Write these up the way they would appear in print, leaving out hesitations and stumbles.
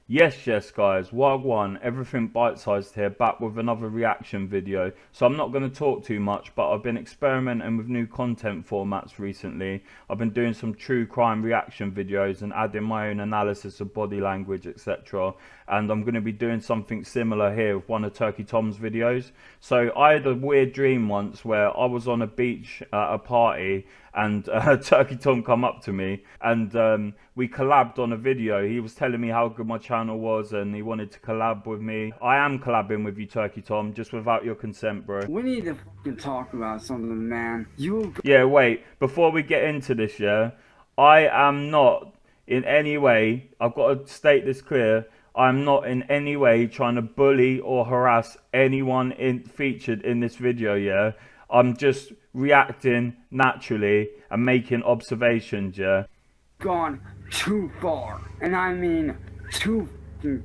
Yes, guys, Wagwan, everything bite-sized here, back with another reaction video. So I'm not going to talk too much, but I've been experimenting with new content formats recently. I've been doing some true crime reaction videos and adding my own analysis of body language, etc. And I'm going to be doing something similar here with one of Turkey Tom's videos. So I had a weird dream once where I was on a beach at a party and Turkey Tom come up to me and we collabed on a video. He was telling me how good my channel was and he wanted to collab with me. I am collabing with you, Turkey Tom, just without your consent, bro. We need to fucking talk about something, man. Yeah, wait, before we get into this, yeah, I am not in any way, I've got to state this clear, I'm not in any way trying to bully or harass anyone featured in this video, yeah? I'm just reacting naturally and making observations, yeah? Gone too far, and I mean too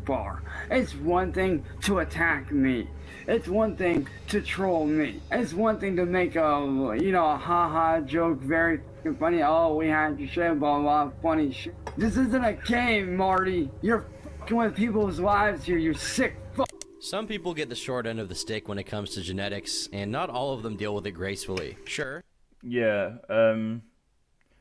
far. It's one thing to attack me. It's one thing to troll me. It's one thing to make a, you know, a ha-ha joke, very funny. Oh, we had your shit, blah, blah, funny shit. This isn't a game, Marty. You're fucking with people's lives here, you sick fuck. Some people get the short end of the stick when it comes to genetics, and not all of them deal with it gracefully. Sure. Yeah,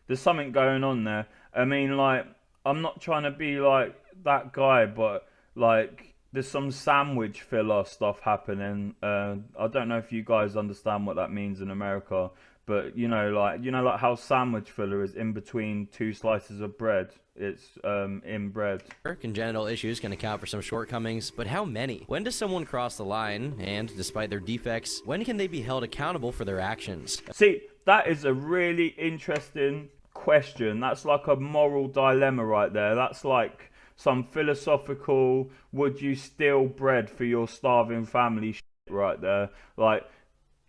there's something going on there. I mean, like, I'm not trying to be like that guy, but like, there's some sandwich filler stuff happening. I don't know if you guys understand what that means in America, but you know, like how sandwich filler is in between two slices of bread. It's in bread. Congenital issues can account for some shortcomings, but how many? When does someone cross the line? And despite their defects, when can they be held accountable for their actions? See, that is a really interesting question. That's like a moral dilemma right there. That's like some philosophical, would you steal bread for your starving family shit right there. Like,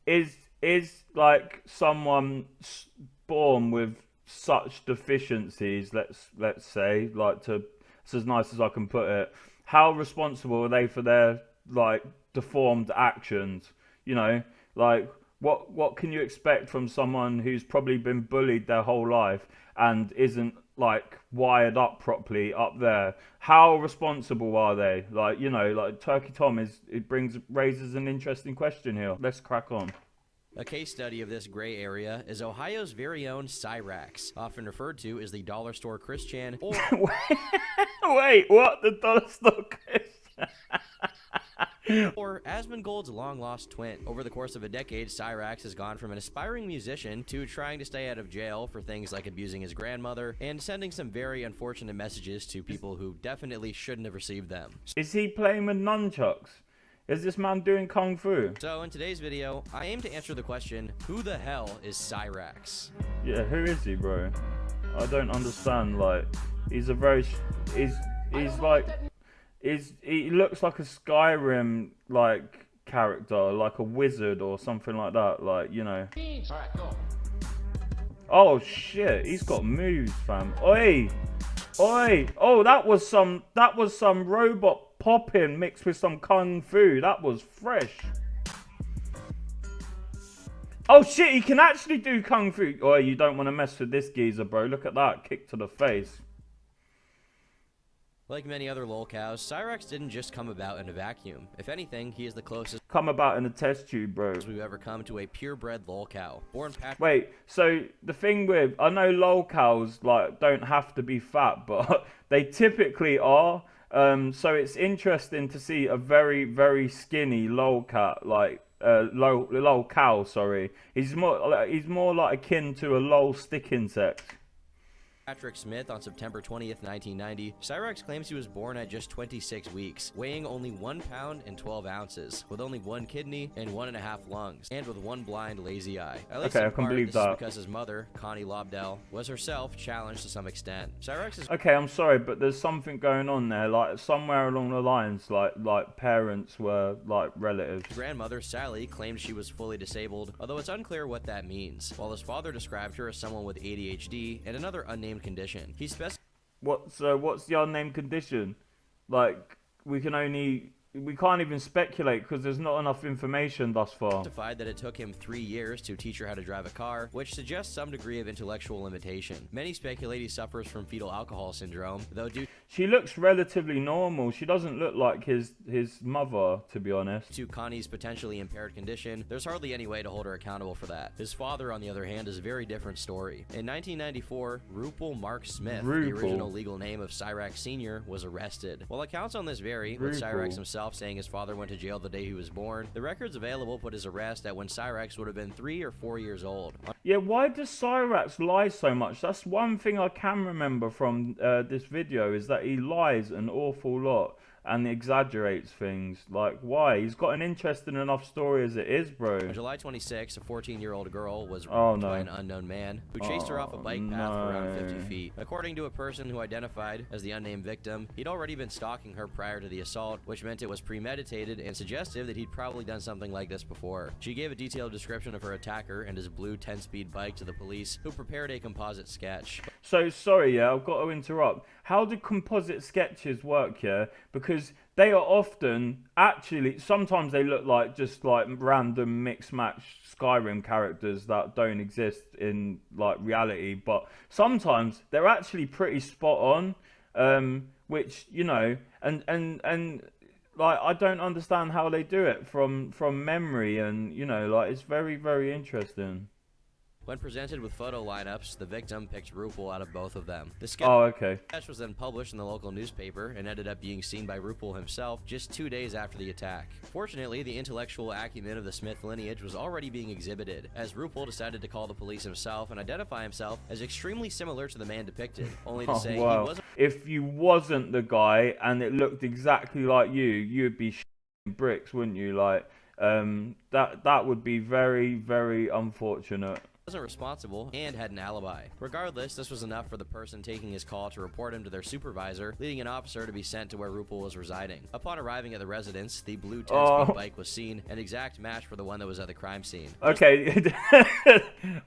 is like someone born with such deficiencies, let's say, like, to, it's as nice as I can put it, how responsible are they for their like deformed actions? You know, like, what can you expect from someone who's probably been bullied their whole life and isn't like wired up properly up there? How responsible are they? Like, you know, like Turkey Tom raises an interesting question here. Let's crack on. A case study of this gray area is Ohio's very own Cyraxx, often referred to as the dollar store Chris Chan or Wait, what? The dollar store Chris? or Asmongold's long-lost twin. Over the course of a decade, Cyraxx has gone from an aspiring musician to trying to stay out of jail for things like abusing his grandmother and sending some very unfortunate messages to people who definitely shouldn't have received them. Is he playing with nunchucks? Is this man doing kung fu? So in today's video, I aim to answer the question, who the hell is Cyraxx? Yeah, who is he, bro? I don't understand. Like, he's a very, he looks like a Skyrim like character, like a wizard or something like that. Like, you know. Alright, go. Oh shit, he's got moves, fam. Oi, oi. Oh, that was some robot popping mixed with some kung fu. That was fresh. Oh shit, he can actually do kung fu. Oh, you don't want to mess with this geezer, bro. Look at that kick to the face. Like many other lolcows, Cyraxx didn't just come about in a vacuum. If anything, he is the closest Come about in a test tube, bro. we've ever come to a purebred lolcow. Born Patrick. Wait, so the thing with, I know lolcows like don't have to be fat, but they typically are. So it's interesting to see a very, very skinny lolcat, like lolcow. Sorry, he's more like akin to a lol stick insect. Patrick Smith on September 20th, 1990, Cyraxx claims he was born at just 26 weeks, weighing only 1 pound and 12 ounces, with only 1 kidney and 1.5 lungs, and with 1 blind, lazy eye. At least Okay, in I can part, believe this is that. because his mother, Connie Lobdell, was herself challenged to some extent. Cyraxx is Okay, I'm sorry, but there's something going on there. Like somewhere along the lines, like parents were like relatives. grandmother, Sally, claimed she was fully disabled, although it's unclear what that means, while his father described her as someone with ADHD and another unnamed condition. He What's the unnamed condition? Like, we can only we can't even speculate because there's not enough information thus far. Testified that it took him 3 years to teach her how to drive a car, which suggests some degree of intellectual limitation. Many speculate he suffers from fetal alcohol syndrome, though due She looks relatively normal. She doesn't look like his mother, to be honest. to Connie's potentially impaired condition, there's hardly any way to hold her accountable for that. His father, on the other hand, is a very different story. In 1994, Rupel Mark Smith, the original legal name of Cyraxx Sr., was arrested. While accounts on this vary, with Cyraxx himself saying his father went to jail the day he was born, the records available put his arrest at when Cyraxx would have been 3 or 4 years old. Yeah, why does Cyraxx lie so much? That's one thing I can remember from this video, is that he lies an awful lot and exaggerates things. Like, why? He's got an interesting enough story as it is, bro. On July 26, a 14-year-old girl was raped by an unknown man who chased her off a bike path for around 50 feet. According to a person who identified as the unnamed victim, he'd already been stalking her prior to the assault, which meant it was premeditated and suggestive that he'd probably done something like this before. She gave a detailed description of her attacker and his blue 10-speed bike to the police, who prepared a composite sketch. So, sorry, yeah, I've got to interrupt. How do composite sketches work, yeah? Because they are often, actually, sometimes they look like just like random mix-match Skyrim characters that don't exist in like reality, but sometimes they're actually pretty spot on, which, you know, and like, I don't understand how they do it from memory, and, you know, like, it's very, very interesting. When presented with photo lineups, the victim picked Rupel out of both of them. The sketch was then published in the local newspaper and ended up being seen by Rupel himself just 2 days after the attack. Fortunately, the intellectual acumen of the Smith lineage was already being exhibited, as Rupel decided to call the police himself and identify himself as extremely similar to the man depicted, only to say he wasn't. If you wasn't the guy and it looked exactly like you'd be shitting bricks, wouldn't you? Like, that would be very, very unfortunate. Wasn't responsible and had an alibi. Regardless, this was enough for the person taking his call to report him to their supervisor, leading an officer to be sent to where Rupel was residing. Upon arriving at the residence, the blue 10-speed bike was seen, an exact match for the one that was at the crime scene. Okay,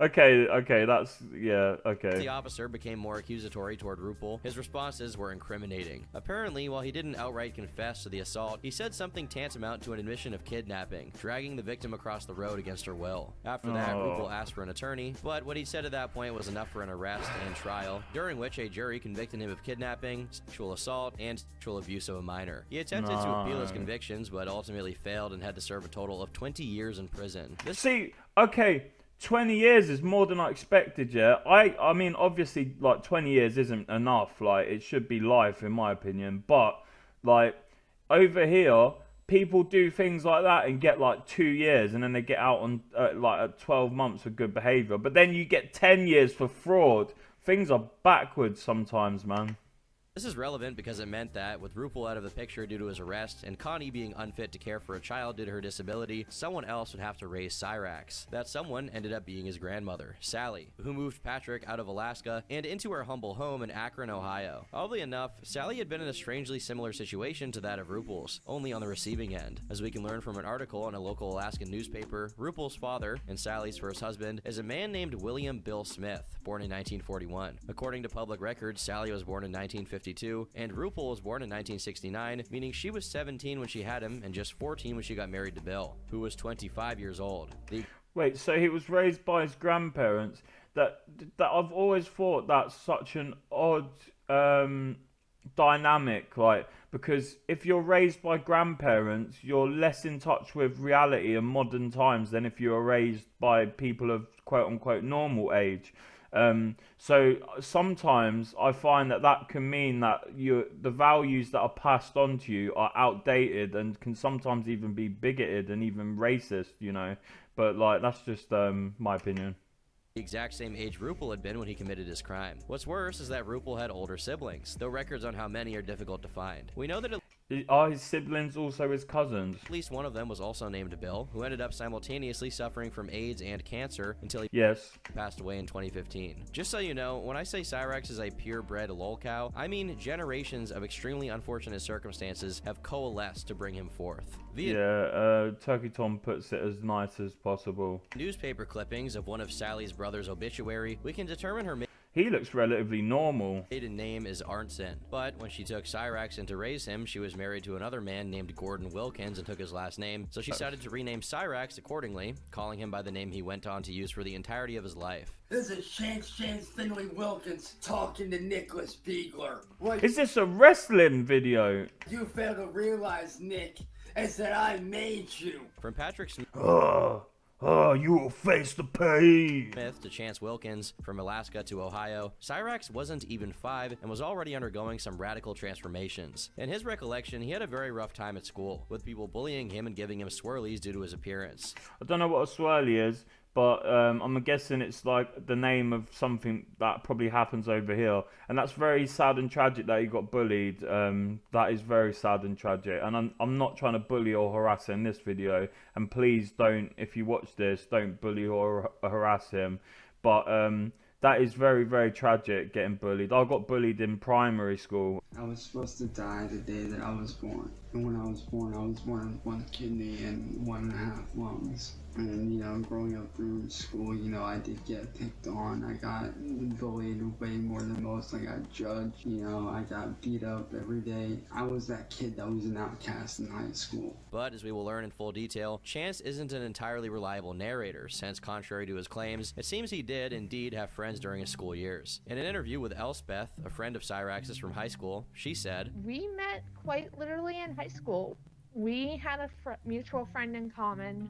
okay, that's, yeah, okay. The officer became more accusatory toward Rupel. His responses were incriminating. Apparently, while he didn't outright confess to the assault, he said something tantamount to an admission of kidnapping, dragging the victim across the road against her will. After that, Rupel asked for an attorney, but what he said at that point was enough for an arrest and trial, during which a jury convicted him of kidnapping, sexual assault, and sexual abuse of a minor. He attempted to appeal his convictions, but ultimately failed and had to serve a total of 20 years in prison. See, okay, 20 years is more than I expected, yeah? I mean, obviously, like, 20 years isn't enough. Like, it should be life, in my opinion. But, like, over here, people do things like that and get like 2 years, and then they get out on like 12 months of good behavior, but then you get 10 years for fraud. Things are backwards sometimes, man. This is relevant because it meant that, with Rupel out of the picture due to his arrest, and Connie being unfit to care for a child due to her disability, someone else would have to raise Cyraxx. That someone ended up being his grandmother, Sally, who moved Patrick out of Alaska and into her humble home in Akron, Ohio. Oddly enough, Sally had been in a strangely similar situation to that of Rupel's, only on the receiving end. As we can learn from an article in a local Alaskan newspaper, Rupel's father, and Sally's first husband, is a man named William Bill Smith, born in 1941. According to public records, Sally was born in 1952, and Rupel was born in 1969, meaning she was 17 when she had him and just 14 when she got married to Bill, who was 25 years old. Wait, so he was raised by his grandparents? That I've always thought that's such an odd dynamic, like, because if you're raised by grandparents, you're less in touch with reality and modern times than if you are raised by people of quote-unquote normal age. So sometimes I find that can mean that the values that are passed on to you are outdated and can sometimes even be bigoted and even racist, you know. But, like, that's just my opinion. The exact same age Rupel had been when he committed his crime. What's worse is that Rupel had older siblings, though records on how many are difficult to find. We know that are his siblings also his cousins? At least one of them was also named Bill, who ended up simultaneously suffering from AIDS and cancer until he passed away in 2015. Just so you know, when I say Cyraxx is a purebred lolcow, I mean generations of extremely unfortunate circumstances have coalesced to bring him forth. Turkey Tom puts it as nice as possible. Newspaper clippings of one of Sally's brother's obituary, we can determine her He looks relatively normal. Maiden name is Arntzen, but when she took Cyraxx in to raise him, she was married to another man named Gordon Wilkins and took his last name, so she decided to rename Cyraxx accordingly, calling him by the name he went on to use for the entirety of his life. This is Chance Finley Wilkins talking to Nicholas Beagler. What Is this a wrestling video? you fail to realize, Nick, is that I made you. From Patrick You will face the pain. Smith to Chance Wilkins, from Alaska to Ohio, Cyraxx wasn't even 5 and was already undergoing some radical transformations. In his recollection, he had a very rough time at school, with people bullying him and giving him swirlies due to his appearance. I don't know what a swirly is, but I'm guessing it's like the name of something that probably happens over here. And that's very sad and tragic that he got bullied. That is very sad and tragic. And I'm not trying to bully or harass in this video. And please don't, if you watch this, don't bully or harass him. But that is very, very tragic, getting bullied. I got bullied in primary school. I was supposed to die the day that I was born. And when I was born with 1 kidney and 1.5 lungs. And, you know, growing up through school, you know, I did get picked on. I got bullied way more than most. I got judged, you know, I got beat up every day. I was that kid that was an outcast in high school. But, as we will learn in full detail, Chance isn't an entirely reliable narrator, since contrary to his claims, it seems he did indeed have friends during his school years. In an interview with Elspeth, a friend of Cyraxx's from high school, she said, "We met quite literally in high school. We had a mutual friend in common,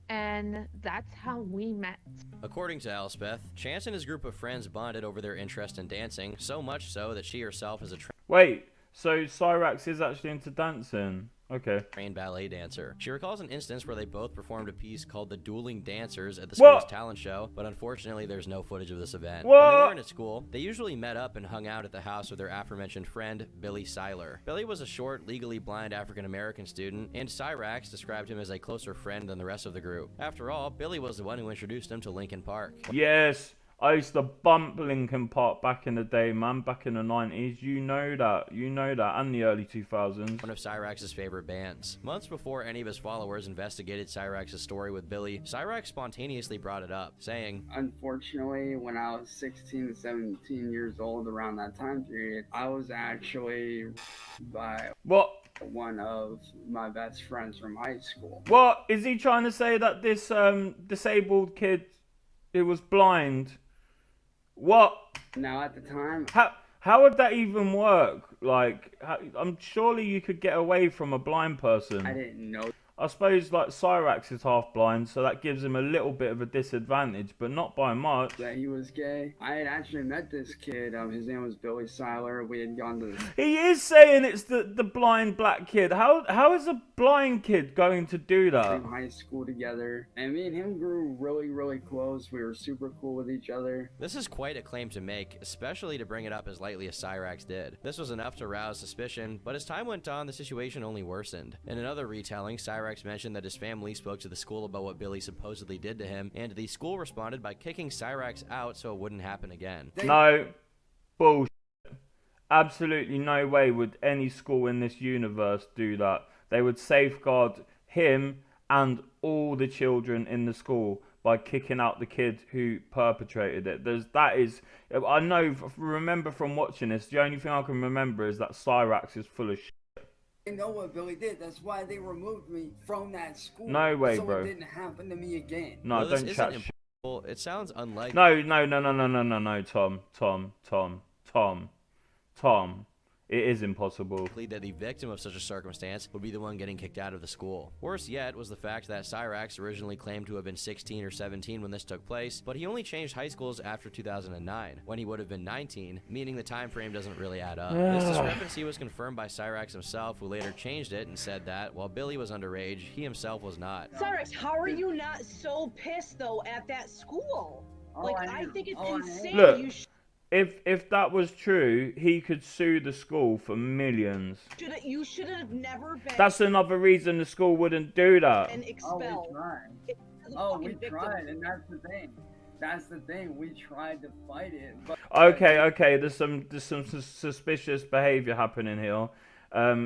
and that's how we met." According to Elspeth, Chance and his group of friends bonded over their interest in dancing, so much so that she herself is a Wait, so Cyraxx is actually into dancing? Okay. trained ballet dancer. She recalls an instance where they both performed a piece called The Dueling Dancers at the school's talent show, but unfortunately there's no footage of this event. When they weren't at school, they usually met up and hung out at the house of their aforementioned friend, Billy Seiler. Billy was a short, legally blind African-American student, and Cyraxx described him as a closer friend than the rest of the group. After all, Billy was the one who introduced him to Linkin Park. Yes, I used to bump Linkin Park back in the day, man, back in the 90s. You know that, and the early 2000s. One of Cyraxx's favorite bands. Months before any of his followers investigated Cyraxx's story with Billy, Cyraxx spontaneously brought it up, saying, Unfortunately, when I was 16 to 17 years old, around that time period, I was actually by one of my best friends from high school. What? Is he trying to say that this disabled kid who was blind? What? Now, at the time, how would that even work? Like, I'm surely you could get away from a blind person. I didn't know. I suppose, like, Cyraxx is half blind, so that gives him a little bit of a disadvantage, but not by much. That he was gay. I had actually met this kid. His name was Billy Seiler. We had gone to. He is saying it's the blind black kid. How is a blind kid going to do that? In high school together, and me and him grew really, really close. We were super cool with each other. This is quite a claim to make, especially to bring it up as lightly as Cyraxx did. This was enough to rouse suspicion, but as time went on, the situation only worsened. In another retelling, Cyraxx mentioned that his family spoke to the school about what Billy supposedly did to him, and the school responded by kicking Cyraxx out so it wouldn't happen again. No. Bullshit. Absolutely no way would any school in this universe do that. They would safeguard him and all the children in the school by kicking out the kid who perpetrated it. I remember from watching this, the only thing I can remember is that Cyraxx is full of shit. They know what Billy did. That's why they removed me from that school. No way, so bro. It didn't happen to me again. No, Well, don't chat shit. It sounds unlikely. No, Tom. It is impossible. That the victim of such a circumstance would be the one getting kicked out of the school. Worse yet was the fact that Cyraxx originally claimed to have been 16 or 17 when this took place, but he only changed high schools after 2009, when he would have been 19, meaning the time frame doesn't really add up. This discrepancy was confirmed by Cyraxx himself, who later changed it and said that, while Billy was underage, he himself was not. Cyraxx, how are you not so pissed, though, at that school? I think it's insane. Look, if that was true, he could sue the school for millions. You should have never been. That's another reason the school wouldn't do that. And expelled. We tried, and that's the thing. That's the thing. We tried to fight it. But Okay. There's some suspicious behavior happening here.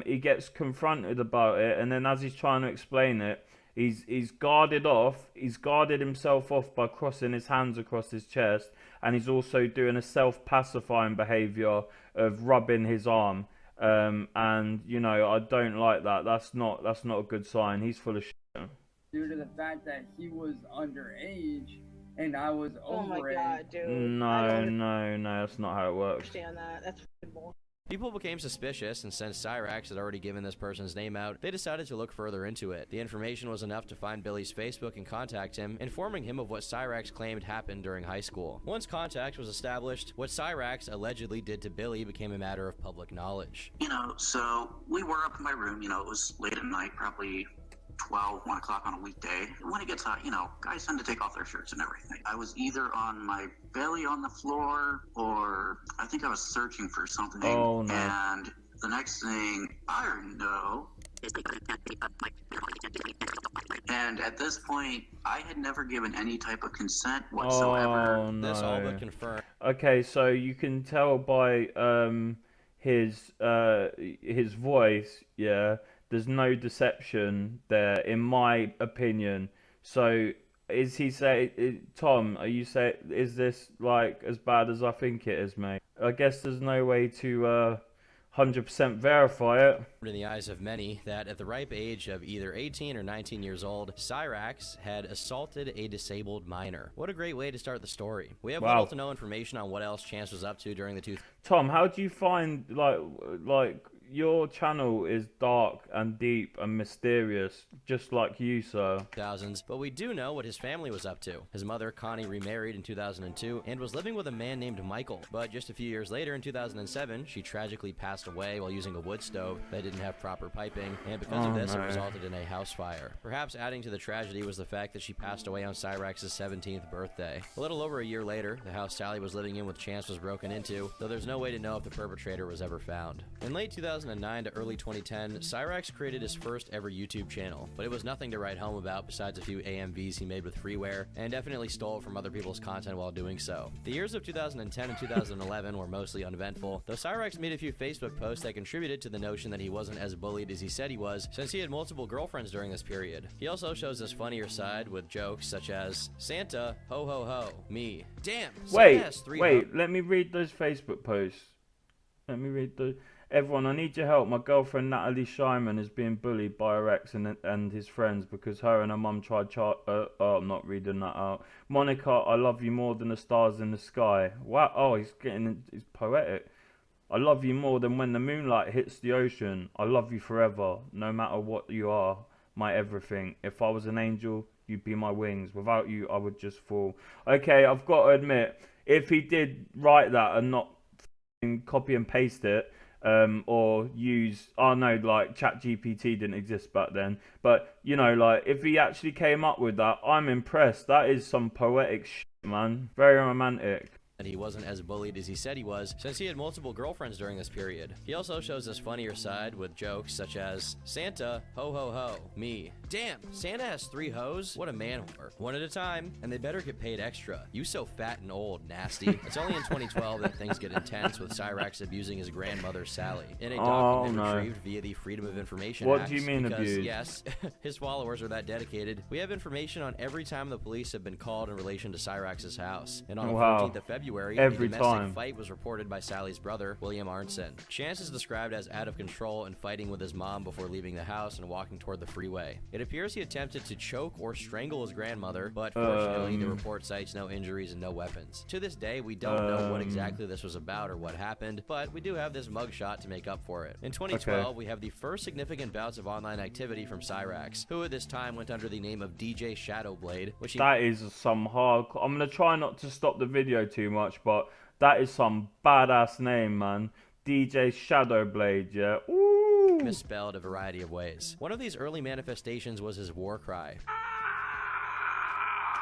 He gets confronted about it, and then as he's trying to explain it, He's guarded off. He's guarded himself off by crossing his hands across his chest, and he's also doing a self-pacifying behaviour of rubbing his arm. And you know, I don't like that. That's not a good sign. He's full of shit. Due to the fact that he was underage and I was overage. Oh my god, dude. No, that's not how it works. Understand that. That's bullshit. People became suspicious, and since Cyraxx had already given this person's name out, they decided to look further into it. The information was enough to find Billy's Facebook and contact him, informing him of what Cyraxx claimed happened during high school. Once contact was established, what Cyraxx allegedly did to Billy became a matter of public knowledge. You know, so we were up in my room, you know, it was late at night, probably 1 o'clock on a weekday. When it gets hot, you know, guys tend to take off their shirts and everything. I was either on my belly on the floor, or I think I was searching for something. Oh, no. And the next thing I know is and at this point, I had never given any type of consent whatsoever. Oh, no. This all but confirmed. Okay, so you can tell by his voice, yeah. There's no deception there, in my opinion. So, is he Tom? Are you say is this like as bad as I think it is, mate? I guess there's no way to 100% verify it. In the eyes of many, that at the ripe age of either 18 or 19 years old, Cyraxx had assaulted a disabled minor. What a great way to start the story. We have little to no information on what else Chance was up to during the Tom, how do you find like your channel is dark and deep and mysterious, just like you, sir. 2000s, but we do know what his family was up to. His mother, Connie, remarried in 2002 and was living with a man named Michael. But just a few years later, in 2007, she tragically passed away while using a wood stove that didn't have proper piping, and because of this, it resulted in a house fire. Perhaps adding to the tragedy was the fact that she passed away on Cyraxx's 17th birthday. A little over a year later, the house Sally was living in with Chance was broken into, though there's no way to know if the perpetrator was ever found. In late 2009 to early 2010, Cyraxx created his first ever YouTube channel, but it was nothing to write home about besides a few AMVs he made with freeware, and definitely stole from other people's content while doing so. The years of 2010 and 2011 were mostly uneventful, though Cyraxx made a few Facebook posts that contributed to the notion that he wasn't as bullied as he said he was, since he had multiple girlfriends during this period. He also shows his funnier side with jokes such as, Santa, ho ho ho, me. Damn, Santa has three let me read those Facebook posts. Let me read the... Everyone, I need your help. My girlfriend Natalie Shyman is being bullied by her ex and his friends because her and her mum tried I'm not reading that out. Monica, I love you more than the stars in the sky. Wow, oh, he's poetic. I love you more than when the moonlight hits the ocean. I love you forever, no matter what you are, my everything. If I was an angel, you'd be my wings. Without you, I would just fall. Okay, I've got to admit, if he did write that and not copy and paste it, or use, like ChatGPT didn't exist back then, but you know, like if he actually came up with that, I'm impressed. That is some poetic shit, man. Very romantic. And he wasn't as bullied as he said he was, since he had multiple girlfriends during this period. He also shows his funnier side with jokes such as, Santa, ho ho ho, me. Damn, Santa has 3 hoes? What a man whore. One at a time, and they better get paid extra. You so fat and old, nasty. It's only in 2012 that things get intense with Cyraxx abusing his grandmother, Sally. In a document retrieved via the Freedom of Information Act. What do you mean abused? Yes, his followers are that dedicated. We have information on every time the police have been called in relation to Cyraxx's house. And on the 14th of February, a domestic fight was reported by Sally's brother, William Arnson. Chance is described as out of control and fighting with his mom before leaving the house and walking toward the freeway. It appears he attempted to choke or strangle his grandmother, but fortunately the report cites no injuries and no weapons. To this day, we don't know what exactly this was about or what happened, but we do have this mugshot to make up for it. In 2012, we have the first significant bouts of online activity from Cyraxx, who at this time went under the name of DJ Shadowblade, which That is some hard... I'm going to try not to stop the video too much, but that is some badass name, man. DJ Shadowblade, yeah. Ooh. Misspelled a variety of ways. One of these early manifestations was his war cry.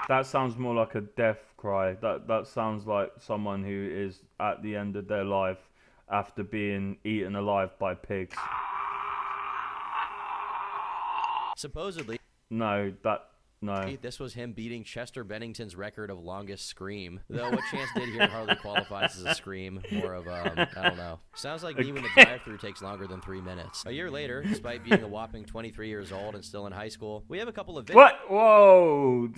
That sounds more like a death cry. That sounds like someone who is at the end of their life after being eaten alive by pigs. Supposedly... No, No. This was him beating Chester Bennington's record of longest scream. Though what Chance did here hardly qualifies as a scream. More of I don't know. Sounds like me when the drive-thru takes longer than 3 minutes. A year later, despite being a whopping 23 years old and still in high school, we have a couple of videos. What? Whoa!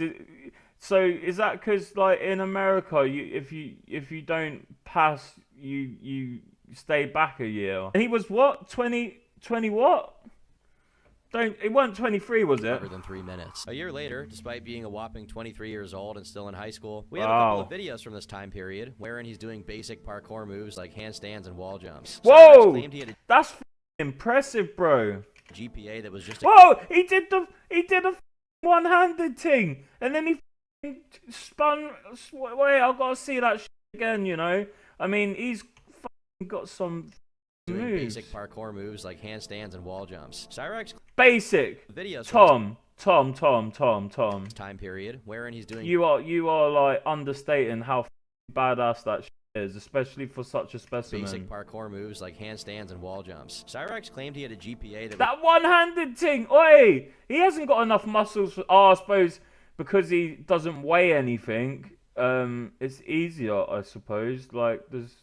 So is that because, like, in America, if you don't pass, you stay back a year? And he was what? 20 what? It wasn't 23, was it? Longer than 3 minutes. A year later, despite being a whopping 23 years old and still in high school, we have a couple of videos from this time period wherein he's doing basic parkour moves like handstands and wall jumps. Whoa! That's impressive, bro. GPA that was just whoa! He did a one-handed thing, and then he spun. Wait, I've got to see that shit again. You know, I mean, he's got some doing moves. Basic parkour moves like handstands and wall jumps. Cyraxx basic videos. Tom. Time period wherein he's doing. You are like understating how badass that shit is, especially for such a specimen. Basic parkour moves like handstands and wall jumps. Cyraxx claimed he had a GPA that one-handed thing. Oi, he hasn't got enough muscles for. Oh, I suppose because he doesn't weigh anything. It's easier, I suppose. Like this.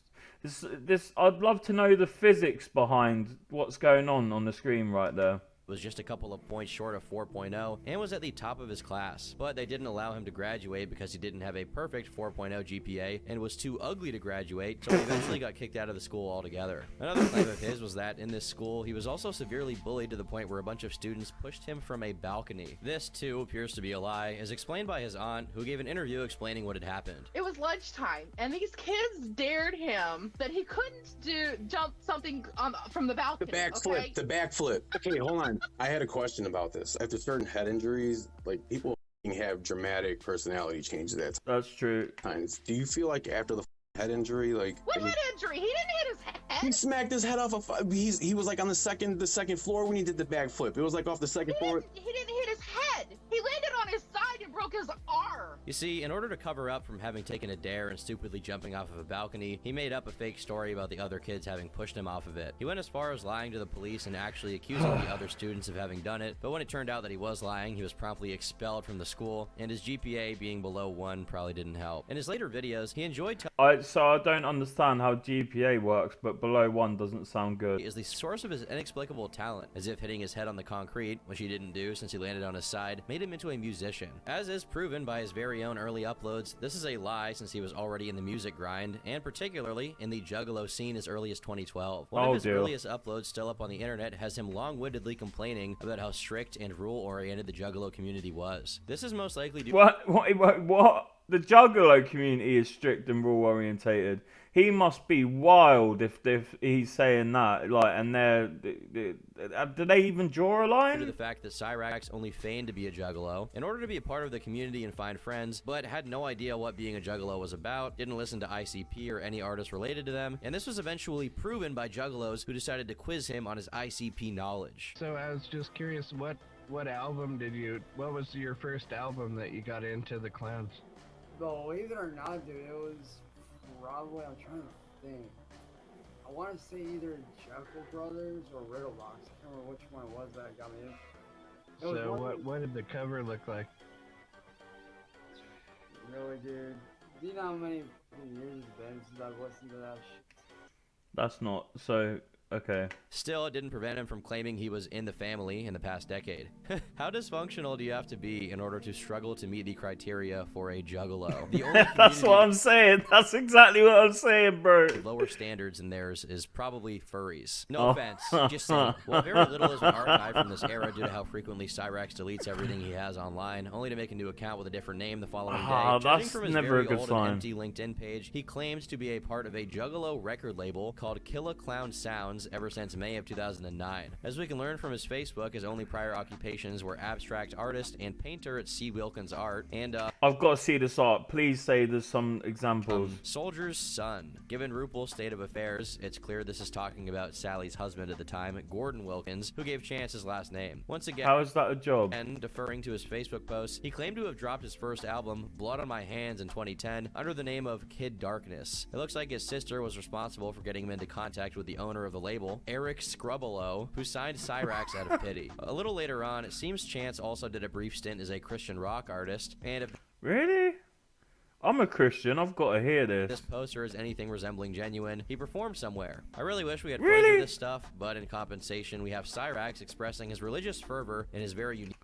I'd love to know the physics behind what's going on the screen right there. Was just a couple of points short of 4.0 and was at the top of his class, but they didn't allow him to graduate because he didn't have a perfect 4.0 GPA and was too ugly to graduate, so he eventually got kicked out of the school altogether. Another claim of his was that in this school he was also severely bullied to the point where a bunch of students pushed him from a balcony. This too appears to be a lie, as explained by his aunt, who gave an interview explaining what had happened. It was lunchtime and these kids dared him that he couldn't jump something from the balcony. The backflip. Okay? The backflip. Okay, hold on. I had a question about this. After certain head injuries, like, people have dramatic personality changes at That's true. times. Do you feel like after the head injury, like... What head injury? He didn't hit his head. He smacked his head off he was like on the second floor when he did the backflip. It was like off the second floor. He didn't hit his head. He landed on his side and broke his arm. You see, in order to cover up from having taken a dare and stupidly jumping off of a balcony, he made up a fake story about the other kids having pushed him off of it. He went as far as lying to the police and actually accusing the other students of having done it, but when it turned out that he was lying, he was promptly expelled from the school, and his GPA being below 1 probably didn't help. In his later videos, he enjoyed so I don't understand how GPA works, but below 1 doesn't sound good. Is the source of his inexplicable talent, as if hitting his head on the concrete, which he didn't do since he landed on his side, made him into a musician. As is proven by his very own early uploads, this is a lie since he was already in the music grind, and particularly in the Juggalo scene as early as 2012. One of his earliest uploads still up on the internet has him long-windedly complaining about how strict and rule-oriented the Juggalo community was. This is most likely due— What? The Juggalo community is strict and rule-orientated. He must be wild if he's saying that. Like, and do they even draw a line? Due to the fact that Cyraxx only feigned to be a Juggalo in order to be a part of the community and find friends, but had no idea what being a Juggalo was about, didn't listen to ICP or any artists related to them, and this was eventually proven by Juggalos who decided to quiz him on his ICP knowledge. So I was just curious, what what was your first album that you got into the clowns? Believe it or not, dude, it was probably, I'm trying to think. I want to say either Jekyll Brothers or Riddlebox. I can't remember which one it was that got me in. So what did the cover look like? Really, dude? Do you know how many years it's been since I've listened to that shit? That's not so. Okay. Still, it didn't prevent him from claiming he was in the family in the past decade. How dysfunctional do you have to be in order to struggle to meet the criteria for a Juggalo? The only That's what I'm saying. That's exactly what I'm saying, bro. Lower standards than theirs is probably furries. No offense, just saying. Well, very little has been archived from this era due to how frequently Cyraxx deletes everything he has online, only to make a new account with a different name the following day. Judging from his never very a good old sign. and empty LinkedIn page, he claims to be a part of a Juggalo record label called Killa Clown Sounds ever since May of 2009. As we can learn from his Facebook, his only prior occupations were abstract artist and painter at C. Wilkins Art, and I've got to see this art. Please say there's some examples. Soldier's Son. Given RuPaul's state of affairs, it's clear this is talking about Sally's husband at the time, Gordon Wilkins, who gave Chance his last name. Once again, how is that a job? And deferring to his Facebook posts, he claimed to have dropped his first album, Blood on My Hands, in 2010 under the name of Kid Darkness. It looks like his sister was responsible for getting him into contact with the owner of the label label, Eric Scrubolo, who signed Cyraxx out of pity. A little later on, it seems Chance also did a brief stint as a Christian rock artist, and if Really? I'm a Christian, I've got to hear this. this poster is anything resembling genuine, he performed somewhere. I really wish we had Really? footage of this stuff, but in compensation, we have Cyraxx expressing his religious fervor in his very unique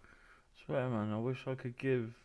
Swear, man, I wish I could give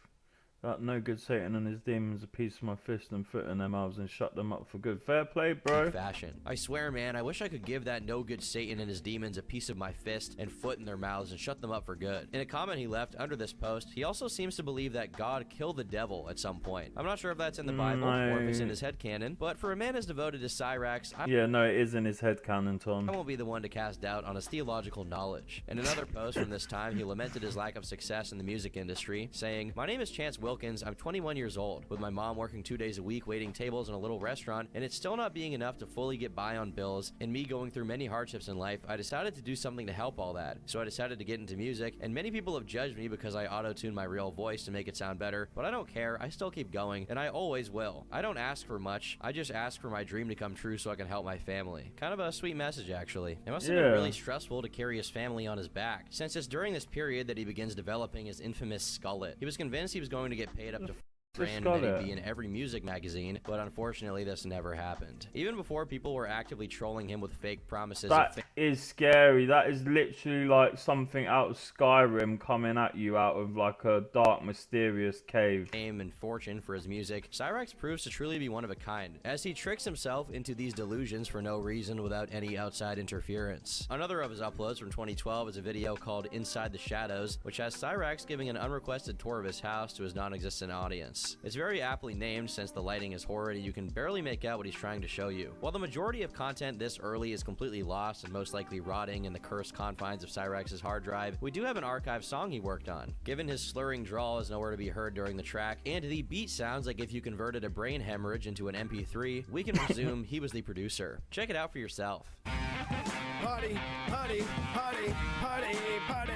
that no good Satan and his demons a piece of my fist and foot in their mouths and shut them up for good. Fair play, bro. fashion. I swear, man, I wish I could give that no good Satan and his demons a piece of my fist and foot in their mouths and shut them up for good. In a comment he left under this post, he also seems to believe that God killed the devil at some point. I'm not sure if that's in the Bible or if it's in his headcanon, but for a man as devoted to Cyraxx, Yeah, no, it is in his headcanon, Tom. I won't be the one to cast doubt on his theological knowledge. In another post from this time, he lamented his lack of success in the music industry, saying, "My name is Chance Wilkins. I'm 21 years old, with my mom working 2 days a week waiting tables in a little restaurant, and it's still not being enough to fully get by on bills, and me going through many hardships in life. I decided to do something to help all that. So I decided to get into music, and many people have judged me because I auto-tune my real voice to make it sound better, but I don't care. I still keep going, and I always will. I don't ask for much. I just ask for my dream to come true so I can help my family." Kind of a sweet message, actually. It must have been really stressful to carry his family on his back, since it's during this period that he begins developing his infamous skullet. He was convinced he was going to get paid up to grand and that he'd be in every music magazine, but unfortunately this never happened. Even before people were actively trolling him with fake promises That is scary. That is literally like something out of Skyrim coming at you out of like a dark, mysterious cave. Fame and fortune for his music, Cyraxx proves to truly be one of a kind, as he tricks himself into these delusions for no reason without any outside interference. Another of his uploads from 2012 is a video called Inside the Shadows, which has Cyraxx giving an unrequested tour of his house to his non-existent audience. It's very aptly named since the lighting is horrid and you can barely make out what he's trying to show you. While the majority of content this early is completely lost and most likely rotting in the cursed confines of Cyraxx's hard drive, we do have an archive song he worked on. Given his slurring drawl is nowhere to be heard during the track, and the beat sounds like if you converted a brain hemorrhage into an MP3, we can presume he was the producer. Check it out for yourself. Party, party, party, party, party.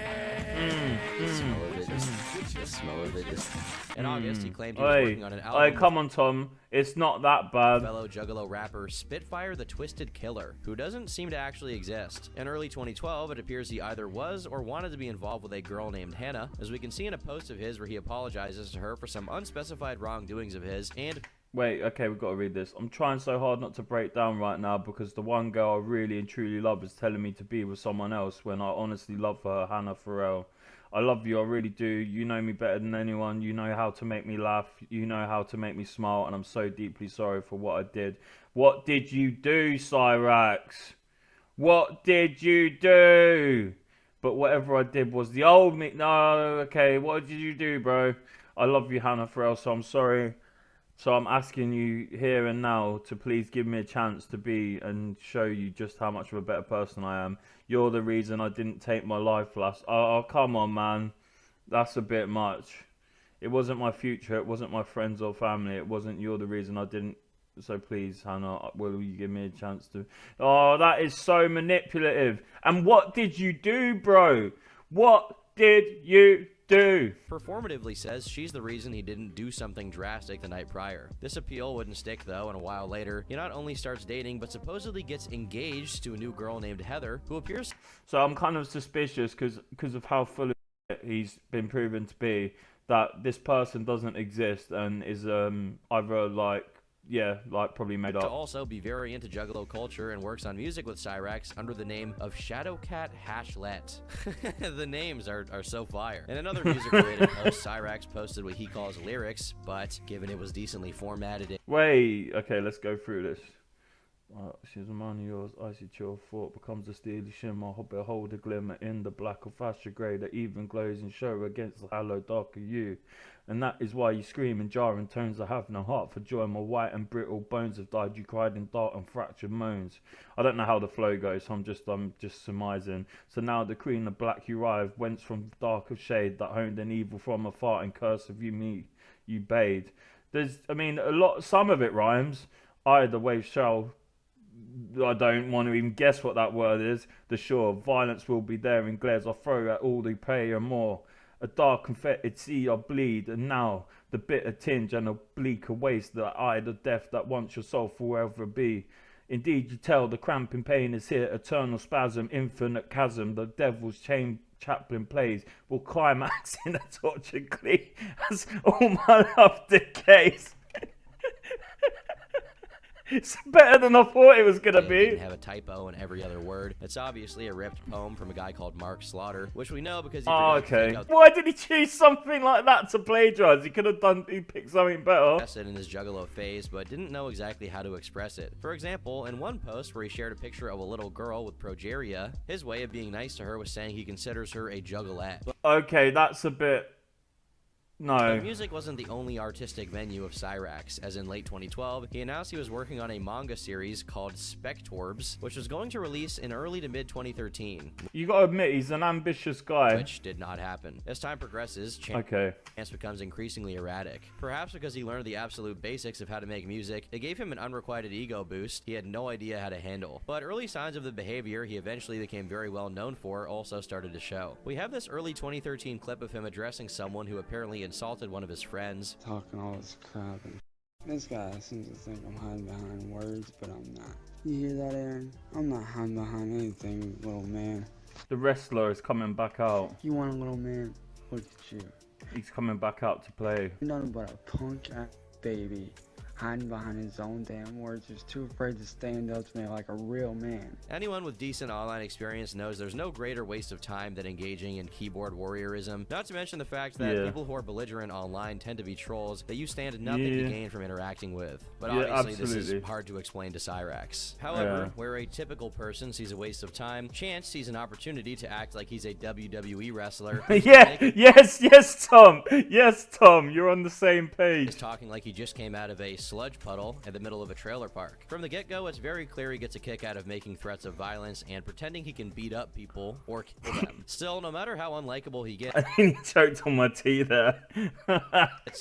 Smell of it. The smell of it is... In August, he claimed he was working on an album. Hey, come on, Tom. It's not that bad. Fellow Juggalo rapper Spitfire the Twisted Killer, who doesn't seem to actually exist. In early 2012, it appears he either was or wanted to be involved with a girl named Hannah, as we can see in a post of his where he apologizes to her for some unspecified wrongdoings of his, and... Wait, okay, we've got to read this. I'm trying so hard not to break down right now because the one girl I really and truly love is telling me to be with someone else when I honestly love her, Hannah Farrell. I love you, I really do. You know me better than anyone. You know how to make me laugh. You know how to make me smile, and I'm so deeply sorry for what I did. What did you do, Cyraxx? What did you do? But whatever I did was the old me. No, okay, what did you do, bro? I love you, Hannah Farrell, so I'm sorry. So I'm asking you here and now to please give me a chance to be and show you just how much of a better person I am. You're the reason I didn't take my life last... Oh, come on, man. That's a bit much. It wasn't my future. It wasn't my friends or family. It wasn't you're the reason I didn't... So please, Hannah, will you give me a chance to... Oh, that is so manipulative. And what did you do, bro? What did you do? Performatively says she's the reason he didn't do something drastic the night prior. This appeal wouldn't stick though, and a while later, he not only starts dating, but supposedly gets engaged to a new girl named Heather, who appears... So I'm kind of suspicious because of how full of shit he's been proven to be, that this person doesn't exist and is either like... Yeah, like probably made up. To also be very into Juggalo culture and works on music with Cyraxx under the name of Shadowcat Hashlet. The names are so fire. In another music-related post, Cyraxx posted what he calls lyrics, but given it was decently formatted... Wait, okay, let's go through this. She's a man of yours, icy chill thought becomes a steely shimmer, behold a glimmer in the black of fascia grey that even glows in show against the hollow dark of you. And that is why you scream in jarring tones. I have no heart for joy, my white and brittle bones have died, you cried in dark and fractured moans. I don't know how the flow goes, so I'm just surmising. So now the queen of black you rive, whence from dark of shade that honed an evil from afar and curse of you me you bade. There's, I mean, some of it rhymes. I, the wave shall... I don't want to even guess what that word is. The shore, violence will be there in glares. I'll throw at all who pay and more. A dark and fetid sea I bleed, and now the bitter tinge and a bleaker waste that I, the death that once your soul forever be. Indeed, you tell the cramping pain is here, eternal spasm, infinite chasm, the devil's chaplain plays, will climax in a tortured glee as all my love decays. It's better than I thought it was gonna be. Didn't have a typo in every other word. It's obviously a ripped poem from a guy called Mark Slaughter, which we know because he forgot to take out Why did he choose something like that to plagiarize? He could have he picked something better. in his juggalo phase, but didn't know exactly how to express it. For example, in one post where he shared a picture of a little girl with progeria, his way of being nice to her was saying he considers her a juggalette. Okay, that's a bit... No. But music wasn't the only artistic venue of Cyraxx, as in late 2012, he announced he was working on a manga series called Spectorbs, which was going to release in early to mid 2013. You gotta admit, he's an ambitious guy. Which did not happen. As time progresses, Chance becomes increasingly erratic. Perhaps because he learned the absolute basics of how to make music, it gave him an unrequited ego boost he had no idea how to handle. But early signs of the behavior he eventually became very well known for also started to show. We have this early 2013 clip of him addressing someone who apparently insulted one of his friends. Talking all this crap, and this guy seems to think I'm hiding behind words, but I'm not. You hear that, Aaron? I'm not hiding behind anything, little man. The wrestler is coming back out. You want a little man? Look at you. He's coming back out to play. You're nothing but a punk-ass baby. Hiding behind his own damn words, just too afraid to stand up to me like a real man. Anyone with decent online experience knows there's no greater waste of time than engaging in keyboard warriorism. Not to mention the fact that people who are belligerent online tend to be trolls that you stand nothing to gain from interacting with. But obviously this is hard to explain to Cyraxx. However, where a typical person sees a waste of time, Chance sees an opportunity to act like he's a WWE wrestler. Yes, Tom. Yes, Tom. You're on the same page. He's talking like he just came out of a sludge puddle in the middle of a trailer park. From the get-go, it's very clear he gets a kick out of making threats of violence and pretending he can beat up people or kill them. Still, no matter how unlikable he gets, I think he choked on my tea there.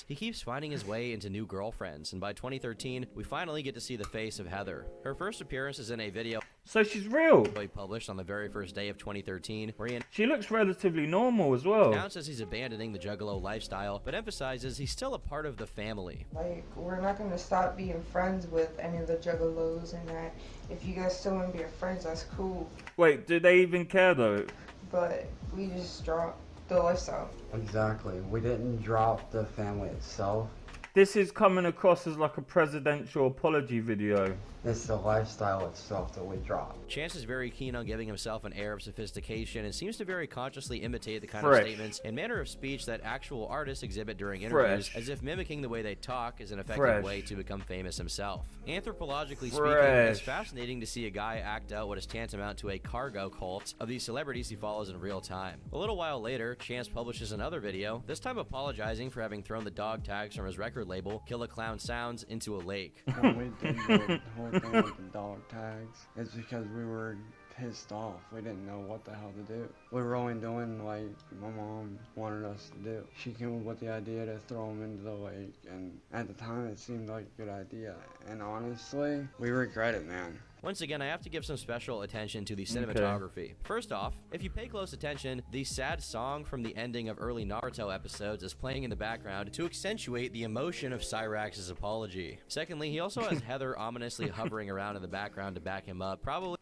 he keeps finding his way into new girlfriends, and by 2013, we finally get to see the face of Heather. Her first appearance is in a video so she's real. He published on the very first day of 2013, where she looks relatively normal as well. Announces he's abandoning the juggalo lifestyle, but emphasizes he's still a part of the family. Like, we're not going to stop being friends with any of the juggalos, and that if you guys still want to be friends, that's cool. Wait, do they even care though? But we just dropped the lifestyle. Exactly. We didn't drop the family itself. This is coming across as like a presidential apology video. It's the lifestyle itself that we dropped. Chance is very keen on giving himself an air of sophistication and seems to very consciously imitate the kind of statements and manner of speech that actual artists exhibit during interviews, as if mimicking the way they talk is an effective way to become famous himself. Anthropologically speaking, it's fascinating to see a guy act out what is tantamount to a cargo cult of these celebrities he follows in real time. A little while later, Chance publishes another video, this time apologizing for having thrown the dog tags from his record label, Kill a Clown Sounds, into a lake. We did the whole thing with the dog tags. It's because we were pissed off. We didn't know what the hell to do. We were only doing like my mom wanted us to do. She came up with the idea to throw them into the lake, and at the time it seemed like a good idea. And honestly, we regret it, man. Once again, I have to give some special attention to the cinematography. First off, if you pay close attention, the sad song from the ending of early Naruto episodes is playing in the background to accentuate the emotion of Cyraxx's apology. Secondly, he also has Heather ominously hovering around in the background to back him up, probably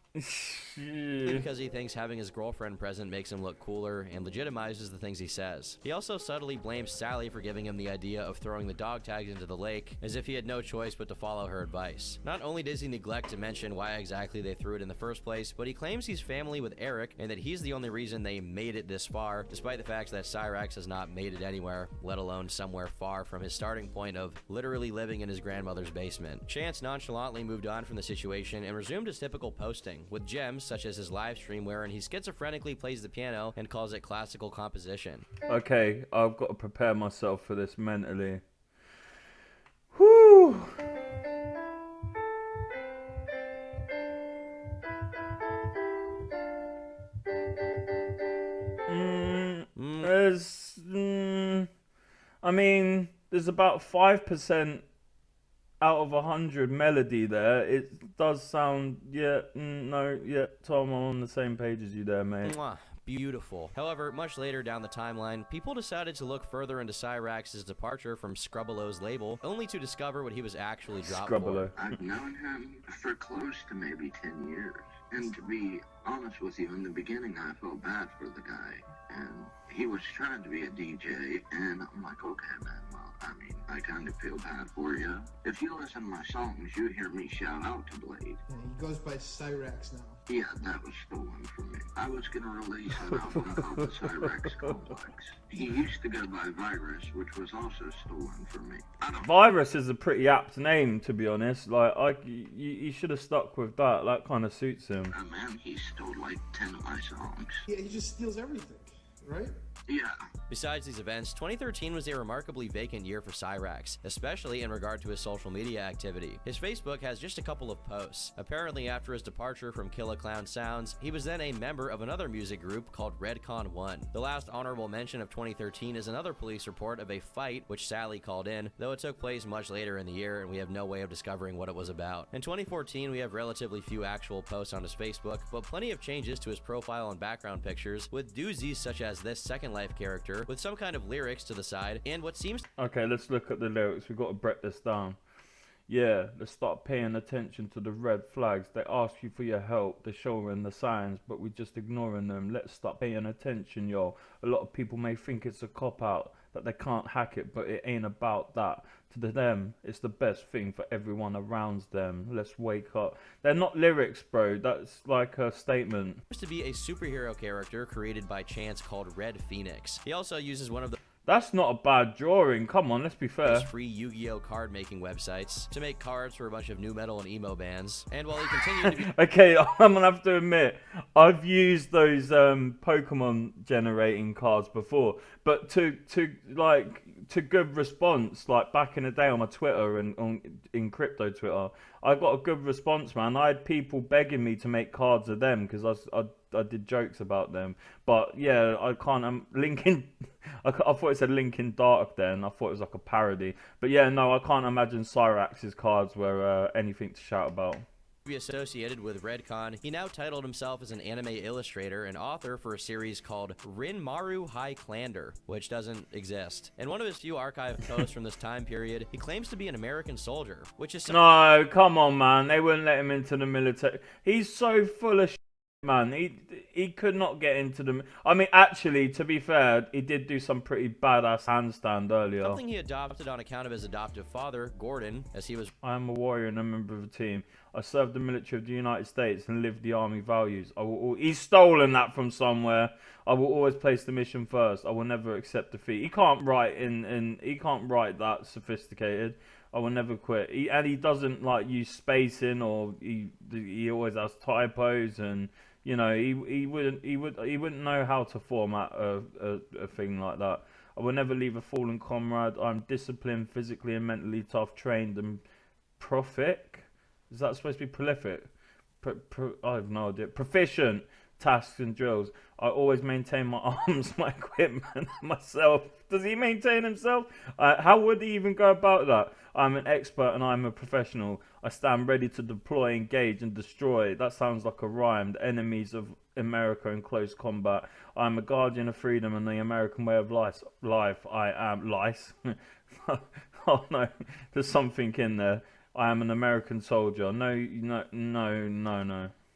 because he thinks having his girlfriend present makes him look cooler and legitimizes the things he says. He also subtly blames Sally for giving him the idea of throwing the dog tags into the lake, as if he had no choice but to follow her advice. Not only does he neglect to mention why exactly they threw it in the first place, but he claims he's family with Eric and that he's the only reason they made it this far, despite the fact that Cyraxx has not made it anywhere, let alone somewhere far from his starting point of literally living in his grandmother's basement. Chance nonchalantly moved on from the situation and resumed his typical posting, with gems such as his live stream wherein he schizophrenically plays the piano and calls it classical composition. Okay, I've got to prepare myself for this mentally. Whew! I mean, there's about 5% out of 100 melody there. It does sound, Tom, I'm on the same page as you there, mate. beautiful. However, much later down the timeline, people decided to look further into Cyraxx's departure from Scrubbalow's label, only to discover what he was actually dropped for. I've known him for close to maybe 10 years. And to be honest with you, in the beginning I felt bad for the guy. And he was trying to be a DJ, and I'm like, okay, man, well, I mean, I kind of feel bad for you. If you listen to my songs, you hear me shout out to Blade. Yeah, he goes by Cyraxx now. Yeah, that was stolen from me. I was gonna release an album called the Cyraxx Complex. He used to go by Virus, which was also stolen from me. Virus is a pretty apt name, to be honest. Like, you should have stuck with that. That kind of suits him. Man, he stole like 10 of my songs. Yeah, he just steals everything, right? Yeah. Besides these events, 2013 was a remarkably vacant year for Cyraxx, especially in regard to his social media activity. His Facebook has just a couple of posts. Apparently, after his departure from Killa Clown Sounds, he was then a member of another music group called Redcon 1. The last honorable mention of 2013 is another police report of a fight which Sally called in, though it took place much later in the year and we have no way of discovering what it was about. In 2014, we have relatively few actual posts on his Facebook, but plenty of changes to his profile and background pictures, with doozies such as this Second Life character with some kind of lyrics to the side and what seems... Okay, let's look at the lyrics. We've got to break this down. Yeah, let's start paying attention to the red flags. They ask you for your help. They're showing the signs, but we're just ignoring them. Let's start paying attention, yo. A lot of people may think it's a cop-out, that they can't hack it, but it ain't about that. To them, it's the best thing for everyone around them. Let's wake up. They're not lyrics, bro. That's like a statement. To be a superhero character created by chance called Red Phoenix. He also uses one of the... That's not a bad drawing. Come on, let's be fair. Free Yu-Gi-Oh card making websites to make cards for a bunch of new metal and emo bands. And while he continued to be... Okay, I'm gonna have to admit, I've used those Pokemon generating cards before, but to good response. Like back in the day on my Twitter and in crypto Twitter, I got a good response, man. I had people begging me to make cards of them because I did jokes about them. But yeah, I can't. Linkin. I thought it said Linkin Dark then. I thought it was like a parody. But yeah, no, I can't imagine Cyraxx's cards were anything to shout about. Be associated with Redcon, he now titled himself as an anime illustrator and author for a series called Rinmaru Highlander, which doesn't exist. In one of his few archive posts from this time period, he claims to be an American soldier, which is... No, come on, man. They wouldn't let him into the military. He's so full of shit, man. He could not get into the... I mean, actually, to be fair, he did do some pretty badass handstand earlier. Something he adopted on account of his adoptive father, Gordon, as he was... I am a warrior and a member of a team. I served the military of the United States and lived the army values. He's stolen that from somewhere. I will always place the mission first. I will never accept defeat. He can't write he can't write that sophisticated. I will never quit. He doesn't like use spacing, or he always has typos, and you know he wouldn't know how to format a thing like that. I will never leave a fallen comrade. I'm disciplined, physically and mentally tough, trained and prolific. Is that supposed to be prolific? I have no idea. Proficient tasks and drills. I always maintain my arms, my equipment, myself. Does he maintain himself? How would he even go about that? I'm an expert and I'm a professional. I stand ready to deploy, engage and destroy. That sounds like a rhyme. The enemies of America in close combat. I'm a guardian of freedom and the American way of life. I am lice. Oh no, there's something in there. I am an American soldier. No.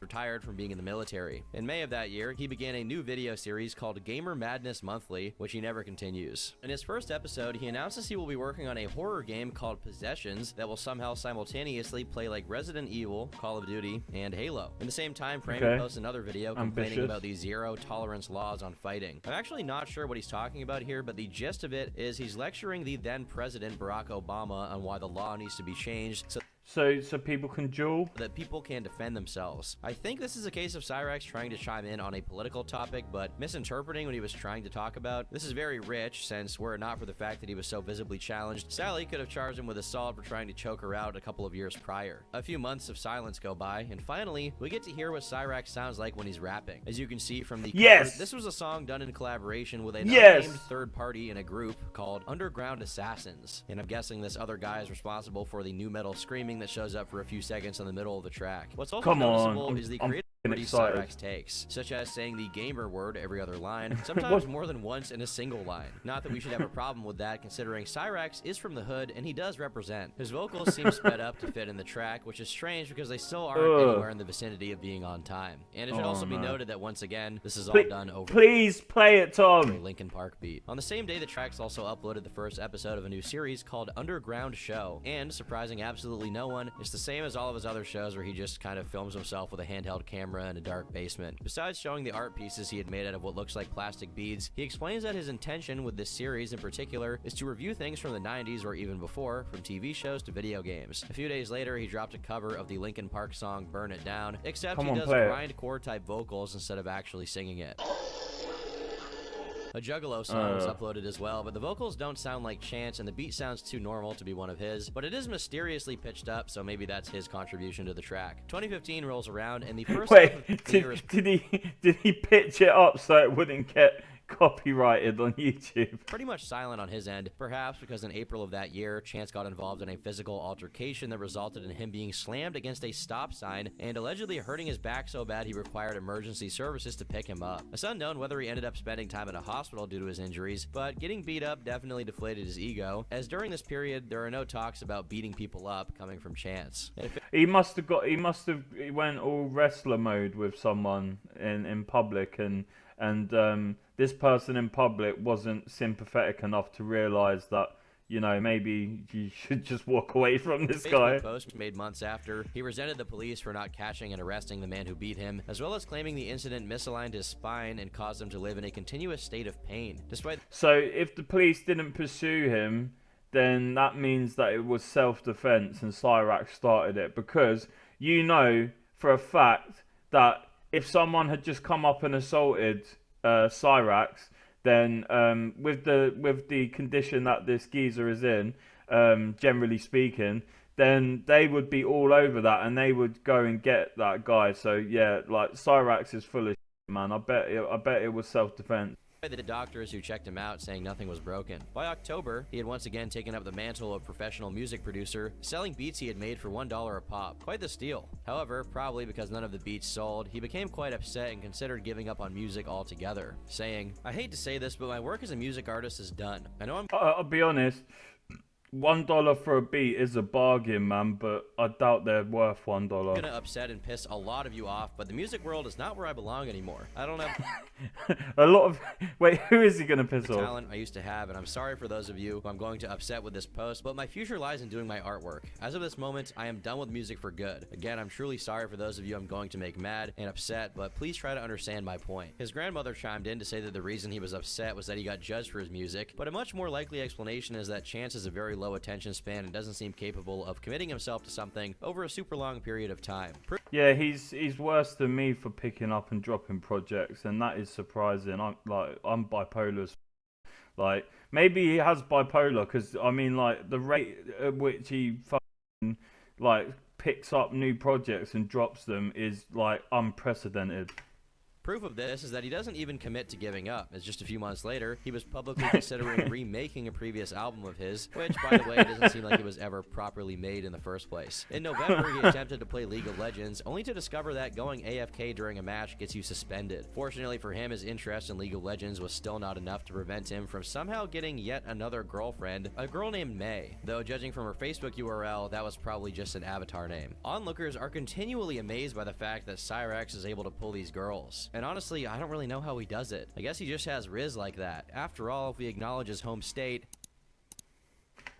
Retired from being in the military. In May of that year, he began a new video series called Gamer Madness Monthly, which he never continues. In his first episode, he announces he will be working on a horror game called Possessions that will somehow simultaneously play like Resident Evil, Call of Duty, and Halo. In the same time frame, he posts another video complaining about the zero tolerance laws on fighting. I'm actually not sure what he's talking about here, but the gist of it is he's lecturing the then President Barack Obama on why the law needs to be changed so people can duel? That people can defend themselves. I think this is a case of Cyraxx trying to chime in on a political topic, but misinterpreting what he was trying to talk about. This is very rich, since were it not for the fact that he was so visibly challenged, Sally could have charged him with assault for trying to choke her out a couple of years prior. A few months of silence go by, and finally, we get to hear what Cyraxx sounds like when he's rapping. As you can see from the cover, this was a song done in collaboration with a unnamed third party in a group called Underground Assassins, and I'm guessing this other guy is responsible for the new metal screaming that shows up for a few seconds in the middle of the track. What's also noticeable is the liberties Cyraxx takes, such as saying the gamer word every other line, sometimes more than once in a single line. Not that we should have a problem with that, considering Cyraxx is from the hood and he does represent. His vocals seem sped up to fit in the track, which is strange because they still aren't anywhere in the vicinity of being on time. And it should also be noted that once again, this is all done over. Please play it, Tom. A Linkin Park beat. On the same day, the Cyraxx also uploaded the first episode of a new series called Underground Show, and surprising absolutely no one, it's the same as all of his other shows where he just kind of films himself with a handheld camera in a dark basement. Besides showing the art pieces he had made out of what looks like plastic beads, he explains that his intention with this series in particular is to review things from the 90s or even before, from TV shows to video games. A few days later, he dropped a cover of the Linkin Park song Burn It Down, except he does grindcore type vocals instead of actually singing it. A Juggalo song was uploaded as well, but the vocals don't sound like Chance and the beat sounds too normal to be one of his, but it is mysteriously pitched up, so maybe that's his contribution to the track. 2015 rolls around and the first did he pitch it up so it wouldn't get copyrighted on YouTube? Pretty much silent on his end, perhaps because in April of that year, Chance got involved in a physical altercation that resulted in him being slammed against a stop sign and allegedly hurting his back so bad he required emergency services to pick him up. It's unknown whether he ended up spending time in a hospital due to his injuries, but getting beat up definitely deflated his ego, as during this period, there are no talks about beating people up coming from Chance. He must have went all wrestler mode with someone in public, and this person in public wasn't sympathetic enough to realize that, you know, maybe you should just walk away from this guy. A post made months after, he resented the police for not catching and arresting the man who beat him, as well as claiming the incident misaligned his spine and caused him to live in a continuous state of pain. So if the police didn't pursue him, then that means that it was self-defense and Cyraxx started it, because you know for a fact that if someone had just come up and assaulted Cyraxx, then with the condition that this geezer is in, generally speaking, then they would be all over that and they would go and get that guy. So yeah, like Cyraxx is full of shit, man. I bet it was self-defense. The doctors who checked him out saying nothing was broken. By October, he had once again taken up the mantle of professional music producer, selling beats he had made for $1 a pop. Quite the steal. However, probably because none of the beats sold, he became quite upset and considered giving up on music altogether, saying, "I hate to say this, but my work as a music artist is done. I know I'll be honest, $1 for a beat is a bargain, man, but I doubt they're worth $1. I'm gonna upset and piss a lot of you off, but the music world is not where I belong anymore. I don't have wait, who is he gonna piss off? Talent I used to have, and I'm sorry for those of you who I'm going to upset with this post, but my future lies in doing my artwork. As of this moment, I am done with music for good. Again, I'm truly sorry for those of you I'm going to make mad and upset, but please try to understand my point." His grandmother chimed in to say that the reason he was upset was that he got judged for his music, but a much more likely explanation is that Chance is a very low attention span and doesn't seem capable of committing himself to something over a super long period of time. Yeah, he's worse than me for picking up and dropping projects, and that is surprising. I'm bipolar. Like, maybe he has bipolar, because I mean, like, the rate at which he fucking, like, picks up new projects and drops them is like unprecedented. Proof of this is that he doesn't even commit to giving up, as just a few months later, he was publicly considering remaking a previous album of his, which, by the way, doesn't seem like it was ever properly made in the first place. In November, he attempted to play League of Legends, only to discover that going AFK during a match gets you suspended. Fortunately for him, his interest in League of Legends was still not enough to prevent him from somehow getting yet another girlfriend, a girl named May, though judging from her Facebook URL, that was probably just an avatar name. Onlookers are continually amazed by the fact that Cyraxx is able to pull these girls. And honestly, I don't really know how he does it. I guess he just has Riz like that. After all, if we acknowledge his home state...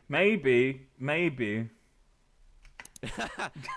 Maybe. Never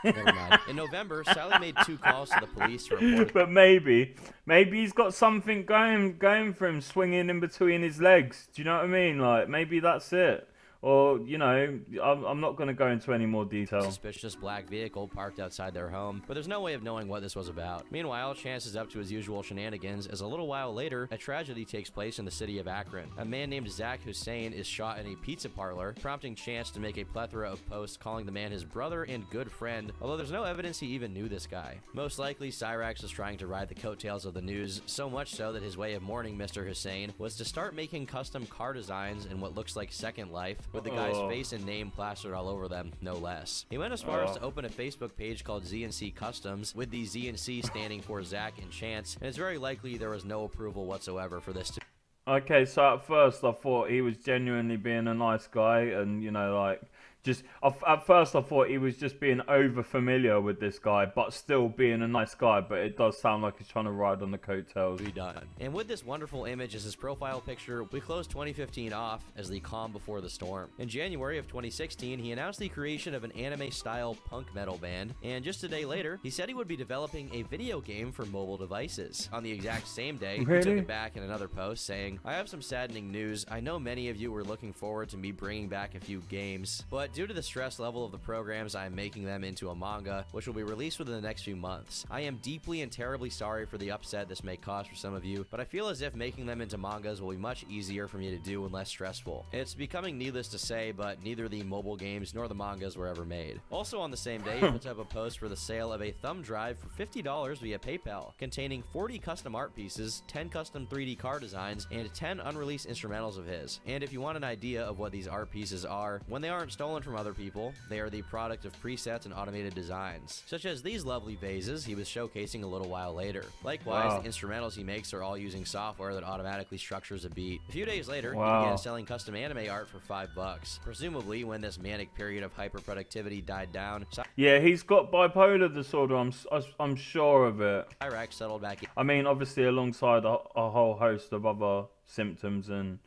mind. In November, Sally made 2 calls to the police to report... But maybe he's got something going for him, swinging in between his legs. Do you know what I mean? Like, maybe that's it. Or, you know, I'm not going to go into any more detail. Suspicious black vehicle parked outside their home, but there's no way of knowing what this was about. Meanwhile, Chance is up to his usual shenanigans, as a little while later, a tragedy takes place in the city of Akron. A man named Zach Hussein is shot in a pizza parlor, prompting Chance to make a plethora of posts calling the man his brother and good friend, although there's no evidence he even knew this guy. Most likely, Cyraxx was trying to ride the coattails of the news, so much so that his way of mourning Mr. Hussein was to start making custom car designs in what looks like Second Life, with the guy's face and name plastered all over them, no less. He went as far as to open a Facebook page called ZNC Customs, with the ZNC standing for Zach and Chance, and it's very likely there was no approval whatsoever for this to... Okay, so at first I thought he was genuinely being a nice guy, and you know, like, just at first I thought he was just being over familiar with this guy, but still being a nice guy. But it does sound like he's trying to ride on the coattails. Done. And with this wonderful image as his profile picture, we close 2015 off as the calm before the storm. In January of 2016, he announced the creation of an anime-style punk metal band, and just a day later, he said he would be developing a video game for mobile devices. On the exact same day, he took it back in another post saying, "I have some saddening news. I know many of you were looking forward to me bringing back a few games, but due to the stress level of the programs, I am making them into a manga, which will be released within the next few months. I am deeply and terribly sorry for the upset this may cause for some of you, but I feel as if making them into mangas will be much easier for me to do and less stressful. It's becoming needless to say, but neither the mobile games nor the mangas were ever made." Also on the same day, he puts up a post for the sale of a thumb drive for $50 via PayPal, containing 40 custom art pieces, 10 custom 3D car designs, and 10 unreleased instrumentals of his. And if you want an idea of what these art pieces are, when they aren't stolen from other people, they are the product of presets and automated designs, such as these lovely vases he was showcasing a little while later. Likewise, the instrumentals he makes are all using software that automatically structures a beat. A few days later, he began selling custom anime art for $5. Presumably, when this manic period of hyperproductivity died down, yeah, he's got bipolar disorder. I'm sure of it. Cyraxx settled back in. I mean, obviously alongside a whole host of other symptoms and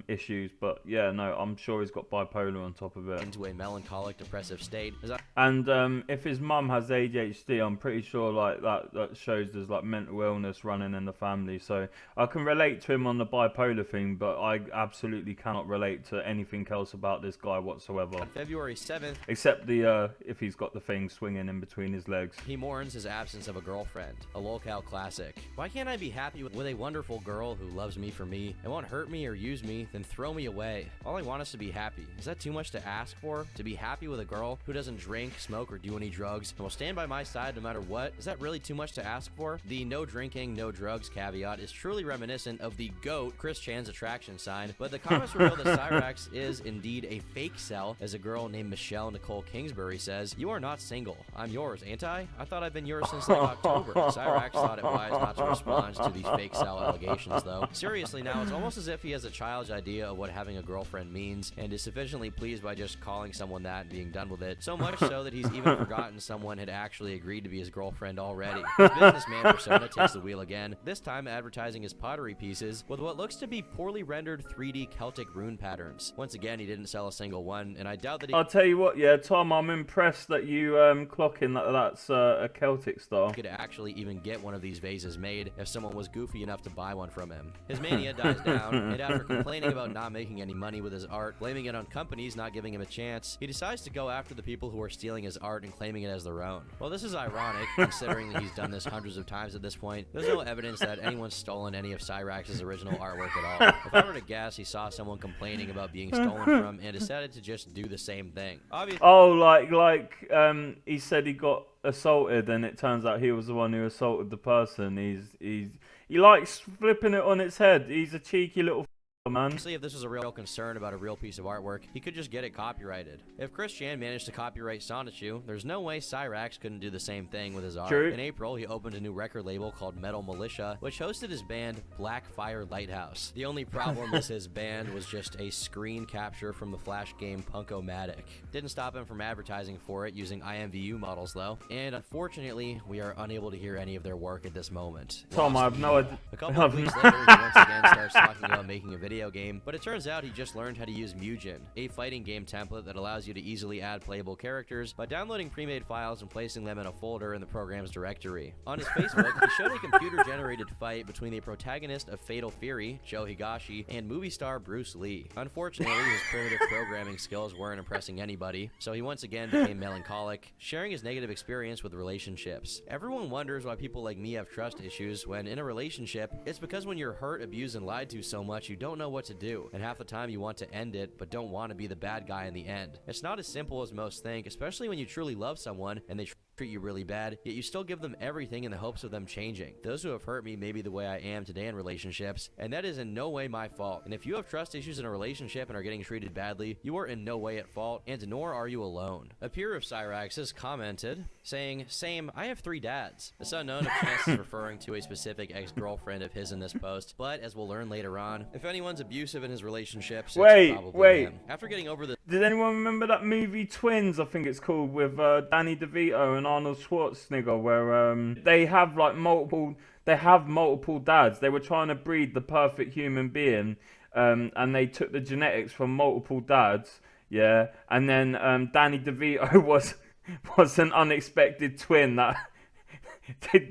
issues, but yeah, no, I'm sure he's got bipolar on top of it. Into a melancholic, depressive state. And if his mum has ADHD, I'm pretty sure like that shows there's like mental illness running in the family. So I can relate to him on the bipolar thing, but I absolutely cannot relate to anything else about this guy whatsoever. On February 7th, except the if he's got the thing swinging in between his legs. He mourns his absence of a girlfriend, a lolcow classic. Why can't I be happy with a wonderful girl who loves me for me and won't hurt me or use me, then throw me away? All I want is to be happy. Is that too much to ask for? To be happy with a girl who doesn't drink, smoke, or do any drugs and will stand by my side no matter what? Is that really too much to ask for? The no drinking, no drugs caveat is truly reminiscent of the GOAT Chris Chan's attraction sign, but the comments reveal that Cyraxx is indeed a fake cell, as a girl named Michelle Nicole Kingsbury says, "You are not single. I'm yours, ain't I? I thought I've been yours since like October." Cyraxx thought it wise not to respond to these fake cell allegations, though. Seriously now, it's almost as if he has a child's idea of what having a girlfriend means, and is sufficiently pleased by just calling someone that and being done with it, so much so that he's even forgotten someone had actually agreed to be his girlfriend already. His businessman persona takes the wheel again, this time advertising his pottery pieces with what looks to be poorly rendered 3D Celtic rune patterns. Once again, he didn't sell a single one, and I doubt that he— I'll tell you what, yeah, Tom, I'm impressed that you clock in that's a Celtic style. Could actually even get one of these vases made if someone was goofy enough to buy one from him. His mania dies down, and after complaining about not making any money with his art, blaming it on companies not giving him a chance, he decides to go after the people who are stealing his art and claiming it as their own. Well, this is ironic, considering that he's done this hundreds of times at this point. There's no evidence that anyone's stolen any of Cyraxx's original artwork at all. If I were to guess, he saw someone complaining about being stolen from and decided to just do the same thing. Obviously— oh, like he said he got assaulted, and it turns out he was the one who assaulted the person. He likes flipping it on its head. He's a cheeky little man. Obviously, if this was a real concern about a real piece of artwork, he could just get it copyrighted. If Chris Chan managed to copyright Sonichu, there's no way Cyraxx couldn't do the same thing with his art. True. In April, he opened a new record label called Metal Militia, which hosted his band Black Fire Lighthouse. The only problem is his band was just a screen capture from the Flash game Punk-O-Matic. Didn't stop him from advertising for it using IMVU models, though, and unfortunately, we are unable to hear any of their work at this moment. Tom, I have no idea. A couple of weeks later, he once again starts talking about making a video game, but it turns out he just learned how to use Mugen, a fighting game template that allows you to easily add playable characters by downloading pre-made files and placing them in a folder in the program's directory. On his Facebook, he showed a computer-generated fight between the protagonist of Fatal Fury, Joe Higashi, and movie star Bruce Lee. Unfortunately, his primitive programming skills weren't impressing anybody, so he once again became melancholic, sharing his negative experience with relationships. Everyone wonders why people like me have trust issues when in a relationship. It's because when you're hurt, abused, and lied to so much, you don't know what to do, and half the time you want to end it, but don't want to be the bad guy in the end. It's not as simple as most think, especially when you truly love someone and they treat you really bad, yet you still give them everything in the hopes of them changing. Those who have hurt me may be the way I am today in relationships, and that is in no way my fault. And if you have trust issues in a relationship and are getting treated badly, you are in no way at fault, and nor are you alone. A peer of Cyraxx has commented, saying, "Same, I have 3 dads." It's unknown if Chance is referring to a specific ex-girlfriend of his in this post, but as we'll learn later on, if anyone's abusive in his relationships, it's probably him. After getting over the... Did anyone remember that movie Twins, I think it's called, with Danny DeVito and Arnold Schwarzenegger, where they have like multiple dads. They were trying to breed the perfect human being, and they took the genetics from multiple dads, yeah, and then Danny DeVito was an unexpected twin that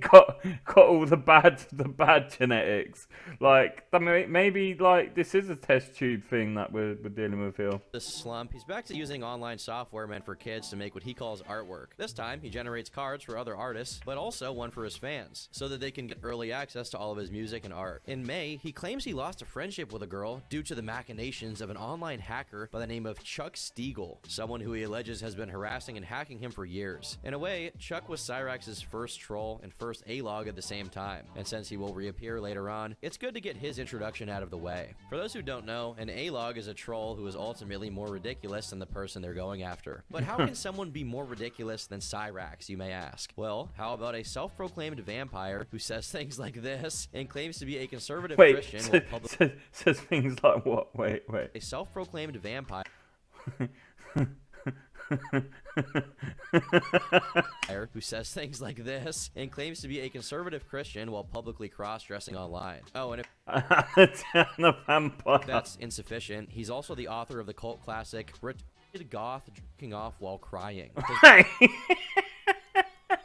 got all the bad genetics. Like, I mean, maybe like this is a test tube thing that we're dealing with here. This slump, he's back to using online software meant for kids to make what he calls artwork. This time, he generates cards for other artists, but also one for his fans, so that they can get early access to all of his music and art. In May, he claims he lost a friendship with a girl due to the machinations of an online hacker by the name of Chuck Stiegel, someone who he alleges has been harassing and hacking him for years. In a way, Chuck was Cyraxx's first troll and first A-log at the same time, and since he will reappear later on, it's good to get his introduction out of the way. For those who don't know, an A-log is a troll who is ultimately more ridiculous than the person they're going after. But how can someone be more ridiculous than Cyraxx, you may ask? Well, how about a self-proclaimed vampire who says things like this and claims to be a conservative Christian while says things like what? Wait. A self-proclaimed vampire who says things like this and claims to be a conservative Christian while publicly cross-dressing online. Oh, and if that's insufficient, he's also the author of the cult classic Retarded Goth Drinking Off While Crying.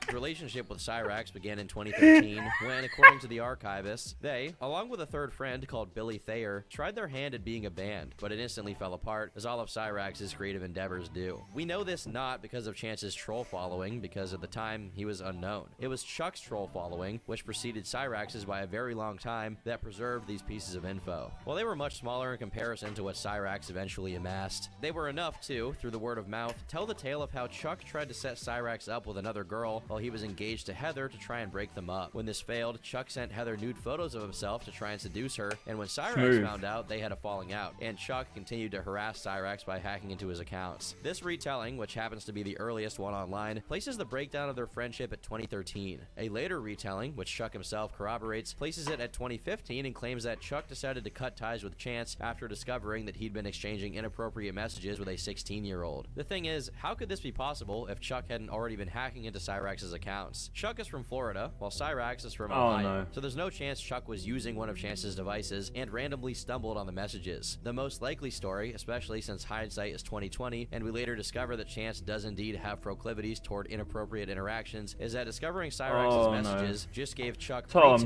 His relationship with Cyraxx began in 2013 when, according to the archivist, they, along with a third friend called Billy Thayer, tried their hand at being a band, but it instantly fell apart, as all of Cyraxx's creative endeavors do. We know this not because of Chance's troll following, because at the time, he was unknown. It was Chuck's troll following, which preceded Cyraxx's by a very long time, that preserved these pieces of info. While they were much smaller in comparison to what Cyraxx eventually amassed, they were enough to, through the word of mouth, tell the tale of how Chuck tried to set Cyraxx up with another girl while he was engaged to Heather to try and break them up. When this failed, Chuck sent Heather nude photos of himself to try and seduce her, and when Cyraxx found out, they had a falling out, and Chuck continued to harass Cyraxx by hacking into his accounts. This retelling, which happens to be the earliest one online, places the breakdown of their friendship at 2013. A later retelling, which Chuck himself corroborates, places it at 2015 and claims that Chuck decided to cut ties with Chance after discovering that he'd been exchanging inappropriate messages with a 16-year-old. The thing is, how could this be possible if Chuck hadn't already been hacking into Cyraxx's accounts? Chuck is from Florida, while Cyraxx is from Ohio, so there's no chance Chuck was using one of Chance's devices and randomly stumbled on the messages. The most likely story, especially since hindsight is 2020, and we later discover that Chance does indeed have proclivities toward inappropriate interactions, is that discovering Cyraxx's messages just gave Chuck Tom,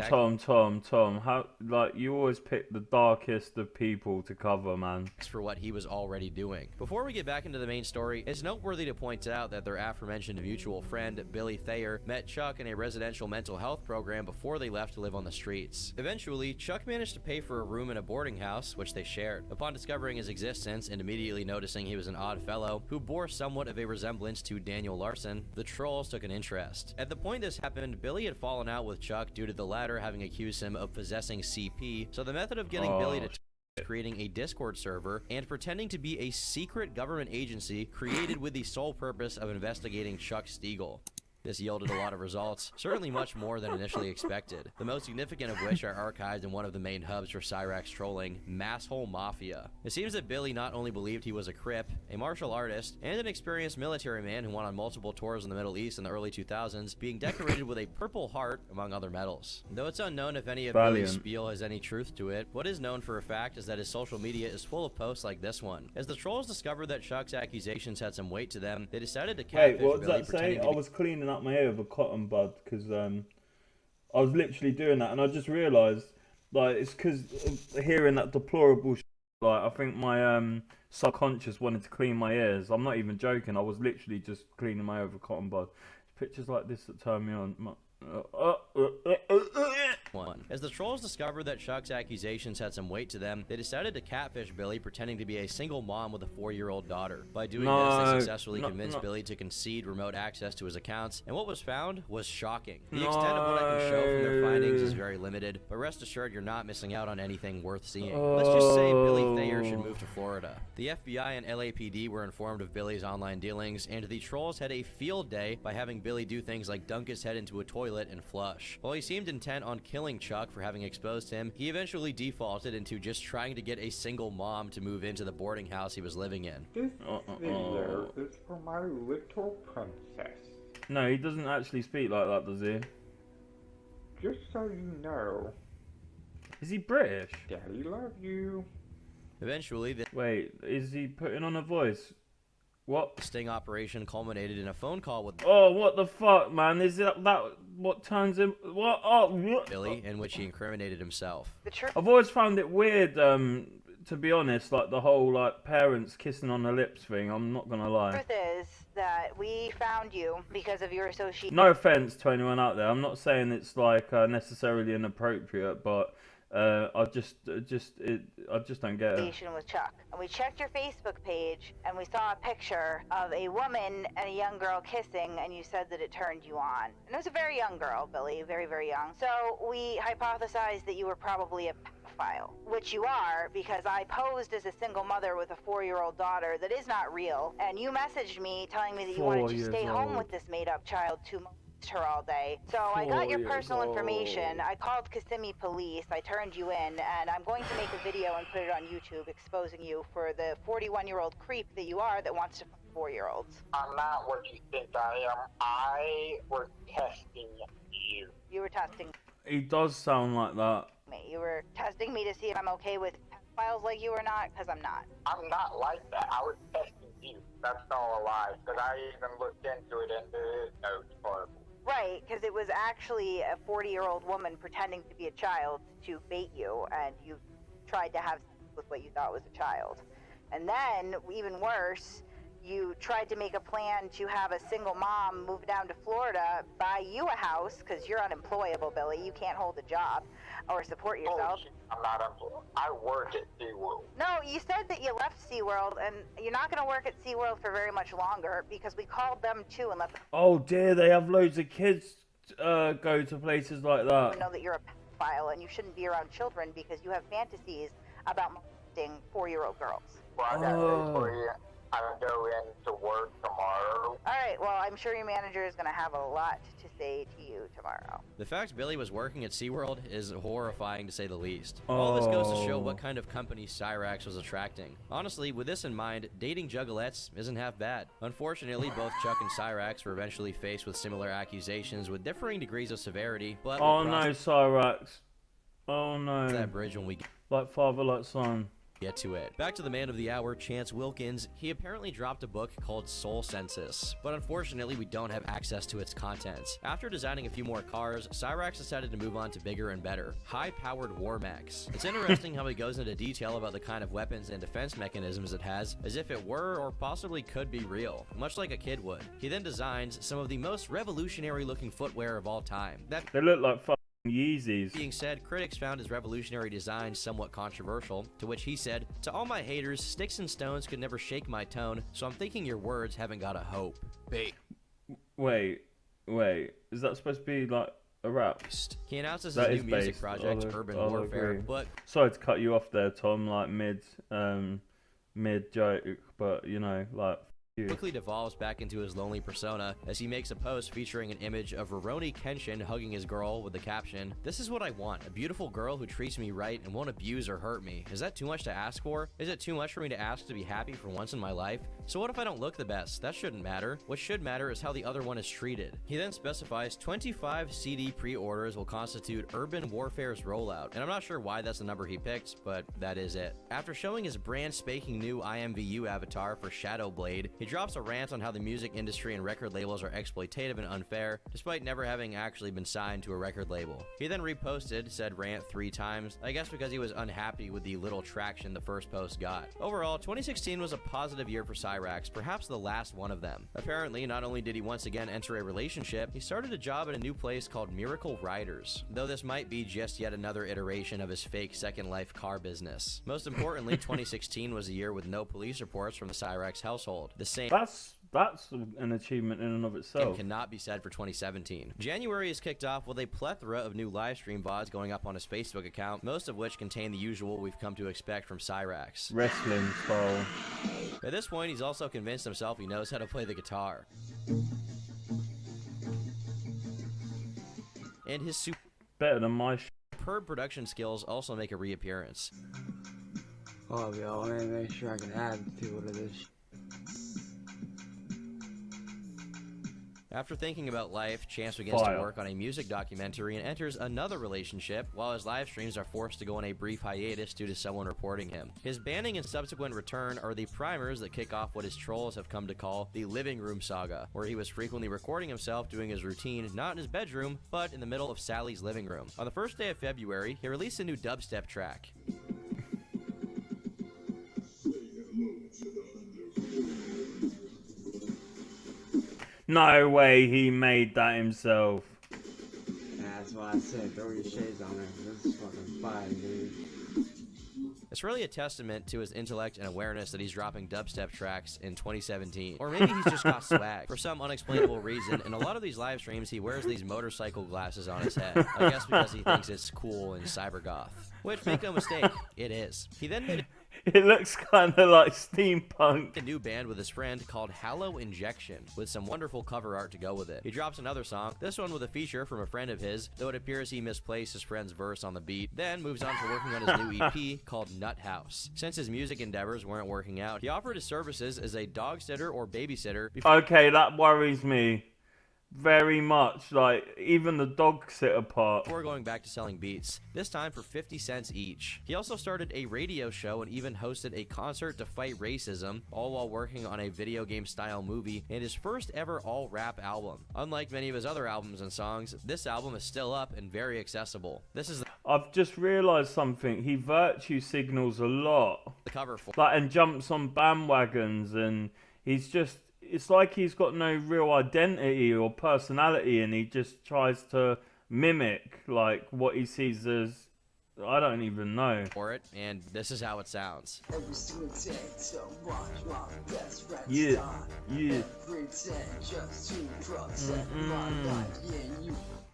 how, like, you always pick the darkest of people to cover, man. For what he was already doing. Before we get back into the main story, it's noteworthy to point out that their aforementioned mutual friend, Billy Thayer, met Chuck in a residential mental health program before they left to live on the streets. Eventually, Chuck managed to pay for a room in a boarding house, which they shared. Upon discovering his existence and immediately noticing he was an odd fellow who bore somewhat of a resemblance to Daniel Larson, the trolls took an interest. At the point this happened, Billy had fallen out with Chuck due to the latter having accused him of possessing CP, so the method of getting Billy to creating a Discord server and pretending to be a secret government agency created with the sole purpose of investigating Chuck Stiegel. This yielded a lot of results, certainly much more than initially expected, the most significant of which are archived in one of the main hubs for Cyraxx trolling, Masshole Mafia. It seems that Billy not only believed he was a Crip, a martial artist, and an experienced military man who went on multiple tours in the Middle East in the early 2000s, being decorated with a Purple Heart, among other medals. Though it's unknown if any of Billy's spiel has any truth to it, what is known for a fact is that his social media is full of posts like this one. As the trolls discovered that Chuck's accusations had some weight to them, they decided to catfish what Billy does that say? I was cleaning up my hair with a cotton bud because I was literally doing that, and I just realised, like, it's because hearing that deplorable shit, like, I think my subconscious wanted to clean my ears. I'm not even joking. I was literally just cleaning my hair with a cotton bud. Pictures like this that turn me on. As the trolls discovered that Chuck's accusations had some weight to them, they decided to catfish Billy, pretending to be a single mom with a 4-year-old daughter. By doing this, they successfully convinced Billy to concede remote access to his accounts, and what was found was shocking. The extent of what I can show from their findings is very limited, but rest assured you're not missing out on anything worth seeing. Let's just say Billy Thayer should move to Florida. The FBI and LAPD were informed of Billy's online dealings, and the trolls had a field day by having Billy do things like dunk his head into a toilet and flush. While he seemed intent on killing Chuck for having exposed him, he eventually defaulted into just trying to get a single mom to move into the boarding house he was living in. This video is for my little princess. No, he doesn't actually speak like that, does he? Just so you know. Is he British? Daddy love you. Eventually, wait, is he putting on a voice? What? The sting operation culminated in a phone call with what the fuck, man? Is that what turns him? What? Billy, in which he incriminated himself. I've always found it weird, to be honest, like the whole like parents kissing on the lips thing. I'm not gonna lie. The truth is that we found you because of your association. No offense to anyone out there. I'm not saying it's like necessarily inappropriate, but I just don't get it. With Chuck, and we checked your Facebook page, and we saw a picture of a woman and a young girl kissing, and you said that it turned you on. And it was a very young girl, Billy, very, very young. So we hypothesized that you were probably a pedophile, which you are, because I posed as a single mother with a 4-year-old daughter that is not real, and you messaged me telling me that you wanted to stay home with this made-up child 2 months. Her all day. So I got your personal information. I called Kissimmee police. I turned you in, and I'm going to make a video and put it on YouTube exposing you for the 41-year-old creep that you are that wants to fuck 4-year-olds. I'm not what you think I am. I was testing you. You were testing He does sound like that. me. You were testing me to see if I'm okay with pedophiles like you or not, because I'm not. I'm not like that. I was testing you. That's all a lie, because I even looked into it, and it's horrible. Right, because it was actually a 40-year-old woman pretending to be a child to bait you, and you tried to have sex with what you thought was a child. And then, even worse, you tried to make a plan to have a single mom move down to Florida, buy you a house, because you're unemployable, Billy. You can't hold a job or support yourself. I'm not employed. I work at SeaWorld. No, you said that you left SeaWorld, and you're not going to work at SeaWorld for very much longer, because we called them too and let them Oh dear, they have loads of kids go to places like that. know that you're a pedophile, and you shouldn't be around children because you have fantasies about molesting 4-year-old girls. Well, I got news for you. I'm going to work tomorrow. Alright, well, I'm sure your manager is going to have a lot to say to you tomorrow. The fact Billy was working at SeaWorld is horrifying to say the least. All this goes to show what kind of company Cyraxx was attracting. Honestly, with this in mind, dating juggalettes isn't half bad. Unfortunately, both Chuck and Cyraxx were eventually faced with similar accusations with differing degrees of severity, but oh no, Cyraxx. Oh no. That bridge when we like father, like son. Get to it. Back to the man of the hour, Chance Wilkins. He apparently dropped a book called Soul Census, but unfortunately we don't have access to its contents. After designing a few more cars, Cyraxx decided to move on to bigger and better, high-powered war mechs. It's interesting how he goes into detail about the kind of weapons and defense mechanisms it has, as if it were or possibly could be real, much like a kid would. He then designs some of the most revolutionary-looking footwear of all time. They look like Yeezys. Being said, critics found his revolutionary design somewhat controversial, to which he said, "To all my haters, sticks and stones could never shake my tone, so I'm thinking your words haven't got a hope." Bait. Wait, is that supposed to be like a rap? He announces his new music project, Urban Warfare, but... Sorry to cut you off there, Tom, like mid joke, but you know, like... quickly devolves back into his lonely persona as he makes a post featuring an image of Rurouni Kenshin hugging his girl with the caption, "This is what I want, a beautiful girl who treats me right and won't abuse or hurt me. Is that too much to ask for? Is it too much for me to ask to be happy for once in my life? So what if I don't look the best? That shouldn't matter. What should matter is how the other one is treated." He then specifies 25 CD pre-orders will constitute Urban Warfare's rollout, and I'm not sure why that's the number he picked, but that is it. After showing his brand spanking new IMVU avatar for Shadowblade, he drops a rant on how the music industry and record labels are exploitative and unfair, despite never having actually been signed to a record label. He then reposted said rant 3 times, I guess because he was unhappy with the little traction the first post got. Overall, 2016 was a positive year for Cyraxx, perhaps the last one of them. Apparently, not only did he once again enter a relationship, he started a job at a new place called Miracle Riders, though this might be just yet another iteration of his fake Second Life car business. Most importantly, 2016 was a year with no police reports from the Cyraxx household. The same That's an achievement in and of itself. Cannot be said for 2017. January is kicked off with a plethora of new live stream VODs going up on his Facebook account, most of which contain the usual we've come to expect from Cyraxx. Wrestling style. At this point, he's also convinced himself he knows how to play the guitar. And his better than my superb production skills also make a reappearance. Oh, yo, let me make sure I can add people to this. After thinking about life, Chance begins to work on a music documentary and enters another relationship, while his live streams are forced to go on a brief hiatus due to someone reporting him. His banning and subsequent return are the primers that kick off what his trolls have come to call the living room saga, where he was frequently recording himself doing his routine not in his bedroom, but in the middle of Sally's living room. On the first day of February, he released a new dubstep track. No way he made that himself. That's why I said throw your shades on there. This is fucking fire, dude. It's really a testament to his intellect and awareness that he's dropping dubstep tracks in 2017. Or maybe he's just got swag. For some unexplainable reason, in a lot of these live streams, he wears these motorcycle glasses on his head. I guess because he thinks it's cool and cybergoth. Which, make no mistake, it is. He then made it looks kind of like steampunk. A new band with his friend called Hallow Injection, with some wonderful cover art to go with it. He drops another song, this one with a feature from a friend of his, though it appears he misplaced his friend's verse on the beat, then moves on to working on his new EP called Nut House. Since his music endeavors weren't working out, he offered his services as a dog sitter or babysitter. Okay, that worries me very much, like even the dog sitter part. Before going back to selling beats, this time for 50 cents each. He also started a radio show and even hosted a concert to fight racism, all while working on a video game style movie and his first ever all rap album. Unlike many of his other albums and songs, this album is still up and very accessible. This is I've just realized something. He virtue signals a lot. The cover for and jumps on bandwagons, and he's just, it's like he's got no real identity or personality, and he just tries to mimic like what he sees as, I don't even know. For it, and this is how it sounds. Yeah, yeah.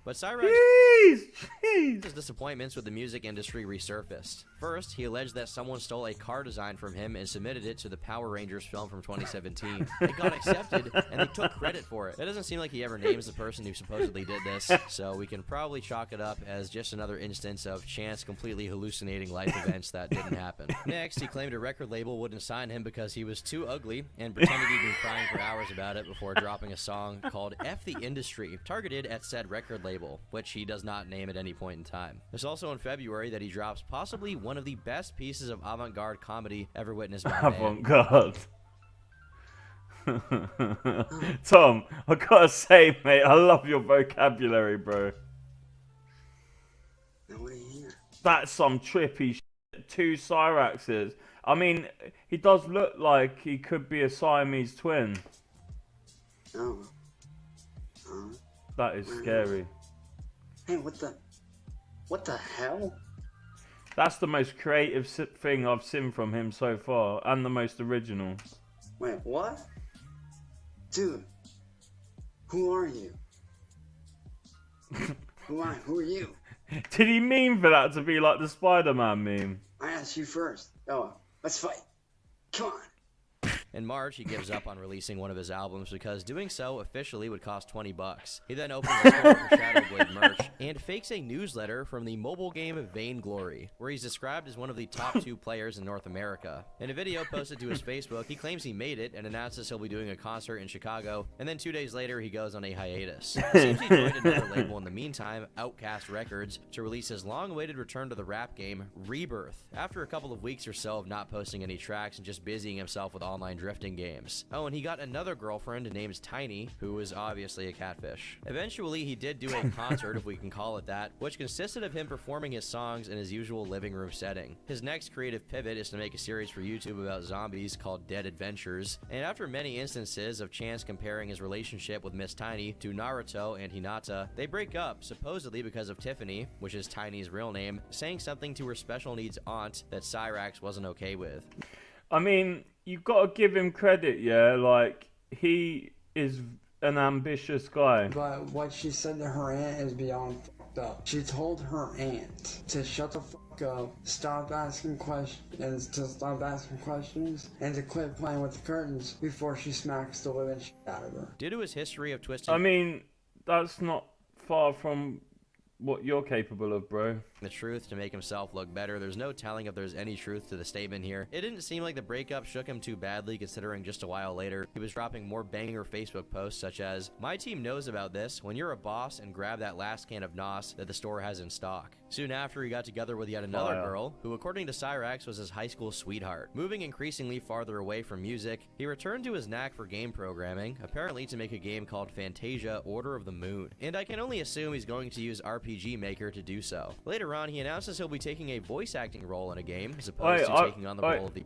But Cyraxx's disappointments with the music industry resurfaced. First, he alleged that someone stole a car design from him and submitted it to the Power Rangers film from 2017. It got accepted, and they took credit for it. It doesn't seem like he ever names the person who supposedly did this, so we can probably chalk it up as just another instance of Chance completely hallucinating life events that didn't happen. Next, he claimed a record label wouldn't sign him because he was too ugly, and pretended he'd been crying for hours about it before dropping a song called F the Industry, targeted at said record label, which he does not name at any point in time. It's also in February that he drops possibly one of the best pieces of avant-garde comedy ever witnessed by man. Avant-garde. Tom, I gotta say, mate, I love your vocabulary, bro. That's some trippy shit. 2 Cyraxxes. I mean, he does look like he could be a Siamese twin. That is scary. Hey, what the hell? That's the most creative thing I've seen from him so far, and the most original. Wait, what? Dude, who are you? Who are you? Did he mean for that to be like the Spider-Man meme? I asked you first. Oh, let's fight. Come on. In March, he gives up on releasing one of his albums because doing so officially would cost $20. He then opens a store for Shadowblade merch and fakes a newsletter from the mobile game Vainglory, where he's described as one of the top 2 players in North America. In a video posted to his Facebook, he claims he made it and announces he'll be doing a concert in Chicago, and then 2 days later, he goes on a hiatus. It seems he joined another label in the meantime, Outcast Records, to release his long-awaited return to the rap game, Rebirth. After a couple of weeks or so of not posting any tracks and just busying himself with online drifting games. Oh, and he got another girlfriend named Tiny, who was obviously a catfish. Eventually, he did do a concert, if we can call it that, which consisted of him performing his songs in his usual living room setting. His next creative pivot is to make a series for YouTube about zombies called Dead Adventures, and after many instances of Chance comparing his relationship with Miss Tiny to Naruto and Hinata, they break up, supposedly because of Tiffany, which is Tiny's real name, saying something to her special needs aunt that Cyraxx wasn't okay with. I mean, you've got to give him credit, yeah? Like, he is an ambitious guy. But what she said to her aunt is beyond fucked up. She told her aunt to shut the fuck up, stop asking questions, and to quit playing with the curtains before she smacks the living shit out of her. Due to his history of twisting... I mean, that's not far from what you're capable of, bro. The truth to make himself look better. There's no telling if there's any truth to the statement here. It didn't seem like the breakup shook him too badly, considering just a while later he was dropping more banger Facebook posts such as, "My team knows about this. When you're a boss and grab that last can of NOS that the store has in stock." Soon after, he got together with yet another girl, who according to Cyraxx was his high school sweetheart. Moving increasingly farther away from music, he returned to his knack for game programming, apparently to make a game called Fantasia Order of the Moon. And I can only assume he's going to use RPG Maker to do so. Later on, he announces he'll be taking a voice acting role in a game, as opposed to taking on the role of the...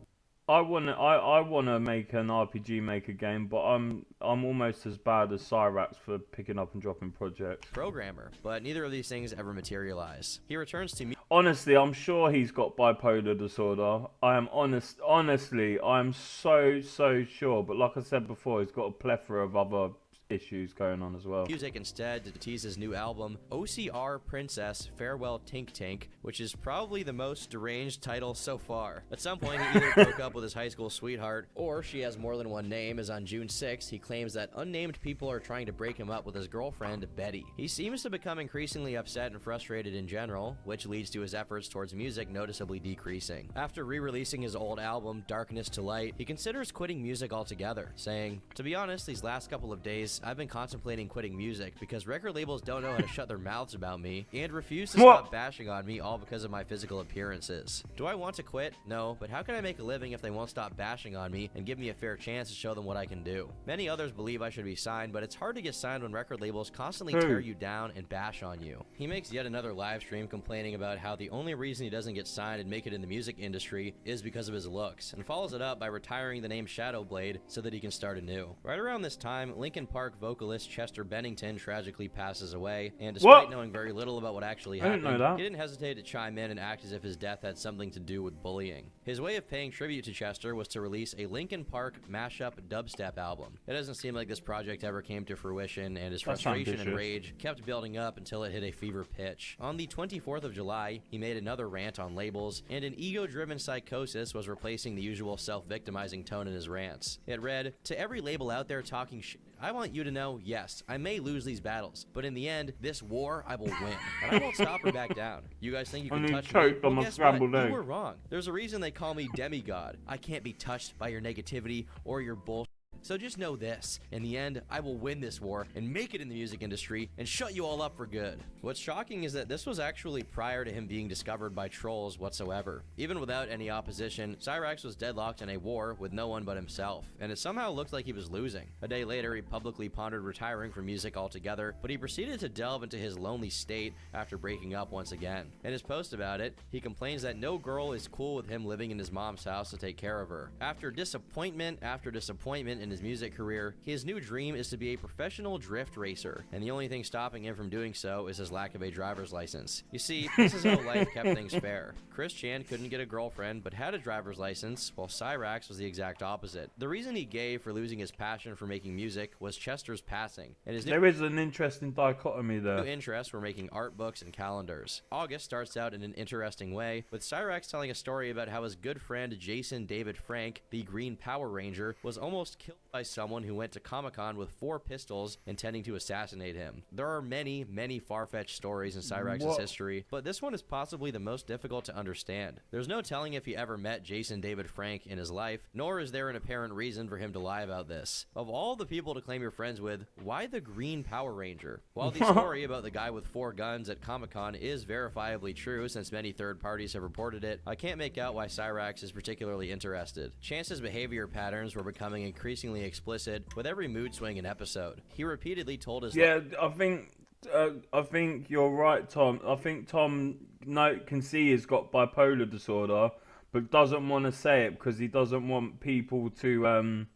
I wanna make an RPG Maker game, but I'm almost as bad as Cyraxx for picking up and dropping projects. Programmer, but neither of these things ever materialize. He returns to... Honestly, I'm sure he's got bipolar disorder. I am honestly, I'm so sure. But like I said before, he's got a plethora of other issues going on as well. Music instead to tease his new album, OCR Princess Farewell Tink Tink, which is probably the most deranged title so far. At some point, he either broke up with his high school sweetheart, or she has more than one name, as on June 6th, he claims that unnamed people are trying to break him up with his girlfriend, Betty. He seems to become increasingly upset and frustrated in general, which leads to his efforts towards music noticeably decreasing. After re-releasing his old album, Darkness to Light, he considers quitting music altogether, saying, "To be honest, these last couple of days, I've been contemplating quitting music because record labels don't know how to shut their mouths about me and refuse to stop bashing on me all because of my physical appearances. Do I want to quit? No, but how can I make a living if they won't stop bashing on me and give me a fair chance to show them what I can do?" Many others believe I should be signed, but it's hard to get signed when record labels constantly tear you down and bash on you. He makes yet another live stream complaining about how the only reason he doesn't get signed and make it in the music industry is because of his looks, and follows it up by retiring the name Shadowblade so that he can start anew. Right around this time, Linkin Park vocalist Chester Bennington tragically passes away, and despite knowing very little about what actually happened, he didn't hesitate to chime in and act as if his death had something to do with bullying. His way of paying tribute to Chester was to release a Linkin Park mashup dubstep album. It doesn't seem like this project ever came to fruition, and his frustration and rage kept building up until it hit a fever pitch. On the 24th of July, he made another rant on labels, and an ego-driven psychosis was replacing the usual self-victimizing tone in his rants. It read, "To every label out there talking shit, I want you to know, yes, I may lose these battles, but in the end, this war, I will win. And I won't stop or back down. You guys think you can touch me? Well, guess what? You were wrong. There's a reason they call me demigod. I can't be touched by your negativity or your bullshit. So just know this, in the end, I will win this war and make it in the music industry and shut you all up for good." What's shocking is that this was actually prior to him being discovered by trolls whatsoever. Even without any opposition, Cyraxx was deadlocked in a war with no one but himself, and it somehow looked like he was losing. A day later, he publicly pondered retiring from music altogether, but he proceeded to delve into his lonely state after breaking up once again. In his post about it, he complains that no girl is cool with him living in his mom's house to take care of her. After disappointment in his music career, his new dream is to be a professional drift racer, and the only thing stopping him from doing so is his lack of a driver's license. You see, this is how life kept things fair. Chris Chan couldn't get a girlfriend but had a driver's license, while Cyraxx was the exact opposite. The reason he gave for losing his passion for making music was Chester's passing, and his there is an interesting dichotomy there. New interests were making art books and calendars. August starts out in an interesting way, with Cyraxx telling a story about how his good friend Jason David Frank, the Green Power Ranger, was almost killed by someone who went to Comic-Con with 4 pistols intending to assassinate him. There are many, many far-fetched stories in Cyraxx's history, but this one is possibly the most difficult to understand. There's no telling if he ever met Jason David Frank in his life, nor is there an apparent reason for him to lie about this. Of all the people to claim you're friends with, why the Green Power Ranger? While the story about the guy with 4 guns at Comic-Con is verifiably true since many third parties have reported it, I can't make out why Cyraxx is particularly interested. Chance's behavior patterns were becoming increasingly explicit with every mood swing and episode. He repeatedly told his I think you're right, Tom. I think Tom can see he's got bipolar disorder, but doesn't want to say it because he doesn't want people to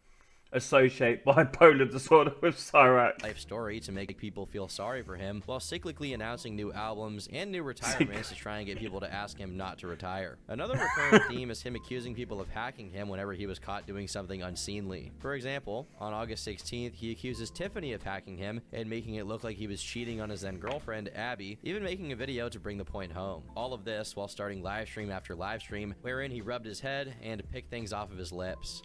associate bipolar disorder with Cyraxx. Life story to make people feel sorry for him, while cyclically announcing new albums and new retirements to try and get people to ask him not to retire. Another recurring theme is him accusing people of hacking him whenever he was caught doing something unseemly. For example, on August 16th, he accuses Tiffany of hacking him and making it look like he was cheating on his then girlfriend, Abby, even making a video to bring the point home. All of this while starting livestream after livestream, wherein he rubbed his head and picked things off of his lips.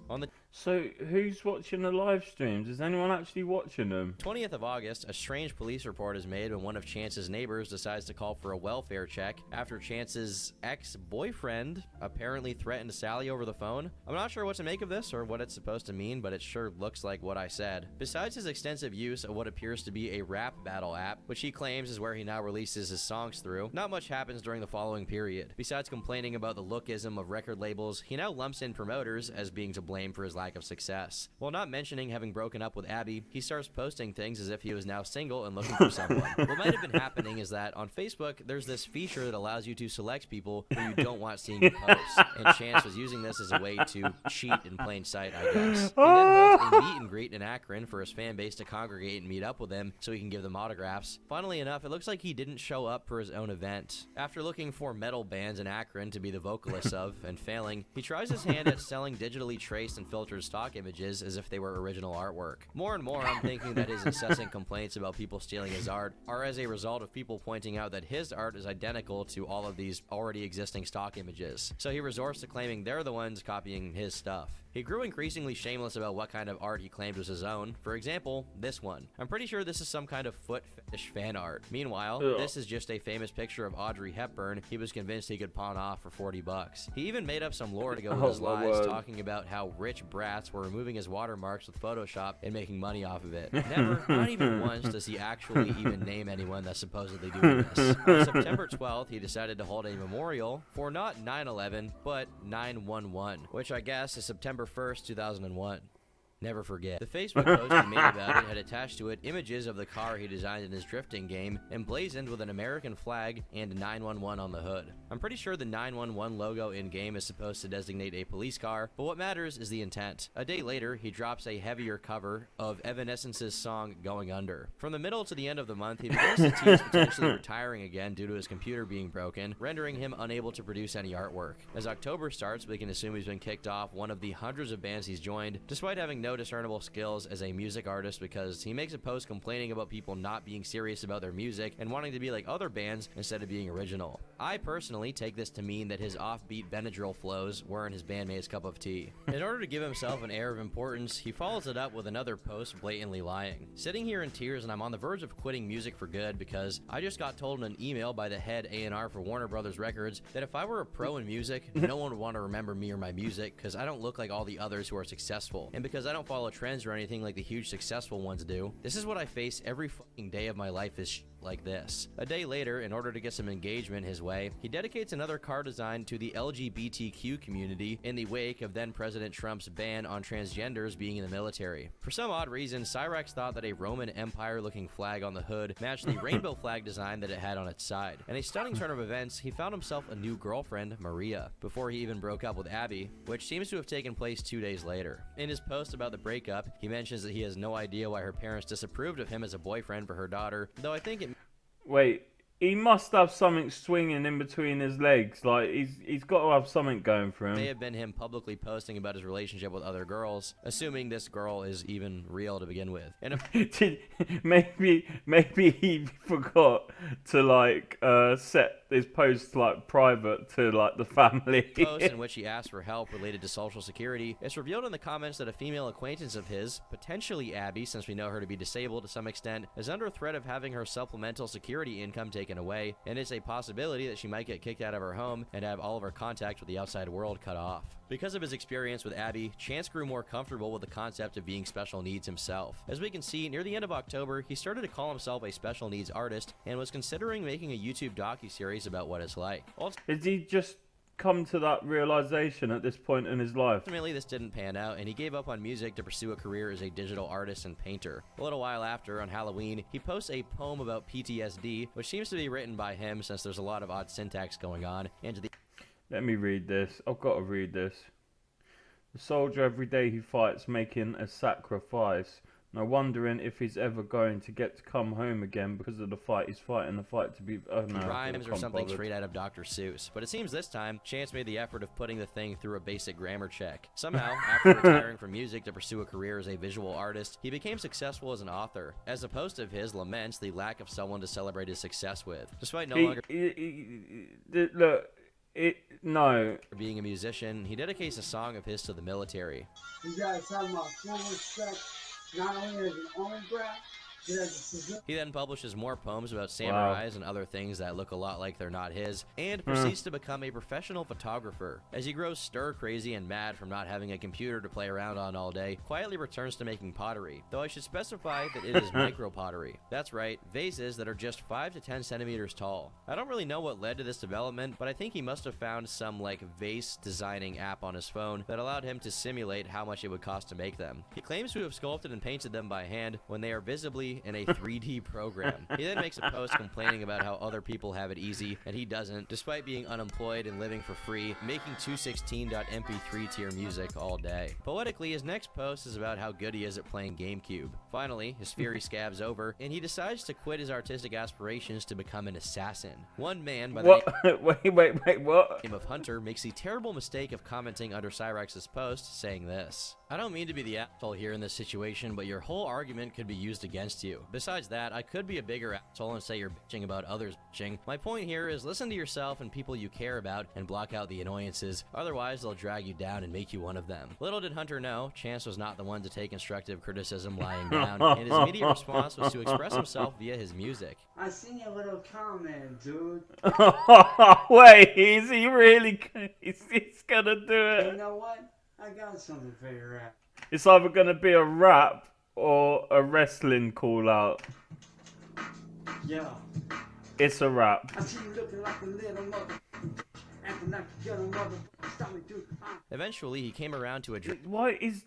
So who's watching the live streams? Is anyone actually watching them? 20th of August, a strange police report is made when one of Chance's neighbors decides to call for a welfare check after Chance's ex-boyfriend apparently threatened Sally over the phone. I'm not sure what to make of this or what it's supposed to mean, but it sure looks like what I said. Besides his extensive use of what appears to be a rap battle app, which he claims is where he now releases his songs through, not much happens during the following period. Besides complaining about the lookism of record labels, he now lumps in promoters as being to blame for his lack of success. While not mentioning having broken up with Abby, he starts posting things as if he was now single and looking for someone. What might have been happening is that on Facebook, there's this feature that allows you to select people who you don't want seeing your posts, and Chance was using this as a way to cheat in plain sight, I guess. He then holds a meet and greet in Akron for his fan base to congregate and meet up with him so he can give them autographs. Funnily enough, it looks like he didn't show up for his own event. After looking for metal bands in Akron to be the vocalist of and failing, he tries his hand at selling digitally traced and filtered stock images as if they were original artwork. More and more, I'm thinking that his incessant complaints about people stealing his art are as a result of people pointing out that his art is identical to all of these already existing stock images. So he resorts to claiming they're the ones copying his stuff. He grew increasingly shameless about what kind of art he claimed was his own. For example, this one. I'm pretty sure this is some kind of foot fetish fan art. Meanwhile, this is just a famous picture of Audrey Hepburn he was convinced he could pawn off for 40 bucks. He even made up some lore to go with his lies, talking about how rich brats were removing his watermarks with Photoshop and making money off of it. Never, not even once, does he actually even name anyone that's supposedly doing this. On September 12th, he decided to hold a memorial for not 9/11, but 9/11, which I guess is September 1st, 2001. Never forget. The Facebook post he made about it had attached to it images of the car he designed in his drifting game, emblazoned with an American flag and 911 on the hood. I'm pretty sure the 911 logo in-game is supposed to designate a police car, but what matters is the intent. A day later, he drops a heavier cover of Evanescence's song Going Under. From the middle to the end of the month, he begins to tease potentially retiring again due to his computer being broken, rendering him unable to produce any artwork. As October starts, we can assume he's been kicked off one of the hundreds of bands he's joined, despite having no discernible skills as a music artist, because he makes a post complaining about people not being serious about their music and wanting to be like other bands instead of being original. I personally take this to mean that his offbeat Benadryl flows weren't his bandmate's cup of tea. In order to give himself an air of importance, he follows it up with another post blatantly lying. Sitting here in tears, and I'm on the verge of quitting music for good because I just got told in an email by the head A&R for Warner Brothers Records that if I were a pro in music, no one would want to remember me or my music because I don't look like all the others who are successful, and because I don't follow trends or anything like the huge successful ones do. This is what I face every fucking day of my life is like this. A day later, in order to get some engagement his way, he dedicates another car design to the LGBTQ community in the wake of then President Trump's ban on transgenders being in the military. For some odd reason, Cyraxx thought that a Roman Empire looking flag on the hood matched the rainbow flag design that it had on its side. In a stunning turn of events, he found himself a new girlfriend, Maria, before he even broke up with Abby, which seems to have taken place 2 days later. In his post about the breakup, he mentions that he has no idea why her parents disapproved of him as a boyfriend for her daughter, though I think it... Wait, he must have something swinging in between his legs. Like he's got to have something going for may him. have been him publicly posting about his relationship with other girls, assuming this girl is even real to begin with. And maybe he forgot to like set his post like private to like the family. Post in which he asked for help related to Social Security. It's revealed in the comments that a female acquaintance of his, potentially Abby, since we know her to be disabled to some extent, is under threat of having her supplemental security income taken away, and it's a possibility that she might get kicked out of her home and have all of her contact with the outside world cut off. Because of his experience with Abby, Chance grew more comfortable with the concept of being special needs himself. As we can see, near the end of October, he started to call himself a special needs artist and was considering making a YouTube docuseries about what it's like. Did he just come to that realization at this point in his life? Ultimately, this didn't pan out, and he gave up on music to pursue a career as a digital artist and painter. A little while after, on Halloween, he posts a poem about PTSD, which seems to be written by him since there's a lot of odd syntax going on, and to the... Let me read this. I've got to read this. The soldier every day he fights, making a sacrifice. No wondering if he's ever going to get to come home again because of the fight he's fighting. The fight to be... Oh, no, rhymes or something straight out of Dr. Seuss. But it seems this time, Chance made the effort of putting the thing through a basic grammar check. Somehow, after retiring from music to pursue a career as a visual artist, he became successful as an author. As a post of his laments the lack of someone to celebrate his success with. Despite no longer... Look... No. Being a musician, he dedicates a song of his to the military. You guys have my full respect, not only as an army brat, but as a civilian. He then publishes more poems about samurais and other things that look a lot like they're not his, and proceeds to become a professional photographer. As he grows stir-crazy and mad from not having a computer to play around on all day, quietly returns to making pottery, though I should specify that it is micro-pottery. That's right, vases that are just 5 to 10 centimeters tall. I don't really know what led to this development, but I think he must have found some like vase designing app on his phone that allowed him to simulate how much it would cost to make them. He claims to have sculpted and painted them by hand when they are visibly in a 3D program. He then makes a post complaining about how other people have it easy and he doesn't, despite being unemployed and living for free, making 216.mp3 tier music all day. Poetically, his next post is about how good he is at playing GameCube. Finally, his fury scabs over, and he decides to quit his artistic aspirations to become an assassin. One man by the name of Hunter makes the terrible mistake of commenting under Cyraxx's post, saying this: "I don't mean to be the asshole here in this situation, but your whole argument could be used against you. Besides that, I could be a bigger asshole and say you're bitching about others bitching. My point here is listen to yourself and people you care about and block out the annoyances, otherwise they'll drag you down and make you one of them." Little did Hunter know, Chance was not the one to take constructive criticism lying down, and his immediate response was to express himself via his music. I seen your little comment, dude. Wait, is he really? He's gonna do it. You know what? I got something for your rap. It's either gonna be a rap or a wrestling call out. Yeah. It's a rap. I see you looking like a little mother. Acting like a young mother. Stop me, dude. Eventually, he came around to address. Why is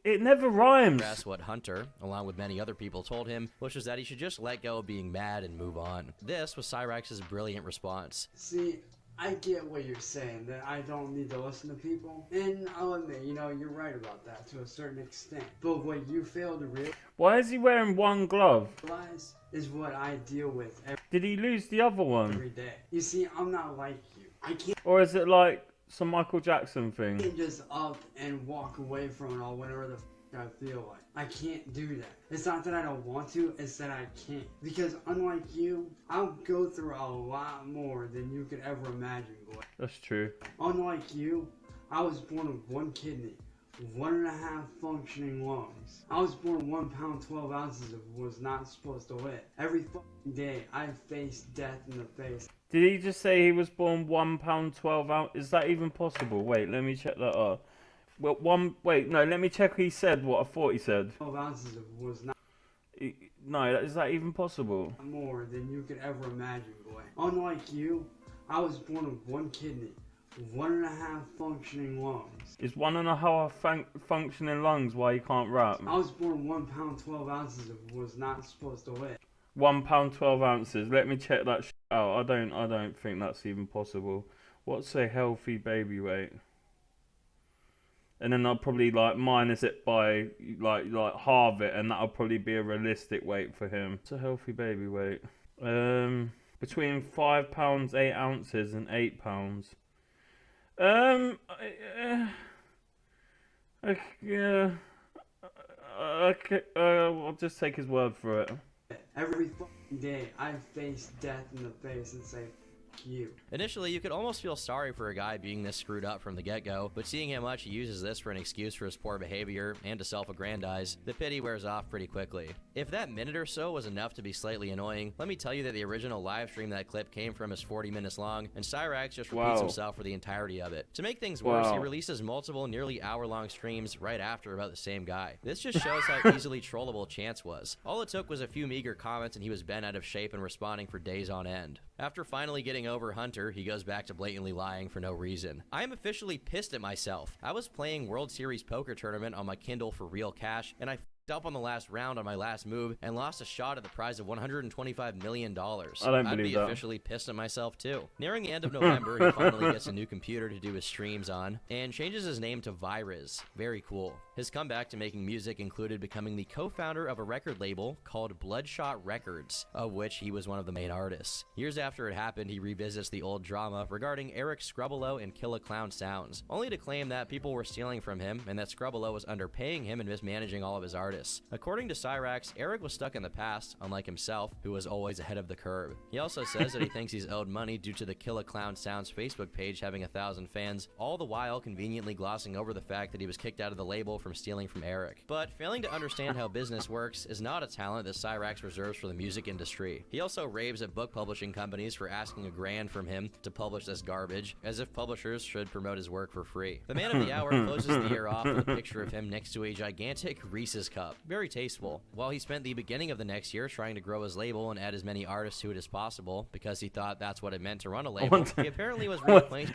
it never rhymes? That's what Hunter, along with many other people, told him, which was that he should just let go of being mad and move on. This was Cyraxx's brilliant response. See, I get what you're saying, that I don't need to listen to people. And I'll admit, you know, you're right about that to a certain extent. But what you fail to realize... Why is he wearing one glove? ...is what I deal with Did he lose the other one? every day. You see, I'm not like you. I can't... Or is it like some Michael Jackson thing? I can't just up and walk away from it all whenever the I feel like. I can't do that. It's not that I don't want to, it's that I can't. Because unlike you, I'll go through a lot more than you could ever imagine, boy. That's true. Unlike you, I was born with 1 kidney, 1.5 functioning lungs. I was born 1 pound 12 ounces of was not supposed to live. Every fucking day, I face death in the face. Did he just say he was born 1 pound 12 ounces? Is that even possible? Wait, let me check that up. Well, let me check he said what I thought he said. 12 ounces of was not... No, is that even possible? More than you could ever imagine, boy. Unlike you, I was born with 1 kidney, 1.5 functioning lungs. Is 1.5 functioning lungs why you can't rap? I was born 1 pound 12 ounces of was not supposed to live. 1 pound 12 ounces. Let me check that out. I don't think that's even possible. What's a healthy baby weight? And then I'll probably like minus it by like halve it, and that'll probably be a realistic weight for him. It's a healthy baby weight. Between £5, 8 ounces, and £8. Okay, I'll just take his word for it. Every fucking day, I face death in the face and say, you. Initially, you could almost feel sorry for a guy being this screwed up from the get-go, but seeing how much he uses this for an excuse for his poor behavior and to self-aggrandize, the pity wears off pretty quickly. If that minute or so was enough to be slightly annoying, let me tell you that the original live stream that clip came from is 40 minutes long, and Cyraxx just repeats himself for the entirety of it. To make things worse, he releases multiple nearly hour-long streams right after about the same guy. This just shows how easily trollable Chance was. All it took was a few meager comments and he was bent out of shape and responding for days on end. After finally getting over Hunter, he goes back to blatantly lying for no reason. I am officially pissed at myself. I was playing World Series Poker Tournament on my Kindle for real cash, and I up on the last round on my last move and lost a shot at the prize of $125 million. I'd be officially pissed at myself too. Nearing the end of November, he finally gets a new computer to do his streams on and changes his name to Virus. Very cool. His comeback to making music included becoming the co-founder of a record label called Bloodshot Records, of which he was one of the main artists. Years after it happened, he revisits the old drama regarding Eric Scrubolo and Kill a Clown Sounds, only to claim that people were stealing from him and that Scrubolo was underpaying him and mismanaging all of his artists. According to Cyraxx, Eric was stuck in the past, unlike himself, who was always ahead of the curve. He also says that he thinks he's owed money due to the Kill a Clown Sounds Facebook page having 1,000 fans, all the while conveniently glossing over the fact that he was kicked out of the label from stealing from Eric. But failing to understand how business works is not a talent that Cyraxx reserves for the music industry. He also raves at book publishing companies for asking $1,000 from him to publish this garbage, as if publishers should promote his work for free. The man of the hour closes the year off with a picture of him next to a gigantic Reese's cup. Very tasteful. While he spent the beginning of the next year trying to grow his label and add as many artists to it as possible, because he thought that's what it meant to run a label, he apparently was reacquainted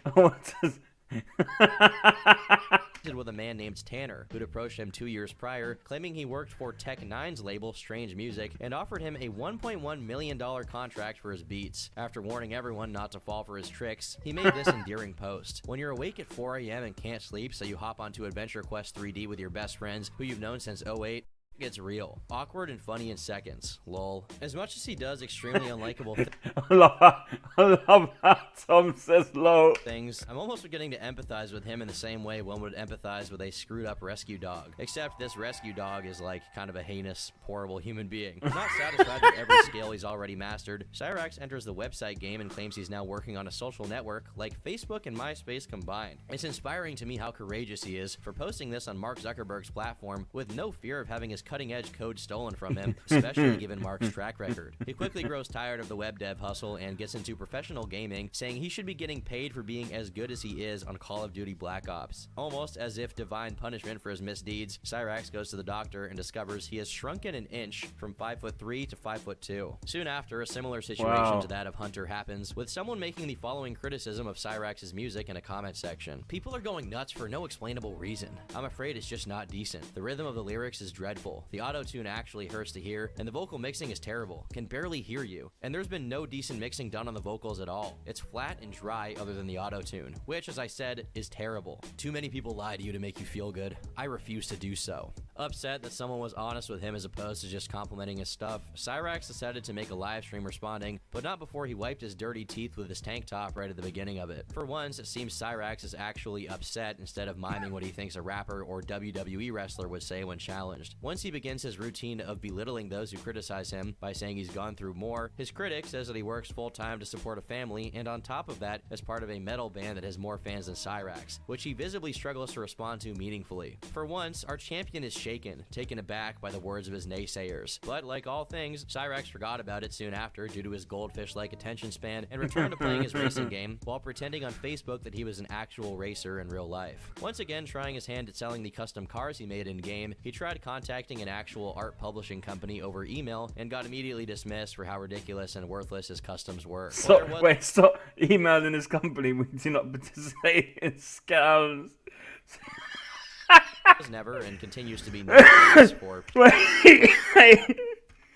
with a man named Tanner, who'd approached him 2 years prior, claiming he worked for Tech-9's label Strange Music and offered him a $1.1 million contract for his beats. After warning everyone not to fall for his tricks, he made this endearing post. When you're awake at 4 a.m. and can't sleep, so you hop onto Adventure Quest 3D with your best friends, who you've known since 08, gets real. Awkward and funny in seconds. Lol. As much as he does extremely unlikable I love how Tom says lol things, I'm almost beginning to empathize with him in the same way one would empathize with a screwed up rescue dog. Except this rescue dog is like kind of a heinous, horrible human being. He's not satisfied with every skill he's already mastered. Cyraxx enters the website game and claims he's now working on a social network like Facebook and MySpace combined. It's inspiring to me how courageous he is for posting this on Mark Zuckerberg's platform with no fear of having his cutting-edge code stolen from him, especially given Mark's track record. He quickly grows tired of the web dev hustle and gets into professional gaming, saying he should be getting paid for being as good as he is on Call of Duty Black Ops. Almost as if divine punishment for his misdeeds, Cyraxx goes to the doctor and discovers he has shrunken an inch from 5'3" to 5'2". Soon after, a similar situation to that of Hunter happens, with someone making the following criticism of Cyraxx's music in a comment section. People are going nuts for no explainable reason. I'm afraid it's just not decent. The rhythm of the lyrics is dreadful. The auto-tune actually hurts to hear, and the vocal mixing is terrible. Can barely hear you. And there's been no decent mixing done on the vocals at all. It's flat and dry other than the auto-tune, which, as I said, is terrible. Too many people lie to you to make you feel good. I refuse to do so. Upset that someone was honest with him as opposed to just complimenting his stuff, Cyraxx decided to make a live stream responding, but not before he wiped his dirty teeth with his tank top right at the beginning of it. For once, it seems Cyraxx is actually upset instead of miming what he thinks a rapper or WWE wrestler would say when challenged. Once he begins his routine of belittling those who criticize him by saying he's gone through more, his critic says that he works full-time to support a family, and on top of that, as part of a metal band that has more fans than Cyraxx, which he visibly struggles to respond to meaningfully. For once, our champion is shaken, taken aback by the words of his naysayers. But like all things, Cyraxx forgot about it soon after due to his goldfish-like attention span and returned to playing his racing game while pretending on Facebook that he was an actual racer in real life. Once again trying his hand at selling the custom cars he made in-game, he tried contacting an actual art publishing company over email and got immediately dismissed for how ridiculous and worthless his customs were. Stop emailing his company. We do not participate in scams. Never and continues to be no for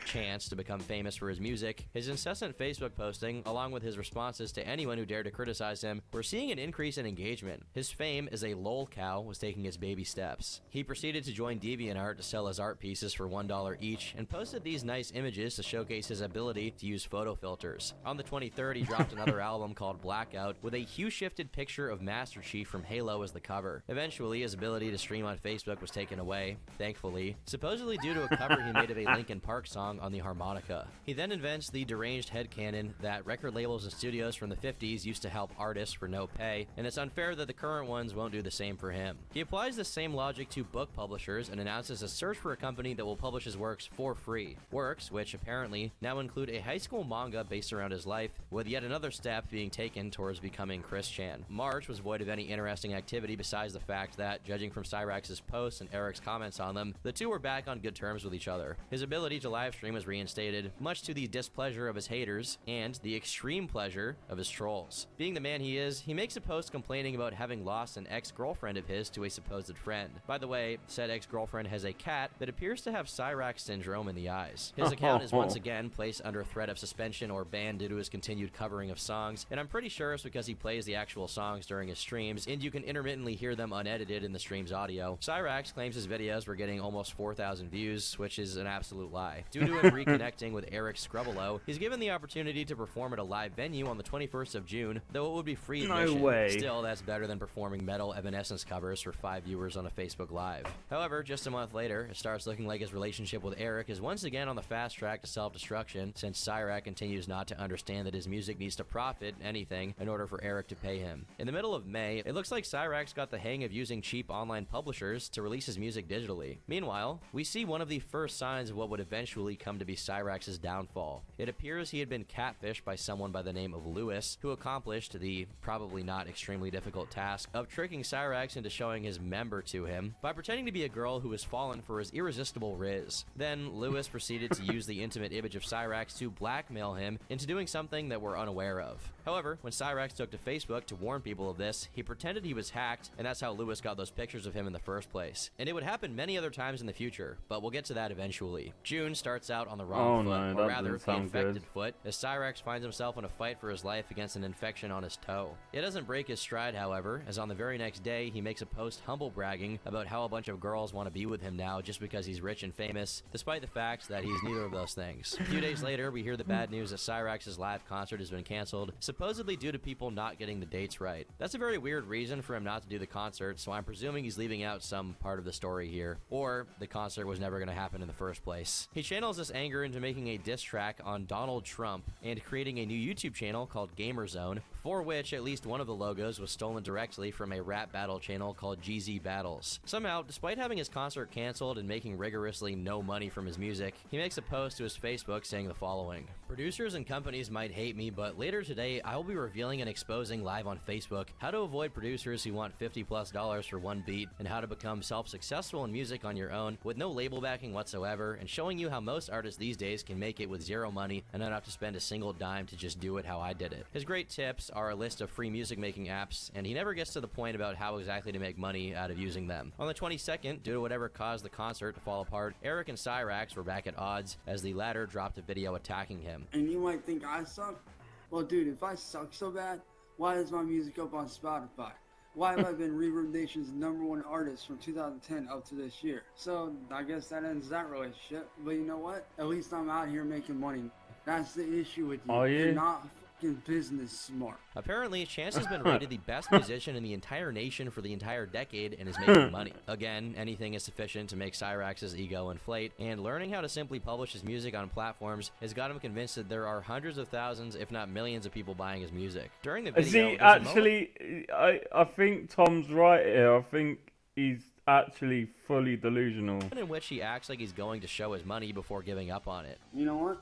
chance to become famous for his music, his incessant Facebook posting, along with his responses to anyone who dared to criticize him, were seeing an increase in engagement. His fame as a lol cow was taking its baby steps. He proceeded to join DeviantArt to sell his art pieces for $1 each, and posted these nice images to showcase his ability to use photo filters. On the 23rd, he dropped another album called Blackout, with a hue-shifted picture of Master Chief from Halo as the cover. Eventually, his ability to stream on Facebook was taken away, thankfully, supposedly due to a cover he made of a Linkin Park song on the harmonica. He then invents the deranged headcanon that record labels and studios from the 50s used to help artists for no pay, and it's unfair that the current ones won't do the same for him. He applies the same logic to book publishers and announces a search for a company that will publish his works for free. Works which apparently now include a high school manga based around his life, with yet another step being taken towards becoming Chris Chan. March was void of any interesting activity besides the fact that, judging from Cyraxx's posts and Eric's comments on them, the two were back on good terms with each other. His ability to livestream was reinstated, much to the displeasure of his haters and the extreme pleasure of his trolls. Being the man he is, he makes a post complaining about having lost an ex-girlfriend of his to a supposed friend. By the way, said ex-girlfriend has a cat that appears to have Cyraxx syndrome in the eyes. His account is once again placed under threat of suspension or ban due to his continued covering of songs, and I'm pretty sure it's because he plays the actual songs during his streams, and you can intermittently hear them unedited in the stream's audio. Cyraxx claims his videos were getting almost 4,000 views, which is an absolute lie. Due to him reconnecting with Eric Scrubbelow, he's given the opportunity to perform at a live venue on the 21st of June, though it would be free admission. No way. Still, that's better than performing metal Evanescence covers for 5 viewers on a Facebook Live. However, just a month later, it starts looking like his relationship with Eric is once again on the fast track to self-destruction, since Cyraxx continues not to understand that his music needs to profit anything in order for Eric to pay him. In the middle of May, it looks like Cyraxx got the hang of using cheap online publishers to release his music digitally. Meanwhile, we see one of the first signs of what would eventually come to be Cyraxx's downfall. It appears he had been catfished by someone by the name of Lewis, who accomplished the probably not extremely difficult task of tricking Cyraxx into showing his member to him by pretending to be a girl who was fallen for his irresistible riz. Then Lewis proceeded to use the intimate image of Cyraxx to blackmail him into doing something that we're unaware of. However, when Cyraxx took to Facebook to warn people of this, he pretended he was hacked, and that's how Lewis got those pictures of him in the first place. And it would happen many other times in the future, but we'll get to that eventually. June starts out on the wrong foot, or rather, the infected foot, as Cyraxx finds himself in a fight for his life against an infection on his toe. It doesn't break his stride, however, as on the very next day, he makes a post humble bragging about how a bunch of girls want to be with him now just because he's rich and famous, despite the fact that he's neither of those things. A few days later, we hear the bad news that Cyraxx's live concert has been canceled, supposedly due to people not getting the dates right. That's a very weird reason for him not to do the concert, so I'm presuming he's leaving out some part of the story here. Or the concert was never going to happen in the first place. He channels this anger into making a diss track on Donald Trump and creating a new YouTube channel called Gamerzone, for which at least one of the logos was stolen directly from a rap battle channel called GZ Battles. Somehow, despite having his concert canceled and making rigorously no money from his music, he makes a post to his Facebook saying the following: "Producers and companies might hate me, but later today I will be revealing and exposing live on Facebook how to avoid producers who want $50+ for one beat, and how to become self-successful in music on your own with no label backing whatsoever, and showing you how most artists these days can make it with zero money and not have to spend a single dime to just do it how I did it." His great tips are a list of free music making apps, and he never gets to the point about how exactly to make money out of using them. On the 22nd, due to whatever caused the concert to fall apart, Eric and Cyraxx were back at odds, as the latter dropped a video attacking him. And you might think I suck? Well, dude, if I suck so bad, why is my music up on Spotify? Why have I been Reverb Nation's #1 artist from 2010 up to this year? So, I guess that ends that relationship. But you know what? At least I'm out here making money. That's the issue with you. Are you? You're not fucking business smart. Apparently, Chance has been rated the best musician in the entire nation for the entire decade and is making money. Again, anything is sufficient to make Cyraxx's ego inflate, and learning how to simply publish his music on platforms has got him convinced that there are hundreds of thousands, if not millions, of people buying his music. During the video, See, actually, I think Tom's right here. I think he's actually fully delusional. In which he acts like he's going to show his money before giving up on it. You know what?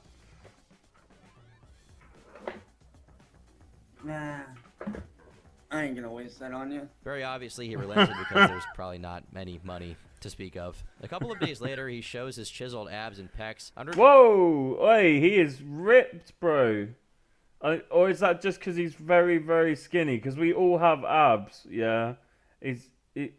Nah, I ain't gonna waste that on you. Very obviously, he relented because there's probably not any money to speak of. A couple of days later, he shows his chiseled abs and pecs under. Whoa! Hey, he is ripped, bro. Or is that just because he's very, very skinny? Because we all have abs, yeah.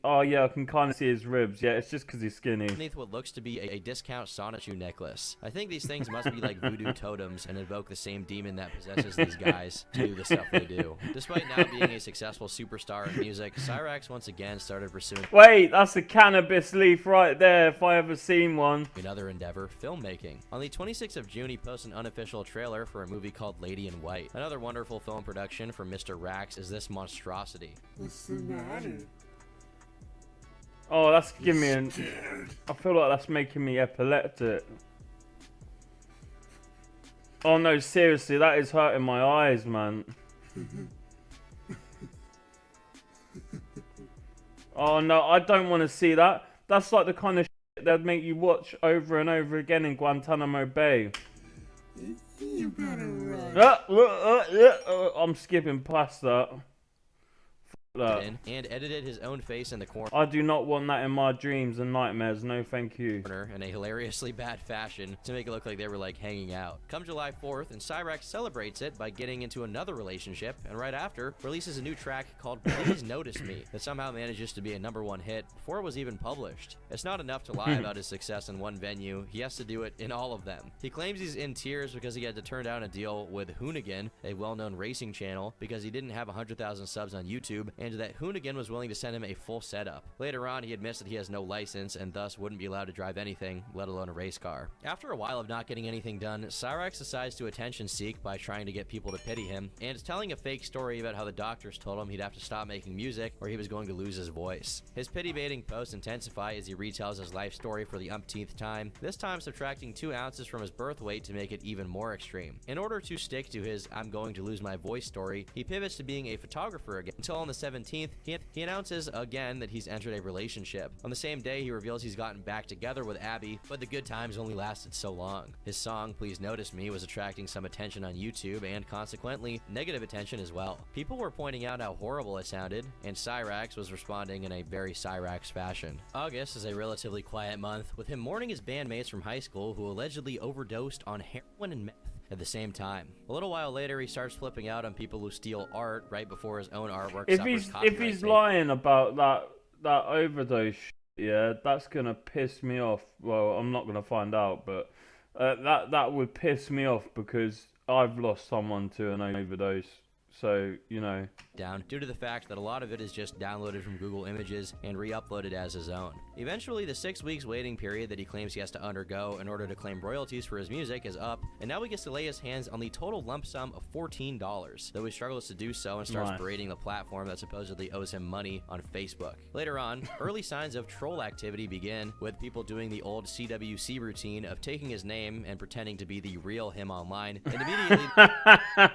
Oh yeah, I can kind of see his ribs. Yeah, it's just because he's skinny. Beneath what looks to be a discount Sonichu necklace. I think these things must be like voodoo totems and invoke the same demon that possesses these guys to do the stuff they do. Despite now being a successful superstar in music, Cyraxx once again started pursuing... Wait, that's a cannabis leaf right there, if I ever seen one. Another endeavor, filmmaking. On the 26th of June, he posted an unofficial trailer for a movie called Lady in White. Another wonderful film production from Mr. Rax is this monstrosity. What's the matter? Oh, that's giving me an... I feel like that's making me epileptic. Oh no, seriously, that is hurting my eyes, man. Oh no, I don't want to see that. That's like the kind of shit that'd make you watch over and over again in Guantanamo Bay. You better run. I'm skipping past that. And edited his own face in the corner. I do not want that in my dreams and nightmares. No, thank you. In a hilariously bad fashion to make it look like they were like hanging out. Come July 4th, and Cyraxx celebrates it by getting into another relationship, and right after releases a new track called Please Notice Me that somehow manages to be a #1 hit before it was even published. It's not enough to lie about his success in one venue, he has to do it in all of them. He claims he's in tears because he had to turn down a deal with Hoonigan, a well-known racing channel, because he didn't have 100,000 subs on YouTube, and that Hoonigan was willing to send him a full setup. Later on, he admits that he has no license and thus wouldn't be allowed to drive anything, let alone a race car. After a while of not getting anything done, Cyraxx decides to attention seek by trying to get people to pity him, and is telling a fake story about how the doctors told him he'd have to stop making music or he was going to lose his voice. His pity-baiting posts intensify as he retells his life story for the umpteenth time, this time subtracting 2 ounces from his birth weight to make it even more extreme. In order to stick to his "I'm going to lose my voice" story, he pivots to being a photographer again, until on the 17th, he announces again that he's entered a relationship. On the same day, he reveals he's gotten back together with Abby, but the good times only lasted so long. His song, Please Notice Me, was attracting some attention on YouTube and consequently negative attention as well. People were pointing out how horrible it sounded, and Cyraxx was responding in a very Cyraxx fashion. August is a relatively quiet month, with him mourning his bandmates from high school who allegedly overdosed on heroin and meth at the same time. A little while later, he starts flipping out on people who steal art right before his own artwork suffers copyright. If he's lying about that overdose shit, yeah, that's gonna piss me off. Well, I'm not gonna find out, but that would piss me off because I've lost someone to an overdose. So, you know. Down due to the fact that a lot of it is just downloaded from Google Images and re-uploaded as his own. Eventually, the 6 weeks waiting period that he claims he has to undergo in order to claim royalties for his music is up, and now he gets to lay his hands on the total lump sum of $14, though he struggles to do so and starts berating the platform that supposedly owes him money on Facebook. Later on, early signs of troll activity begin, with people doing the old CWC routine of taking his name and pretending to be the real him online, and immediately...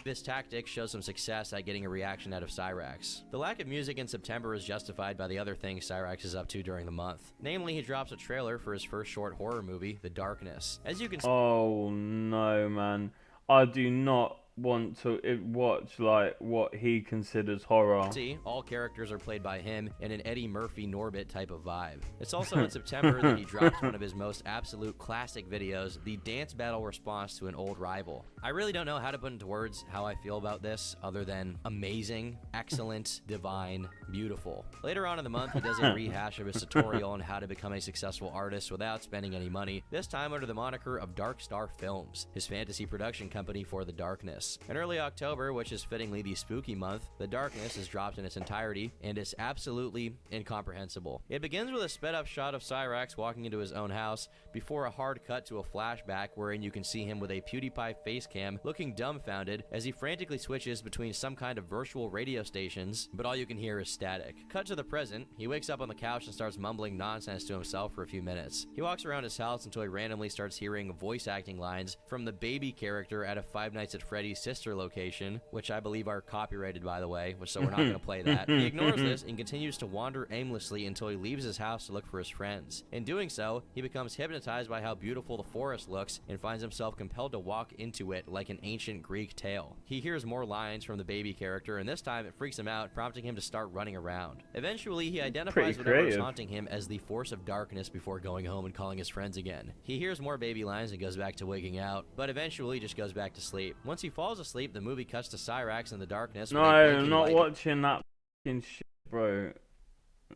This tactic shows some success at getting a reaction out of Cyraxx. The lack of music in September is justified by the other things Cyraxx is up to during the month. Namely, he drops a trailer for his first short horror movie, The Darkness. As you can see— Oh no, man. I do not want to watch like what he considers horror. See, all characters are played by him in an Eddie Murphy Norbit type of vibe. It's also in September that he drops one of his most absolute classic videos, the dance battle response to an old rival. I really don't know how to put into words how I feel about this other than amazing, excellent, divine, beautiful. Later on in the month, he does a rehash of his tutorial on how to become a successful artist without spending any money, this time under the moniker of Dark Star Films, his fantasy production company for The Darkness. In early October, which is fittingly the spooky month, The Darkness is dropped in its entirety, and is absolutely incomprehensible. It begins with a sped-up shot of Cyraxx walking into his own house, before a hard cut to a flashback wherein you can see him with a PewDiePie face cam looking dumbfounded as he frantically switches between some kind of virtual radio stations, but all you can hear is static. Cut to the present, he wakes up on the couch and starts mumbling nonsense to himself for a few minutes. He walks around his house until he randomly starts hearing voice acting lines from the baby character at a Five Nights at Freddy's sister location, which I believe are copyrighted, by the way, so we're not going to play that. He ignores this and continues to wander aimlessly until he leaves his house to look for his friends. In doing so, he becomes hypnotized by how beautiful the forest looks and finds himself compelled to walk into it like an ancient Greek tale. He hears more lines from the baby character, and this time it freaks him out, prompting him to start running around. Eventually, he identifies whatever is haunting him as the force of darkness before going home and calling his friends again. He hears more baby lines and goes back to wigging out, but eventually just goes back to sleep. Once he falls asleep, the movie cuts to Cyraxx in the darkness. No, I'm not watching that fucking shit. Bro,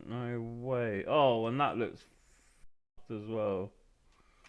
no way. Oh, and that looks f***ed as well.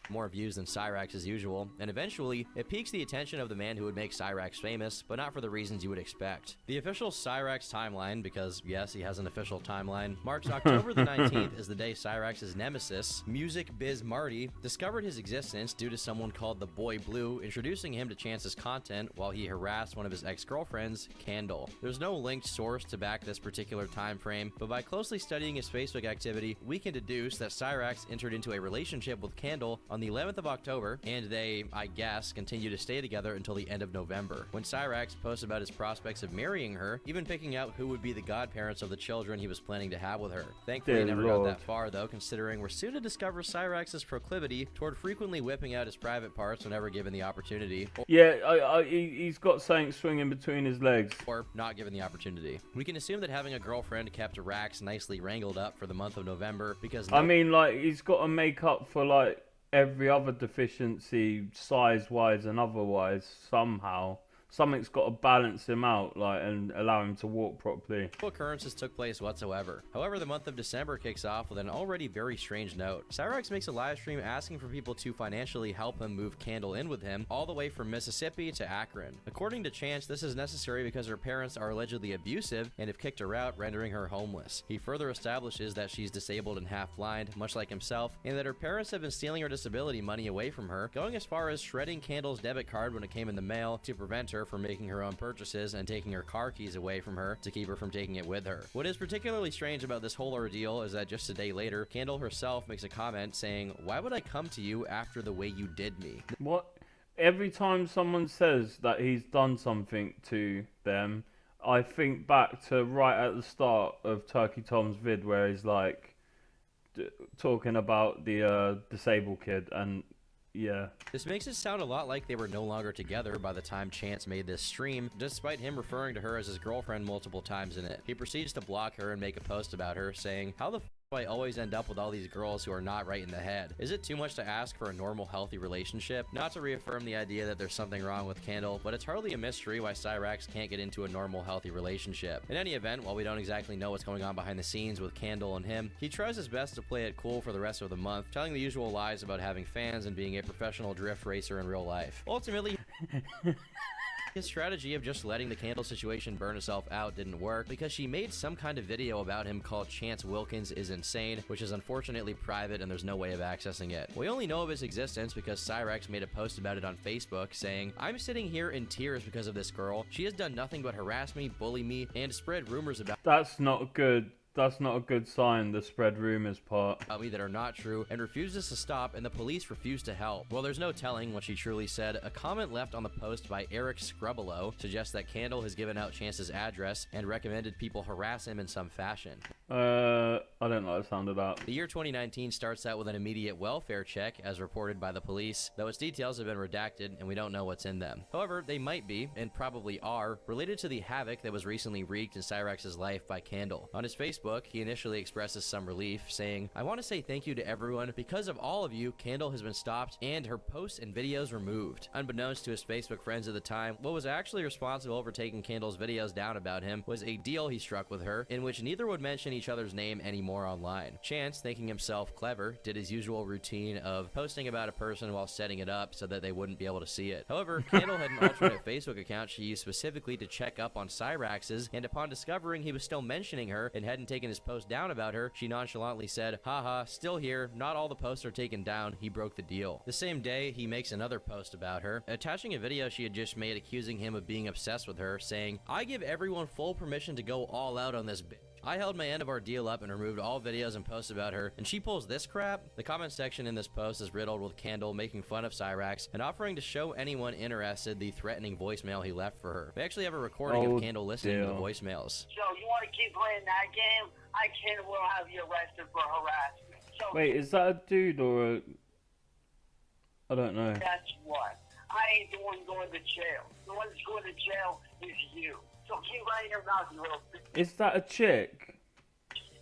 More views than Cyraxx as usual, and eventually, it piques the attention of the man who would make Cyraxx famous, but not for the reasons you would expect. The official Cyraxx timeline, because yes, he has an official timeline, marks October the 19th as the day Cyraxx's nemesis, Music Biz Marty, discovered his existence due to someone called the Boy Blue introducing him to Chance's content while he harassed one of his ex-girlfriends, Candle. There's no linked source to back this particular time frame, but by closely studying his Facebook activity, we can deduce that Cyraxx entered into a relationship with Candle on the 11th of October, and they, I guess, continue to stay together until the end of November, when Cyraxx posts about his prospects of marrying her, even picking out who would be the godparents of the children he was planning to have with her. Thankfully, he never got that far, though, considering we're soon to discover Cyraxx's proclivity toward frequently whipping out his private parts whenever given the opportunity. Yeah, he's got something swinging between his legs. Or not given the opportunity. We can assume that having a girlfriend kept Rax nicely wrangled up for the month of November, because... I mean, like, he's got to make up for, like, every other deficiency, size-wise and otherwise, somehow. Something's got to balance him out, like, and allow him to walk properly. No occurrences took place whatsoever. However, the month of December kicks off with an already very strange note. Cyraxx makes a live stream asking for people to financially help him move Candle in with him, all the way from Mississippi to Akron. According to Chance, this is necessary because her parents are allegedly abusive and have kicked her out, rendering her homeless. He further establishes that she's disabled and half-blind, much like himself, and that her parents have been stealing her disability money away from her, going as far as shredding Candle's debit card when it came in the mail to prevent her from making her own purchases and taking her car keys away from her to keep her from taking it with her. What is particularly strange about this whole ordeal is that just a day later, Candle herself makes a comment saying, "Why would I come to you after the way you did me?" What? Every time someone says that he's done something to them, I think back to right at the start of Turkey Tom's vid where he's like talking about the disabled kid, and yeah. This makes it sound a lot like they were no longer together by the time Chance made this stream, despite him referring to her as his girlfriend multiple times in it. He proceeds to block her and make a post about her, saying, "How the f do I always end up with all these girls who are not right in the head? Is it too much to ask for a normal, healthy relationship?" Not to reaffirm the idea that there's something wrong with Candle, but it's hardly a mystery why Cyraxx can't get into a normal, healthy relationship. In any event, while we don't exactly know what's going on behind the scenes with Candle and him, he tries his best to play it cool for the rest of the month, telling the usual lies about having fans and being a professional drift racer in real life. Ultimately, his strategy of just letting the Candle situation burn itself out didn't work because she made some kind of video about him called Chance Wilkins is Insane, which is unfortunately private and there's no way of accessing it. We only know of his existence because Cyraxx made a post about it on Facebook saying, "I'm sitting here in tears because of this girl. She has done nothing but harass me, bully me, and spread rumors about..." That's not good. That's not a good sign, the spread rumors part. About me that are not true, and refuses to stop, and the police refuse to help. Well, there's no telling what she truly said. A comment left on the post by Eric Scrubbelow suggests that Candle has given out Chance's address and recommended people harass him in some fashion. I don't like the sound of that. The year 2019 starts out with an immediate welfare check, as reported by the police, though its details have been redacted and we don't know what's in them. However, they might be, and probably are, related to the havoc that was recently wreaked in Cyraxx's life by Candle. On his Facebook, he initially expresses some relief, saying, "I want to say thank you to everyone. Because of all of you, Candle has been stopped and her posts and videos removed." Unbeknownst to his Facebook friends at the time, what was actually responsible for taking Candle's videos down about him was a deal he struck with her, in which neither would mention each other's name anymore online. Chance, thinking himself clever, did his usual routine of posting about a person while setting it up so that they wouldn't be able to see it. However, Candle had an alternate Facebook account she used specifically to check up on Cyraxx's, and upon discovering he was still mentioning her and hadn't taken his post down about her, she nonchalantly said, "Haha, still here, not all the posts are taken down, he broke the deal." The same day, he makes another post about her, attaching a video she had just made accusing him of being obsessed with her, saying, "I give everyone full permission to go all out on this bitch. I held my end of our deal up and removed all videos and posts about her, and she pulls this crap?" The comment section in this post is riddled with Candle making fun of Cyraxx and offering to show anyone interested the threatening voicemail he left for her. We actually have a recording of Candle listening to the voicemails. So you want to keep playing that game? I can will have you arrested for harassment. So Wait, is that a dude or a... I don't know. That's what. I ain't the one going to jail. The one that's going to jail is you. So keep running your mouth, you little bitch. Is that a chick?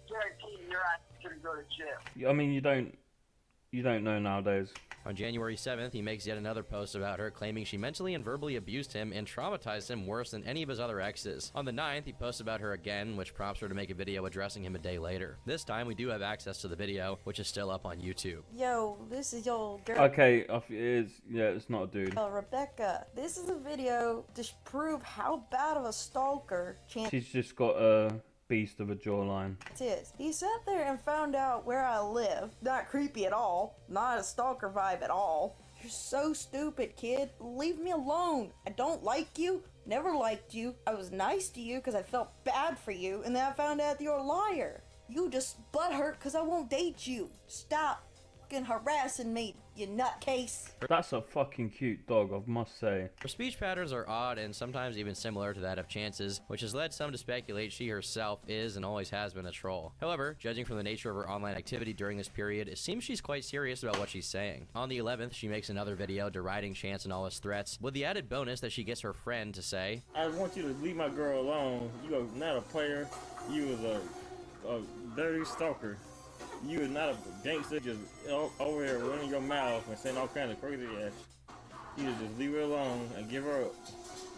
Guarantee your ass is gonna go to jail. I mean, you don't know nowadays. On January 7th, he makes yet another post about her, claiming she mentally and verbally abused him and traumatized him worse than any of his other exes. On the 9th, he posts about her again, which prompts her to make a video addressing him a day later. This time, we do have access to the video, which is still up on YouTube. Yo, this is your girl. Okay, it's not a dude. Rebecca, this is a video to prove how bad of a stalker Chance She's just got a beast of a jawline. is. He sat there and found out where I live. Not creepy at all. Not a stalker vibe at all. You're so stupid, kid. Leave me alone. I don't like you. Never liked you. I was nice to you because I felt bad for you, and then I found out you're a liar. You just butthurt because I won't date you. Stop fucking harassing me, you nutcase. That's a fucking cute dog, I must say. Her speech patterns are odd and sometimes even similar to that of Chance's, which has led some to speculate she herself is and always has been a troll. However, judging from the nature of her online activity during this period, it seems she's quite serious about what she's saying. On the 11th, she makes another video deriding Chance and all his threats, with the added bonus that she gets her friend to say, I want you to leave my girl alone. You are not a player. You was a dirty stalker. You is not a gangster just over here running your mouth and saying all kinds of crazy ass. You just leave her alone and give her up.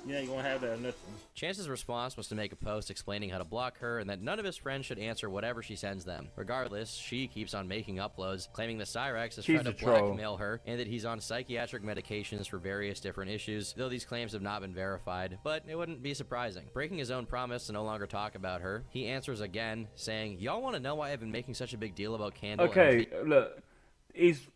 You ain't gonna have that or nothing. Chance's response was to make a post explaining how to block her and that none of his friends should answer whatever she sends them. Regardless, she keeps on making uploads, claiming that Cyraxx is trying to blackmail her and that he's on psychiatric medications for various different issues, though these claims have not been verified, but it wouldn't be surprising. Breaking his own promise to no longer talk about her, he answers again, saying, y'all want to know why I've been making such a big deal about Candle? Okay, look, he's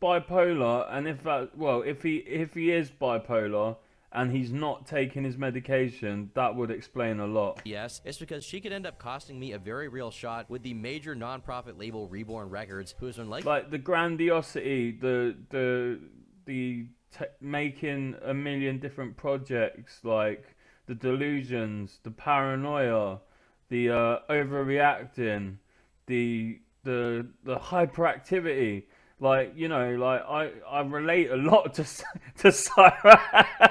bipolar, and if he is bipolar, and he's not taking his medication, that would explain a lot. Yes, it's because she could end up costing me a very real shot with the major non-profit label Reborn Records, who has been like the grandiosity, the making a million different projects, like the delusions, the paranoia, the overreacting, the hyperactivity. Like, you know, like I relate a lot to Cyraxx.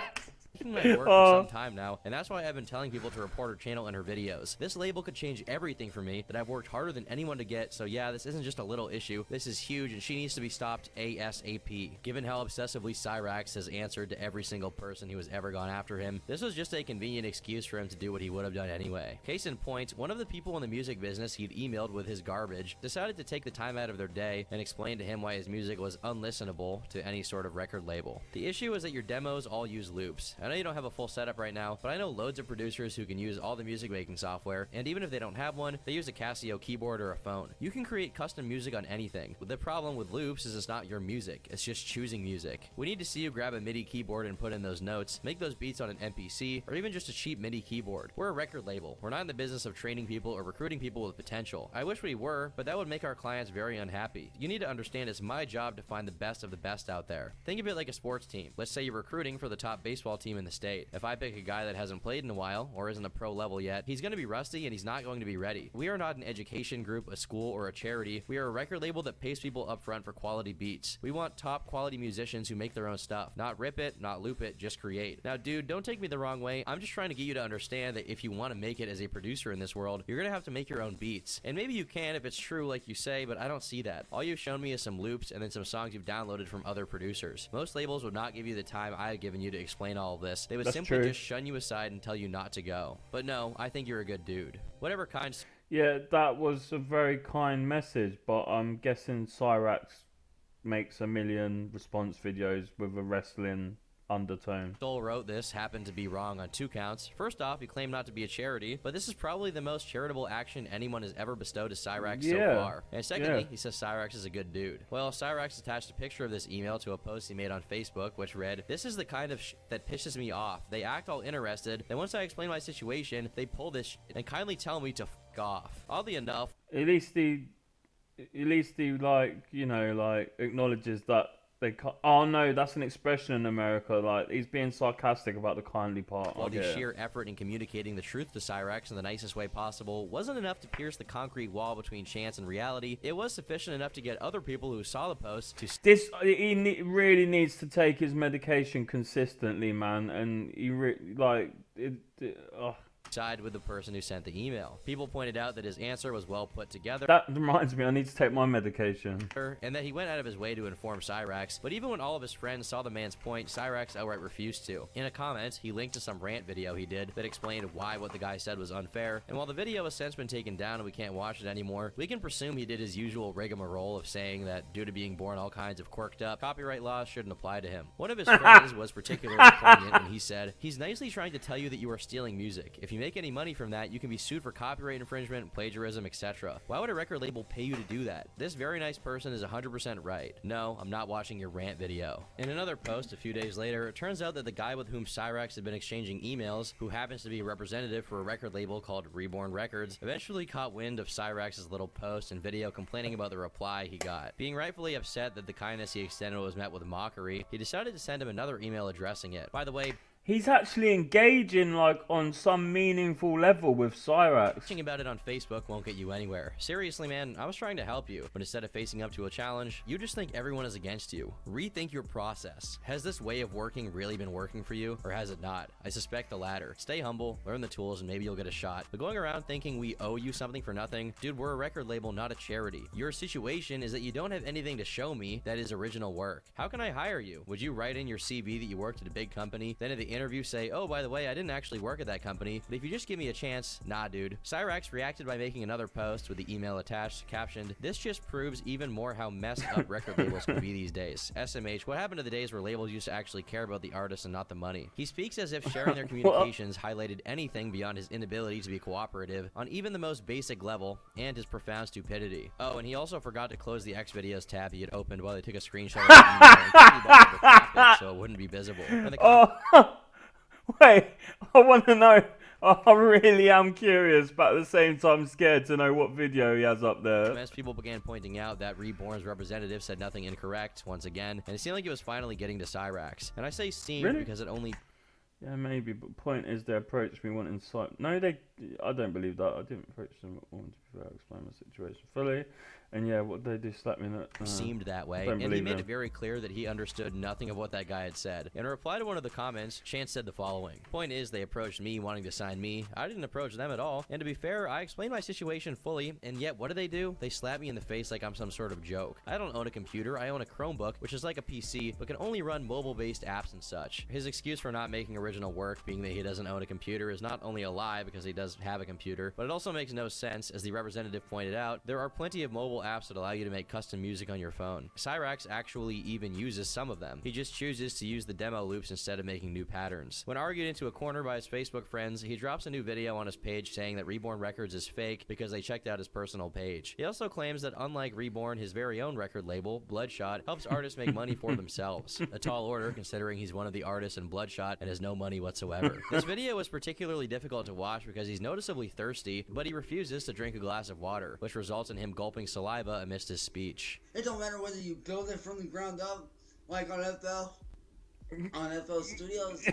my work for some time now, and that's why I've been telling people to report her channel and her videos. This label could change everything for me that I've worked harder than anyone to get, so yeah, this isn't just a little issue. This is huge, and she needs to be stopped ASAP. Given how obsessively Cyraxx has answered to every single person who has ever gone after him, this was just a convenient excuse for him to do what he would have done anyway. Case in point, one of the people in the music business he'd emailed with his garbage decided to take the time out of their day and explain to him why his music was unlistenable to any sort of record label. The issue is that your demos all use loops. I know you don't have a full setup right now, but I know loads of producers who can use all the music making software, and even if they don't have one, they use a Casio keyboard or a phone. You can create custom music on anything. The problem with loops is it's not your music, it's just choosing music. We need to see you grab a MIDI keyboard and put in those notes, make those beats on an MPC, or even just a cheap MIDI keyboard. We're a record label. We're not in the business of training people or recruiting people with potential. I wish we were, but that would make our clients very unhappy. You need to understand it's my job to find the best of the best out there. Think of it like a sports team. Let's say you're recruiting for the top baseball team in the state. If I pick a guy that hasn't played in a while or isn't a pro level yet, he's going to be rusty and he's not going to be ready. We are not an education group, a school, or a charity. We are a record label that pays people up front for quality beats. We want top quality musicians who make their own stuff. Not rip it, not loop it, just create. Now, dude, don't take me the wrong way. I'm just trying to get you to understand that if you want to make it as a producer in this world, you're going to have to make your own beats. And maybe you can if it's true like you say, but I don't see that. All you've shown me is some loops and then some songs you've downloaded from other producers. Most labels would not give you the time I've given you to explain all of this. They would simply just shun you aside and tell you not to go. But no, I think you're a good dude. Whatever kind. Yeah, that was a very kind message, but I'm guessing Cyraxx makes a million response videos with a wrestling undertone. Soul wrote this happened to be wrong on 2 counts. First off, he claimed not to be a charity, but this is probably the most charitable action anyone has ever bestowed to Cyraxx so far. And secondly, he says Cyraxx is a good dude. Well, Cyraxx attached a picture of this email to a post he made on Facebook, which read, "This is the kind of that pisses me off. They act all interested, then once I explain my situation, they pull this and kindly tell me to f*** off." Oddly enough, at least he like, you know, like acknowledges that they can't. Oh no, that's an expression in America. Like, he's being sarcastic about the kindly part. While the sheer effort in communicating the truth to Cyraxx in the nicest way possible wasn't enough to pierce the concrete wall between chance and reality, it was sufficient enough to get other people who saw the post to... really needs to take his medication consistently, man. And he side with the person who sent the email. People pointed out that his answer was well put together. That reminds me, I need to take my medication. And that he went out of his way to inform Cyraxx, but even when all of his friends saw the man's point, Cyraxx outright refused to. In a comment, he linked to some rant video he did that explained why what the guy said was unfair, and while the video has since been taken down and we can't watch it anymore, we can presume he did his usual rigmarole of saying that due to being born all kinds of quirked up, copyright laws shouldn't apply to him. One of his friends was particularly poignant when he said, "He's nicely trying to tell you that you are stealing music. If you make any money from that, you can be sued for copyright infringement, plagiarism, etc. Why would a record label pay you to do that? This very nice person is 100% right. No, I'm not watching your rant video." In another post a few days later, it turns out that the guy with whom Cyraxx had been exchanging emails, who happens to be a representative for a record label called Reborn Records, eventually caught wind of Cyraxx's little post and video complaining about the reply he got. Being rightfully upset that the kindness he extended was met with mockery, he decided to send him another email addressing it. By the way, He's actually engaging, like, on some meaningful level with Cyraxx. Talking about it on Facebook won't get you anywhere. Seriously, man, I was trying to help you, but instead of facing up to a challenge, you just think everyone is against you. Rethink your process. Has this way of working really been working for you, or has it not? I suspect the latter. Stay humble, learn the tools, and maybe you'll get a shot. But going around thinking we owe you something for nothing, dude, we're a record label, not a charity. Your situation is that you don't have anything to show me that is original work. How can I hire you? Would you write in your CV that you worked at a big company, then at the interview say, "Oh, by the way, I didn't actually work at that company, but if you just give me a chance," nah, dude. Cyraxx reacted by making another post with the email attached, captioned, "This just proves even more how messed up record labels can be these days. SMH, what happened to the days where labels used to actually care about the artist and not the money?" He speaks as if sharing their communications highlighted anything beyond his inability to be cooperative on even the most basic level, and his profound stupidity. Oh, and he also forgot to close the X videos tab he had opened while they took a screenshot of the email and quickly bought the profit so it wouldn't be visible. Wait, I want to know. I really am curious, but at the same time scared to know what video he has up there. As people began pointing out that Reborn's representative said nothing incorrect once again, and it seemed like it was finally getting to Cyraxx. And I say seemed because it only... Yeah, maybe, but point is they approached me wanting sight. No, I don't believe that. I didn't approach them wanting to explain my situation fully. And yeah, what they do slap me in that. Seemed that way, and he made it very clear that he understood nothing of what that guy had said. In a reply to one of the comments, Chance said the following: "Point is, they approached me wanting to sign me. I didn't approach them at all. And to be fair, I explained my situation fully, and yet what do? They slap me in the face like I'm some sort of joke. I don't own a computer. I own a Chromebook, which is like a PC, but can only run mobile-based apps and such." His excuse for not making original work, being that he doesn't own a computer, is not only a lie because he does have a computer, but it also makes no sense. As the representative pointed out, there are plenty of mobile apps that allow you to make custom music on your phone. Cyraxx actually even uses some of them. He just chooses to use the demo loops instead of making new patterns. When argued into a corner by his Facebook friends, he drops a new video on his page saying that Reborn Records is fake because they checked out his personal page. He also claims that unlike Reborn, his very own record label, Bloodshot, helps artists make money for themselves. A tall order considering he's one of the artists in Bloodshot and has no money whatsoever. This video was particularly difficult to watch because he's noticeably thirsty, but he refuses to drink a glass of water, which results in him gulping saliva amidst his speech. It don't matter whether you build it from the ground up, like on FL Studios.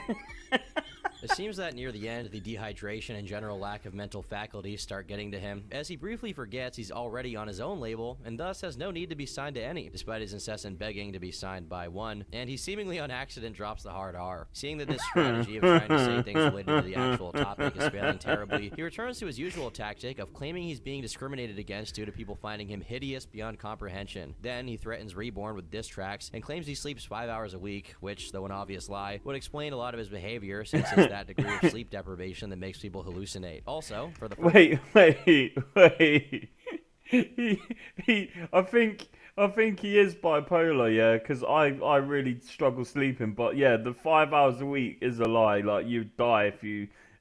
It seems that near the end, the dehydration and general lack of mental faculties start getting to him, as he briefly forgets he's already on his own label, and thus has no need to be signed to any, despite his incessant begging to be signed by one, and he seemingly on accident drops the hard R. Seeing that this strategy of trying to say things related to the actual topic is failing terribly, he returns to his usual tactic of claiming he's being discriminated against due to people finding him hideous beyond comprehension. Then he threatens Reborn with diss tracks, and claims he sleeps 5 hours a week, which, though an obvious lie, would explain a lot of his behavior, since it's that degree of sleep deprivation that makes people hallucinate. Also, for the wait. I think he is bipolar, yeah, because I really struggle sleeping. But yeah, the 5 hours a week is a lie. Like, you'd die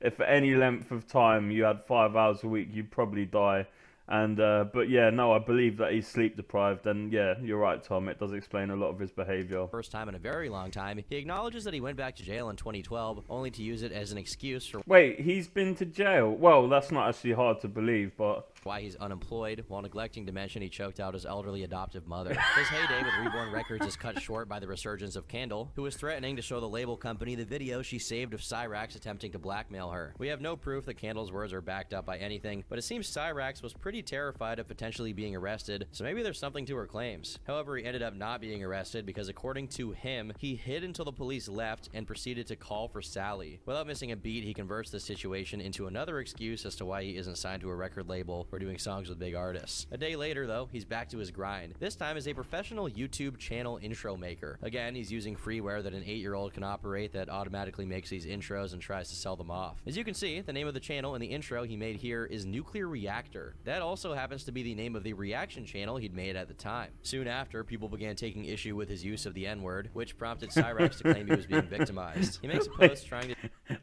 if for any length of time you had 5 hours a week, you'd probably die. And but yeah, no, I believe that he's sleep deprived, and yeah, you're right, Tom. It does explain a lot of his behavior. First time in a very long time, he acknowledges that he went back to jail in 2012, only to use it as an excuse for... Wait, he's been to jail? Well, that's not actually hard to believe, but... why he's unemployed, while neglecting to mention he choked out his elderly adoptive mother. His heyday with Reborn Records is cut short by the resurgence of Candle, who is threatening to show the label company the video she saved of Cyraxx attempting to blackmail her. We have no proof that Candle's words are backed up by anything, but it seems Cyraxx was pretty terrified of potentially being arrested, so maybe there's something to her claims. However, he ended up not being arrested because, according to him, he hid until the police left and proceeded to call for Sally. Without missing a beat, he converts the situation into another excuse as to why he isn't signed to a record label or doing songs with big artists. A day later, though, he's back to his grind, this time as a professional YouTube channel intro maker. Again, he's using freeware that an 8-year-old can operate that automatically makes these intros and tries to sell them off. As you can see, the name of the channel in the intro he made here is Nuclear Reactor. That also happens to be the name of the reaction channel he'd made at the time. Soon after, people began taking issue with his use of the N-word, which prompted Cyraxx to claim he was being victimized. He makes a post trying to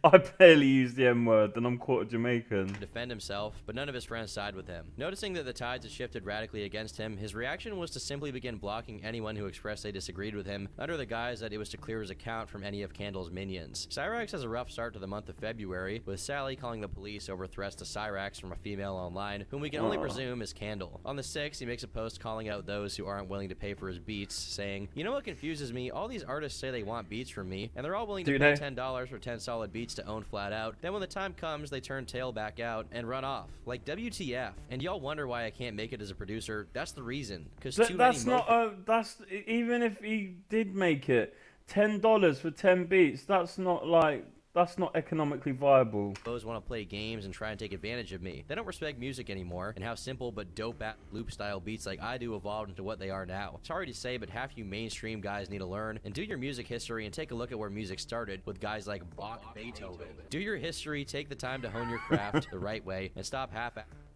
I barely use the N-word, and I'm quarter Jamaican. defend himself, but none of his friends side with him. Noticing that the tides had shifted radically against him, his reaction was to simply begin blocking anyone who expressed they disagreed with him, under the guise that it was to clear his account from any of Candle's minions. Cyraxx has a rough start to the month of February, with Sally calling the police over threats to Cyraxx from a female online, whom we can only presume is Candle. On the 6th, he makes a post calling out those who aren't willing to pay for his beats, saying, "You know what confuses me? All these artists say they want beats from me, and they're all willing to pay $10 for 10 solid beats to own flat out. Then when the time comes, they turn tail back out and run off. Like, WTF? And y'all wonder why I can't make it as a producer? That's the reason. Because That's even if he did make it, $10 for 10 beats. That's not economically viable. Those want to play games and try and take advantage of me. They don't respect music anymore, and how simple but dope loop style beats like I do evolved into what they are now. Sorry to say, but half you mainstream guys need to learn and do your music history and take a look at where music started with guys like Bach, Beethoven. Do your history, take the time to hone your craft the right way, and stop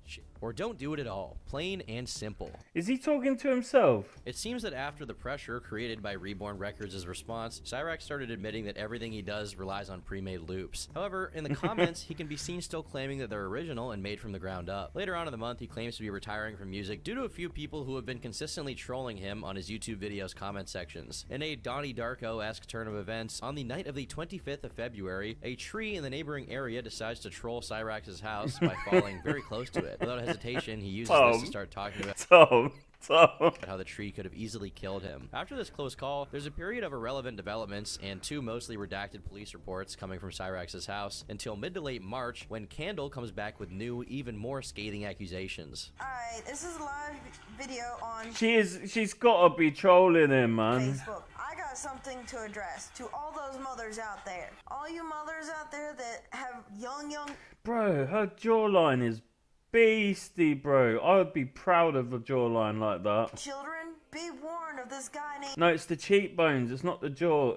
shit. Or don't do it at all. Plain and simple. Is he talking to himself? It seems that after the pressure created by Reborn Records' response, Cyraxx started admitting that everything he does relies on pre-made loops. However, in the comments, he can be seen still claiming that they're original and made from the ground up. Later on in the month, he claims to be retiring from music due to a few people who have been consistently trolling him on his YouTube videos comment sections. In a Donnie Darko-esque turn of events, on the night of the 25th of February, a tree in the neighboring area decides to troll Cyraxx's house by falling very close to it. Without hesitation, he uses this to start talking about how the tree could have easily killed him. After this close call, there's a period of irrelevant developments and 2 mostly redacted police reports coming from Cyraxx's house until mid to late March, when Candle comes back with new, even more scathing accusations. Alright, this is a live video on She's gotta be trolling him, man. Facebook. I got something to address to all those mothers out there. All you mothers out there that have young Bro, her jawline is beastie, bro. I would be proud of a jawline like that. children, be warned of this guy named No, it's the cheekbones. It's not the jaw.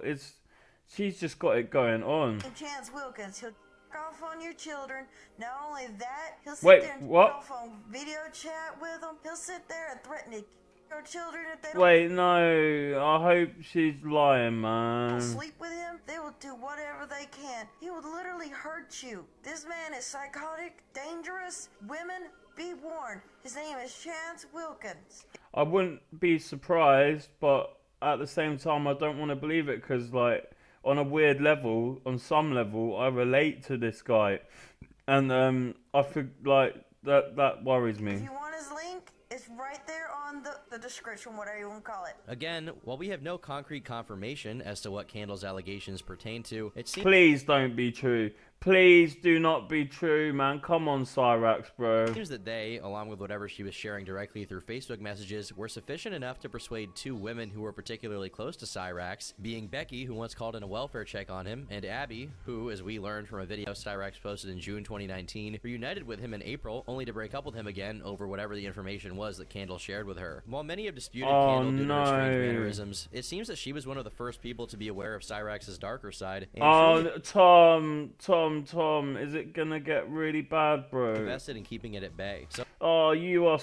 She's just got it going on. Chance Wilkins. He'll off on your children. Not only that, he'll sit Wait, there and what? off on video chat with them. He'll sit there and threaten to kill your children if they don't Wait, no. I hope she's lying, man. sleep with him. They will do whatever they can. He will literally hurt you. This man is psychotic, dangerous. Women, be warned. His name is Chance Wilkins. I wouldn't be surprised, but at the same time, I don't want to believe it because, like, on a weird level, on some level, I relate to this guy, and I feel like that worries me. If you want his link, it's right there on the description, whatever you want to call it. Again, while we have no concrete confirmation as to what Candle's allegations pertain to, it seems— Please don't be true. Please do not be true, man. Come on, Cyraxx, bro. It seems that they, along with whatever she was sharing directly through Facebook messages, were sufficient enough to persuade 2 women who were particularly close to Cyraxx, being Becky, who once called in a welfare check on him, and Abby, who, as we learned from a video Cyraxx posted in June 2019, reunited with him in April, only to break up with him again over whatever the information was that Candle shared with her. While many have disputed Candle due to her strange mannerisms, it seems that she was one of the first people to be aware of Cyraxx's darker side. And Tom, is it gonna get really bad, bro? Invested in keeping it at bay. So oh, you are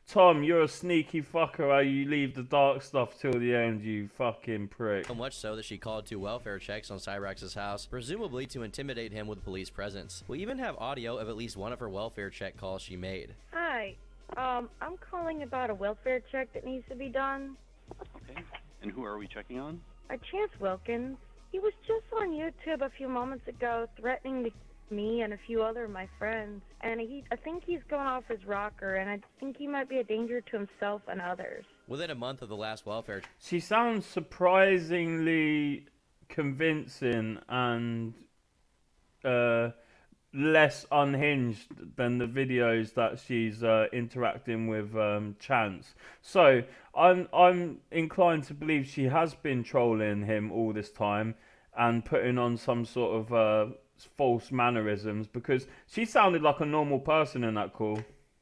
Tom, you're a sneaky fucker. How you leave the dark stuff till the end, you fucking prick. So much so that she called 2 welfare checks on Cyraxx's house, presumably to intimidate him with police presence. We even have audio of at least one of her welfare check calls she made. Hi, I'm calling about a welfare check that needs to be done. Okay, and who are we checking on? Chance Wilkins. He was just on YouTube a few moments ago threatening to me and a few other of my friends, and I think he's going off his rocker, and I think he might be a danger to himself and others. Within a month of the last welfare, she sounds surprisingly convincing and less unhinged than the videos that she's interacting with Chance. So I'm inclined to believe she has been trolling him all this time and putting on some sort of false mannerisms, because she sounded like a normal person in that call.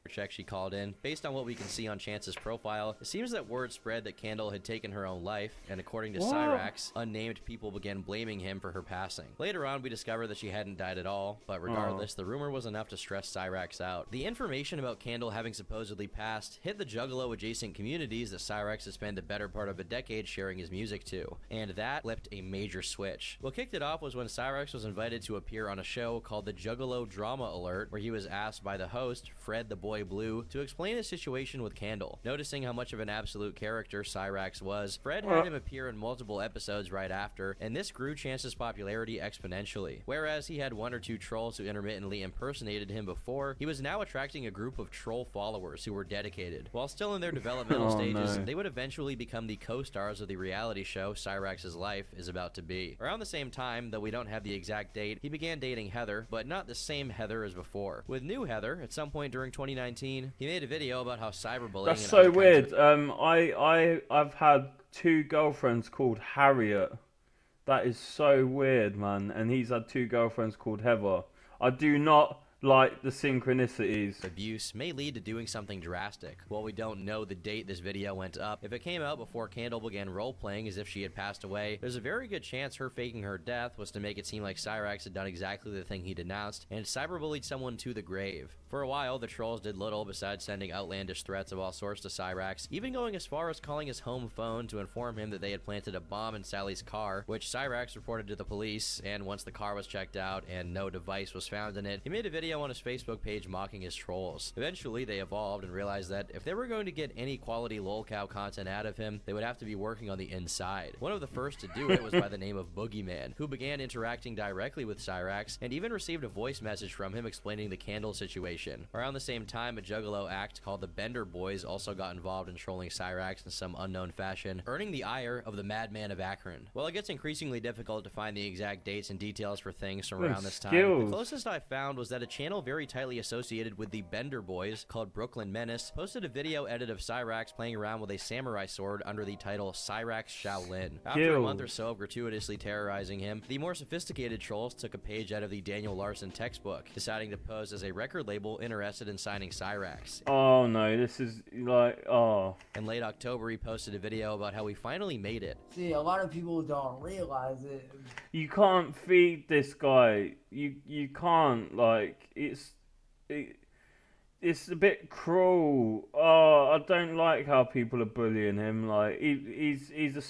check she called in. Based on what we can see on Chance's profile, it seems that word spread that Candle had taken her own life, and according to Cyraxx, unnamed people began blaming him for her passing. Later on, we discovered that she hadn't died at all, but regardless, the rumor was enough to stress Cyraxx out. The information about Candle having supposedly passed hit the Juggalo-adjacent communities that Cyraxx has spent the better part of a decade sharing his music to, and that flipped a major switch. What kicked it off was when Cyraxx was invited to appear on a show called the Juggalo Drama Alert, where he was asked by the host, Fred the Boy Blue, to explain his situation with Candle. Noticing how much of an absolute character Cyraxx was, Fred had him appear in multiple episodes right after, and this grew Chance's popularity exponentially. Whereas he had one or two trolls who intermittently impersonated him before, he was now attracting a group of troll followers who were dedicated. While still in their developmental stages, they would eventually become the co-stars of the reality show Cyraxx's life is about to be. Around the same time, though we don't have the exact date, he began dating Heather, but not the same Heather as before. With new Heather, at some point during 2019, he made a video about how cyberbullying... That's so weird. I've had two girlfriends called Harriet. That is so weird, man. And he's had two girlfriends called Heather. I do not like the synchronicities. Abuse may lead to doing something drastic. While we don't know the date this video went up, if it came out before Candle began role-playing as if she had passed away, there's a very good chance her faking her death was to make it seem like Cyraxx had done exactly the thing he denounced and cyberbullied someone to the grave. For a while, the trolls did little besides sending outlandish threats of all sorts to Cyraxx, even going as far as calling his home phone to inform him that they had planted a bomb in Sally's car, which Cyraxx reported to the police, and once the car was checked out and no device was found in it, he made a video on his Facebook page mocking his trolls. Eventually, they evolved and realized that if they were going to get any quality lolcow content out of him, they would have to be working on the inside. One of the first to do it was by the name of Boogeyman, who began interacting directly with Cyraxx and even received a voice message from him explaining the Candle situation. Around the same time, a Juggalo act called the Bender Boys also got involved in trolling Cyraxx in some unknown fashion, earning the ire of the Madman of Akron. While it gets increasingly difficult to find the exact dates and details for things from around this time, the closest I found was that a channel very tightly associated with the Bender Boys, called Brooklyn Menace, posted a video edit of Cyraxx playing around with a samurai sword under the title Cyraxx Shaolin. After a month or so of gratuitously terrorizing him, the more sophisticated trolls took a page out of the Daniel Larson textbook, deciding to pose as a record label interested in signing Cyraxx. Oh no, this is like, In late October, he posted a video about how he finally made it. See, a lot of people don't realize it. You can't feed this guy. You can't, like, it's a bit cruel. Oh, I don't like how people are bullying him. Like, he's a,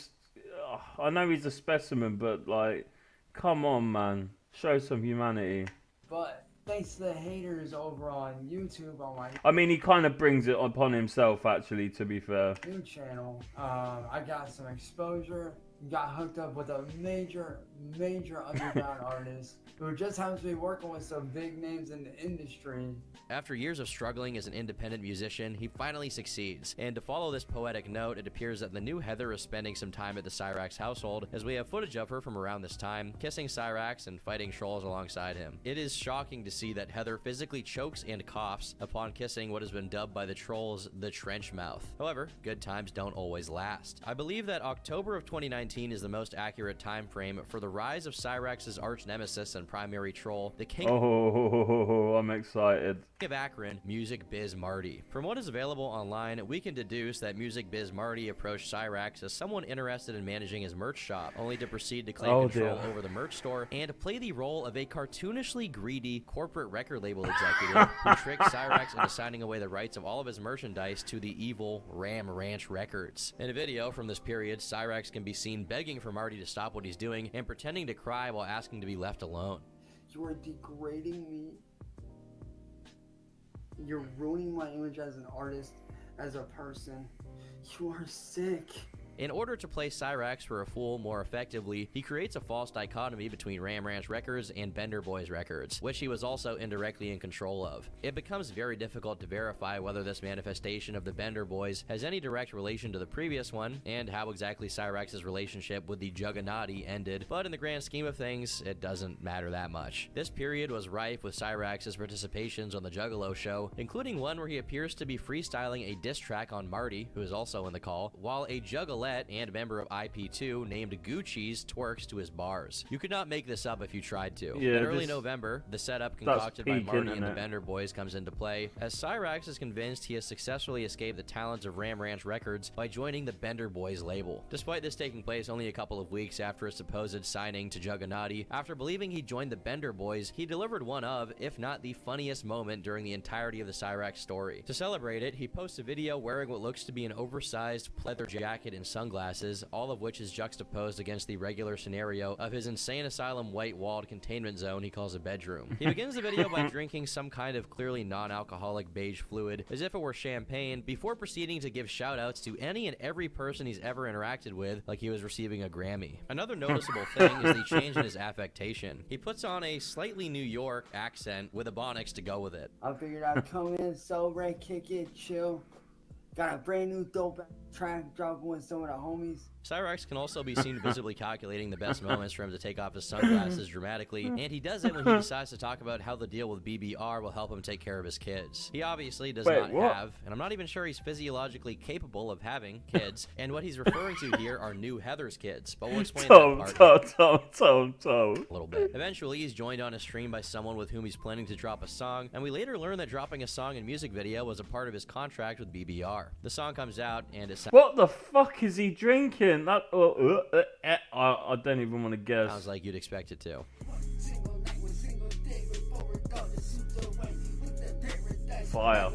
I know he's a specimen, but like, come on, man, show some humanity. But thanks to the haters over on YouTube, on my I mean, he kind of brings it upon himself, actually, to be fair. new channel, I got some exposure. Got hooked up with a major underground artist who just happens to be working with some big names in the industry. After years of struggling as an independent musician, he finally succeeds. And to follow this poetic note, it appears that the new Heather is spending some time at the Cyraxx household, as we have footage of her from around this time, kissing Cyraxx and fighting trolls alongside him. It is shocking to see that Heather physically chokes and coughs upon kissing what has been dubbed by the trolls the trench mouth. However, good times don't always last. I believe that October of 2019 is the most accurate time frame for the rise of Cyraxx's arch nemesis and primary troll, the King I'm excited. of Akron, Music Biz Marty. From what is available online, we can deduce that Music Biz Marty approached Cyraxx as someone interested in managing his merch shop, only to proceed to claim control over the merch store and play the role of a cartoonishly greedy corporate record label executive who tricked Cyraxx into signing away the rights of all of his merchandise to the evil Ram Ranch Records. In a video from this period, Cyraxx can be seen begging for Marty to stop what he's doing and pretending to cry while asking to be left alone. You are degrading me. You're ruining my image as an artist, as a person. You are sick. In order to play Cyraxx for a fool more effectively, he creates a false dichotomy between Ram Ranch Records and Bender Boys Records, which he was also indirectly in control of. It becomes very difficult to verify whether this manifestation of the Bender Boys has any direct relation to the previous one, and how exactly Cyraxx's relationship with the Juggernaut ended, but in the grand scheme of things, it doesn't matter that much. This period was rife with Cyraxx's participations on the Juggalo show, including one where he appears to be freestyling a diss track on Marty, who is also in the call, while a Juggalette and member of IP2 named Gucci's twerks to his bars. You could not make this up if you tried to. Yeah, in early November, the setup concocted by peak Marty and the internet. Bender Boys comes into play, as Cyraxx is convinced he has successfully escaped the talons of Ram Ranch Records by joining the Bender Boys label. Despite this taking place only a couple of weeks after his supposed signing to Juggernaut, after believing he joined the Bender Boys, he delivered one of, if not the funniest moment during the entirety of the Cyraxx story. To celebrate it, he posts a video wearing what looks to be an oversized leather jacket and sunglasses, all of which is juxtaposed against the regular scenario of his insane asylum white-walled containment zone he calls a bedroom. He begins the video by drinking some kind of clearly non-alcoholic beige fluid, as if it were champagne, before proceeding to give shout-outs to any and every person he's ever interacted with, like he was receiving a Grammy. Another noticeable thing is the change in his affectation. He puts on a slightly New York accent with Ebonics to go with it. I figured I'd come in, celebrate, kick it, chill. Got a brand new dope track dropping with some of the homies. Cyraxx can also be seen visibly calculating the best moments for him to take off his sunglasses dramatically, and he does it when he decides to talk about how the deal with BBR will help him take care of his kids. He obviously does not have, and I'm not even sure he's physiologically capable of having kids, and what he's referring to here are new Heather's kids, but we'll explain that part a little bit. Eventually, he's joined on a stream by someone with whom he's planning to drop a song, and we later learn that dropping a song and music video was a part of his contract with BBR. The song comes out, and it sounds... What the fuck is he drinking? That I don't even want to guess. Sounds like you'd expect it to. Fire.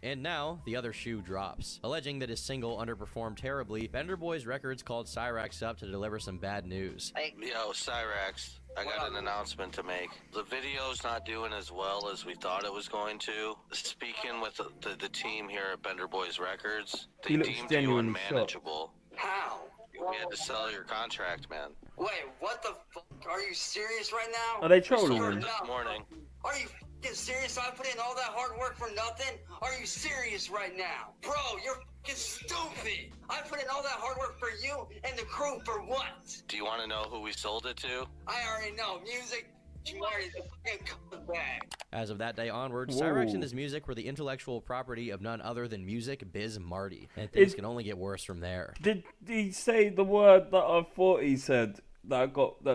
And now, the other shoe drops. Alleging that his single underperformed terribly, Bender Boys Records called Cyraxx up to deliver some bad news. Yo, Cyraxx, I got an announcement to make. The video's not doing as well as we thought it was going to. Speaking with the team here at Bender Boys Records, they deemed you unmanageable. How? We had to sell your contract, man. Wait, what the fuck? Are you serious right now? Are they trolling him? This morning. Are you fucking serious? I put in all that hard work for nothing? Are you serious right now? Bro, you're fucking stupid. I put in all that hard work for you and the crew for what? Do you want to know who we sold it to? I already know. Music. You already fucking come back. As of that day onward, Cyraxx and his music were the intellectual property of none other than Music Biz Marty, and things can only get worse from there. Did he say the word that I thought he said that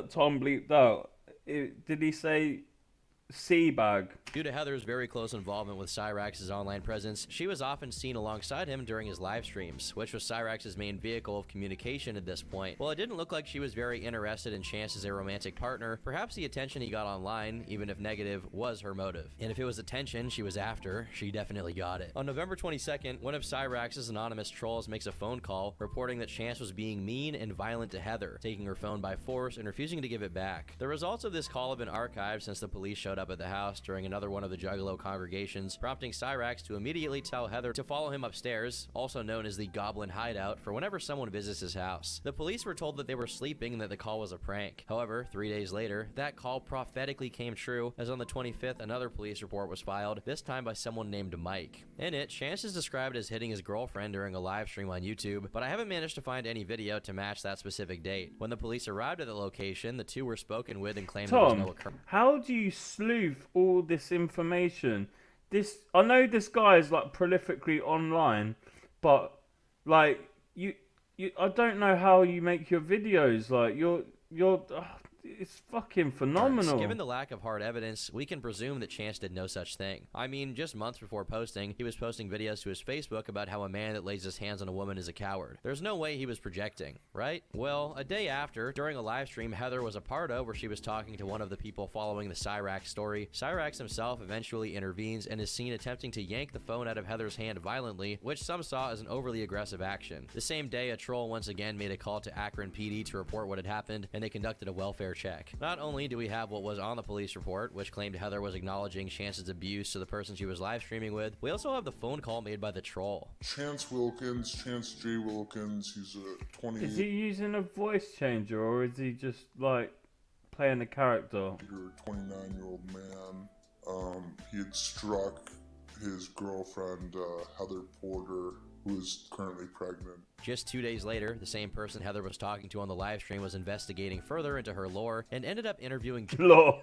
Tom bleeped out? Did he say Seabag? Due to Heather's very close involvement with Cyraxx's online presence, she was often seen alongside him during his live streams, which was Cyraxx's main vehicle of communication at this point. While it didn't look like she was very interested in Chance as a romantic partner, perhaps the attention he got online, even if negative, was her motive. And if it was attention she was after, she definitely got it. On November 22nd, one of Cyraxx's anonymous trolls makes a phone call reporting that Chance was being mean and violent to Heather, taking her phone by force and refusing to give it back. The results of this call have been archived since the police showed up at the house during another one of the Juggalo congregations, prompting Cyraxx to immediately tell Heather to follow him upstairs, also known as the Goblin Hideout, for whenever someone visits his house. The police were told that they were sleeping and that the call was a prank. However, 3 days later, that call prophetically came true, as on the 25th another police report was filed, this time by someone named Mike. In it, Chance is described as hitting his girlfriend during a live stream on YouTube, but I haven't managed to find any video to match that specific date. When the police arrived at the location, the two were spoken with and claimed there was no occurrence. How do you sleuth all this information? I know this guy is like prolifically online, but like I don't know how you make your videos. Like it's fucking phenomenal. Given the lack of hard evidence, we can presume that Chance did no such thing. I mean, just months before posting, he was posting videos to his Facebook about how a man that lays his hands on a woman is a coward. There's no way he was projecting, right? Well, a day after, during a live stream Heather was a part of where she was talking to one of the people following the Cyraxx story, Cyraxx himself eventually intervenes and is seen attempting to yank the phone out of Heather's hand violently, which some saw as an overly aggressive action. The same day, a troll once again made a call to Akron PD to report what had happened, and they conducted a welfare their check. Not only do we have what was on the police report, which claimed Heather was acknowledging Chance's abuse to the person she was live streaming with, we also have the phone call made by the troll. Chance Wilkins, Chance J. Wilkins, he's a 28... Is he using a voice changer, or is he just, like, playing a character? You're a 29-year-old man. He had struck his girlfriend, Heather Porter, who is currently pregnant. Just 2 days later, the same person Heather was talking to on the live stream was investigating further into her lore and ended up interviewing lore.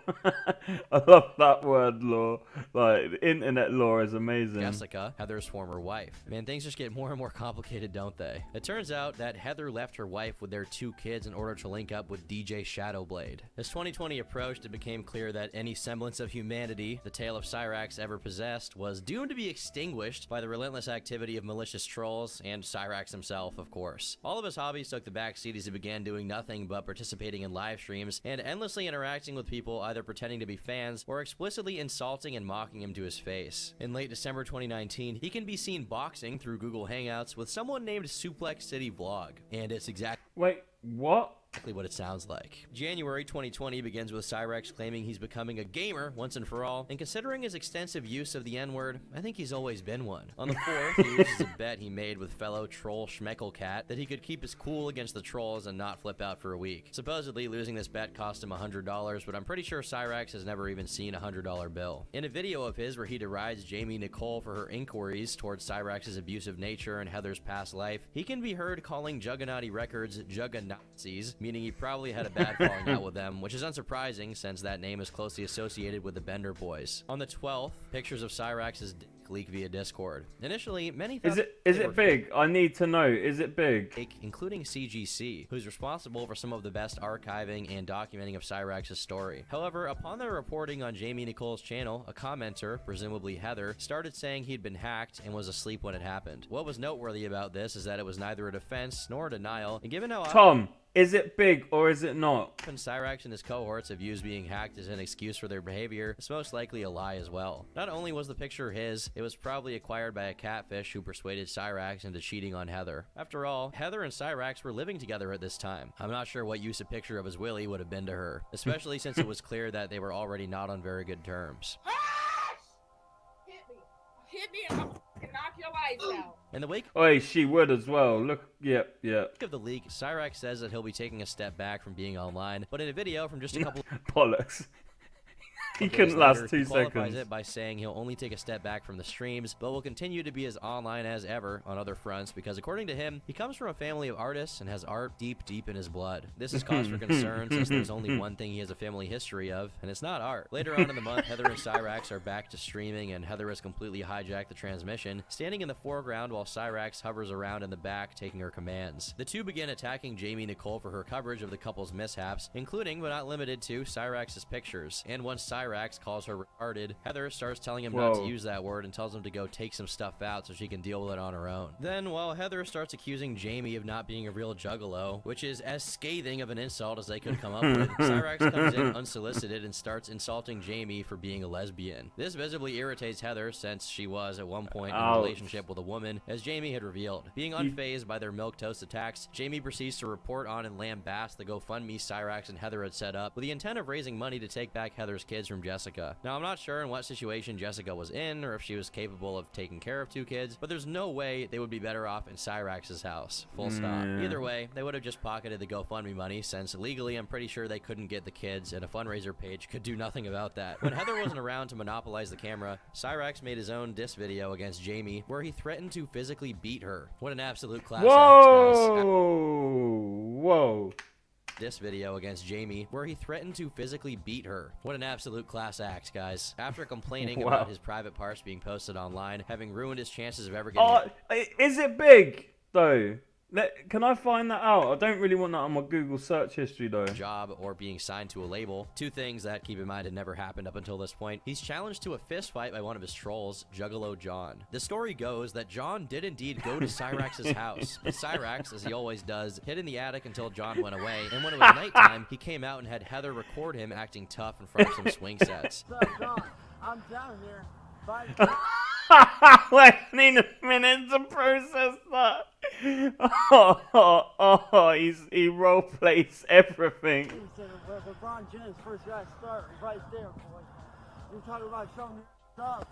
I love that word, lore. Like, internet lore is amazing. Jessica, Heather's former wife. Man, things just get more and more complicated, don't they? It turns out that Heather left her wife with their 2 kids in order to link up with DJ Shadowblade. As 2020 approached, it became clear that any semblance of humanity the tale of Cyraxx ever possessed was doomed to be extinguished by the relentless activity of malicious trolls and Cyraxx himself, of course. All of his hobbies took the backseat as he began doing nothing but participating in live streams and endlessly interacting with people, either pretending to be fans or explicitly insulting and mocking him to his face. In late December 2019, he can be seen boxing through Google Hangouts with someone named Suplex City Vlog. And it's Wait, what? Exactly what it sounds like. January 2020 begins with Cyraxx claiming he's becoming a gamer once and for all, and considering his extensive use of the N-word, I think he's always been one. On the 4th, he loses a bet he made with fellow troll Schmeckelcat that he could keep his cool against the trolls and not flip out for a week. Supposedly, losing this bet cost him $100, but I'm pretty sure Cyraxx has never even seen a $100 bill. In a video of his where he derides Jamie Nicole for her inquiries towards Cyraxx's abusive nature and Heather's past life, he can be heard calling Juggernauty Records Jugganazis, meaning he probably had a bad falling out with them, which is unsurprising since that name is closely associated with the Bender Boys. On the 12th, pictures of Cyraxx's dick leak via Discord. Initially, many thought Is it big? I need to know. Is it big? Including CGC, who's responsible for some of the best archiving and documenting of Cyraxx's story. However, upon their reporting on Jamie Nicole's channel, a commenter, presumably Heather, started saying he'd been hacked and was asleep when it happened. What was noteworthy about this is that it was neither a defense nor a denial, and given how Tom, is it big or is it not? Cyraxx and his cohorts have used being hacked as an excuse for their behavior, it's most likely a lie as well. Not only was the picture his, it was probably acquired by a catfish who persuaded Cyraxx into cheating on Heather. After all, Heather and Cyraxx were living together at this time. I'm not sure what use a picture of his willy would have been to her, especially since it was clear that they were already not on very good terms. Hit me and I'll knock your lights out. In the wake she would as well. Look, yep. of the leak, Cyraxx says that he'll be taking a step back from being online, but in a video from just a couple bollocks. He couldn't last 2 he qualifies seconds. it by saying he'll only take a step back from the streams, but will continue to be as online as ever on other fronts because, according to him, he comes from a family of artists and has art deep in his blood. This is cause for concern since there's only one thing he has a family history of, and it's not art. Later on in the month, Heather and Cyraxx are back to streaming, and Heather has completely hijacked the transmission, standing in the foreground while Cyraxx hovers around in the back, taking her commands. The two begin attacking Jamie Nicole for her coverage of the couple's mishaps, including but not limited to Cyraxx's pictures. And once Cyraxx calls her retarded, Heather starts telling him not to use that word and tells him to go take some stuff out so she can deal with it on her own. Then, while Heather starts accusing Jamie of not being a real juggalo, which is as scathing of an insult as they could come up with, Cyraxx comes in unsolicited and starts insulting Jamie for being a lesbian. This visibly irritates Heather since she was at one point in a relationship with a woman, as Jamie had revealed. Being unfazed by their milquetoast attacks, Jamie proceeds to report on and lambast the GoFundMe Cyraxx and Heather had set up with the intent of raising money to take back Heather's kids from Jessica. Now, I'm not sure in what situation Jessica was in or if she was capable of taking care of 2 kids, but there's no way they would be better off in Cyraxx's house. Full stop. Either way, they would have just pocketed the GoFundMe money since legally I'm pretty sure they couldn't get the kids and a fundraiser page could do nothing about that. When Heather wasn't around to monopolize the camera, Cyraxx made his own diss video against Jamie where he threatened to physically beat her. What an absolute class act, guys. Whoa. This video against Jamie where he threatened to physically beat her. What an absolute class act, guys. After complaining about his private parts being posted online, having ruined his chances of ever getting is it big though? Can I find that out? I don't really want that on my Google search history though. Job or being signed to a label. 2 things that, keep in mind, had never happened up until this point. He's challenged to a fist fight by one of his trolls, Juggalo John. The story goes that John did indeed go to Cyraxx's house, but Cyraxx, as he always does, hid in the attic until John went away, and when it was nighttime, he came out and had Heather record him acting tough in front of some swing sets. So, John, I'm down here. Wait, I need a minute to process that. He role plays everything. LeBron James first guy start right there, boy. You're talking about showing me stuff.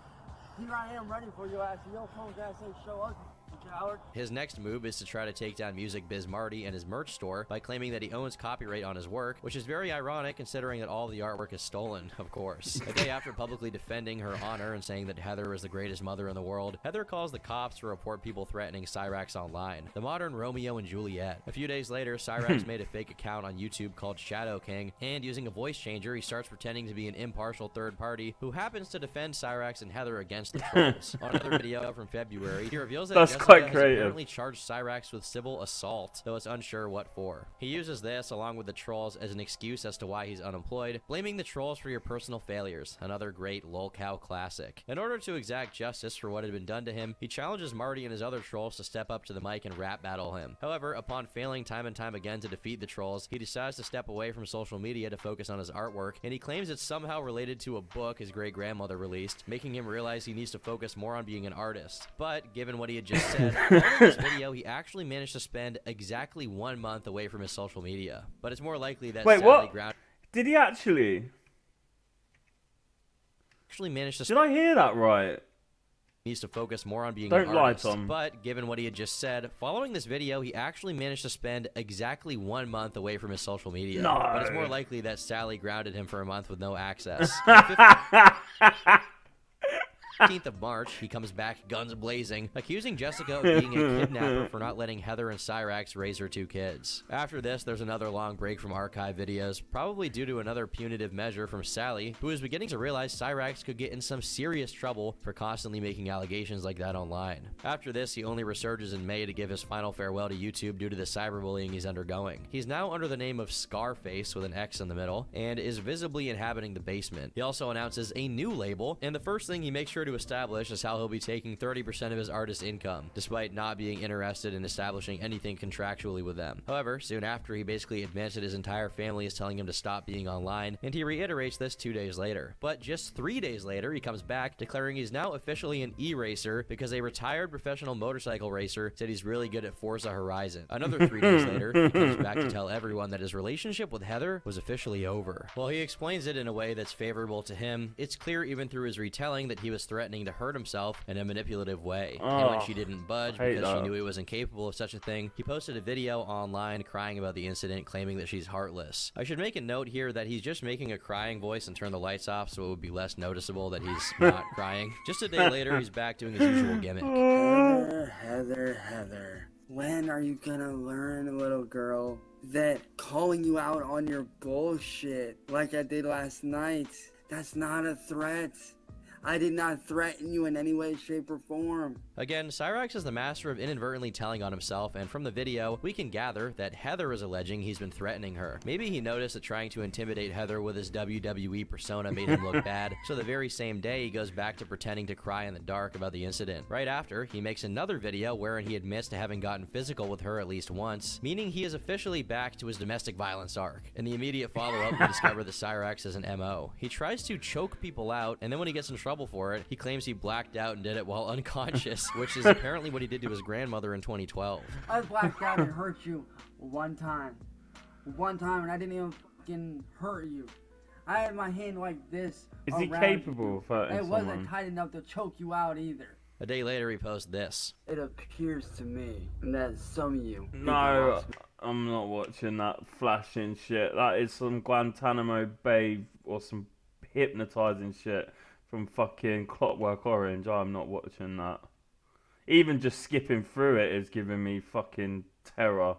Here I am ready for your ass. Your phone's ass ain't show up. Coward. His next move is to try to take down Music Biz Marty and his merch store by claiming that he owns copyright on his work, which is very ironic considering that all the artwork is stolen, of course. A day after publicly defending her honor and saying that Heather is the greatest mother in the world, Heather calls the cops to report people threatening Cyraxx online, the modern Romeo and Juliet. A few days later, Cyraxx made a fake account on YouTube called Shadow King, and using a voice changer, he starts pretending to be an impartial third party who happens to defend Cyraxx and Heather against the trolls. On another video from February, he reveals that Jessica has apparently charged Cyraxx with civil assault, though it's unsure what for. He uses this, along with the trolls, as an excuse as to why he's unemployed, blaming the trolls for your personal failures, another great lolcow classic. In order to exact justice for what had been done to him, he challenges Marty and his other trolls to step up to the mic and rap battle him. However, upon failing time and time again to defeat the trolls, he decides to step away from social media to focus on his artwork, and he claims it's somehow related to a book his great-grandmother released, making him realize he needs to focus more on being an artist. But, given what he had just said, in this video, he actually managed to spend exactly 1 month away from his social media. But it's more likely that Wait, what? Did he actually? Managed to. Did I hear that right? Needs to focus more on being Don't an lie, artist. Tom. But given what he had just said, following this video, he actually managed to spend exactly 1 month away from his social media. No. But it's more likely that Sally grounded him for a month with no access. 15th of March, he comes back guns blazing, accusing Jessica of being a kidnapper for not letting Heather and Cyraxx raise her 2 kids. After this, there's another long break from archive videos, probably due to another punitive measure from Sally, who is beginning to realize Cyraxx could get in some serious trouble for constantly making allegations like that online. After this, he only resurges in May to give his final farewell to YouTube due to the cyberbullying he's undergoing. He's now under the name of Scarface with an X in the middle, and is visibly inhabiting the basement. He also announces a new label, and the first thing he makes sure to establish is how he'll be taking 30% of his artist's income, despite not being interested in establishing anything contractually with them. However, soon after, he basically admits that his entire family is telling him to stop being online, and he reiterates this 2 days later. But just 3 days later, he comes back, declaring he's now officially an e-racer because a retired professional motorcycle racer said he's really good at Forza Horizon. Another 3 days later, he comes back to tell everyone that his relationship with Heather was officially over. While he explains it in a way that's favorable to him, it's clear even through his retelling that he was threatening to hurt himself in a manipulative way. And when she didn't budge because she knew he was incapable of such a thing, he posted a video online crying about the incident, claiming that she's heartless. I should make a note here that he's just making a crying voice and turn the lights off so it would be less noticeable that he's not crying. Just a day later, he's back doing his usual gimmick. Heather, when are you gonna learn, little girl, that calling you out on your bullshit like I did last night, that's not a threat? I did not threaten you in any way, shape, or form. Again, Cyraxx is the master of inadvertently telling on himself, and from the video, we can gather that Heather is alleging he's been threatening her. Maybe he noticed that trying to intimidate Heather with his WWE persona made him look bad, so the very same day he goes back to pretending to cry in the dark about the incident. Right after, he makes another video wherein he admits to having gotten physical with her at least once, meaning he is officially back to his domestic violence arc. In the immediate follow-up, we discover that Cyraxx is an MO. He tries to choke people out, and then when he gets in trouble for it, he claims he blacked out and did it while unconscious, which is apparently what he did to his grandmother in 2012. I blacked out and hurt you one time, and I didn't even fucking hurt you. I had my hand like this. Is he capable of hurting someone? It wasn't tight enough to choke you out either. A day later, he posts this. It appears to me that some of you... No, I'm not watching that flashing shit. That is some Guantanamo Bay or some hypnotizing shit from fucking Clockwork Orange. I'm not watching that. Even just skipping through it is giving me fucking terror.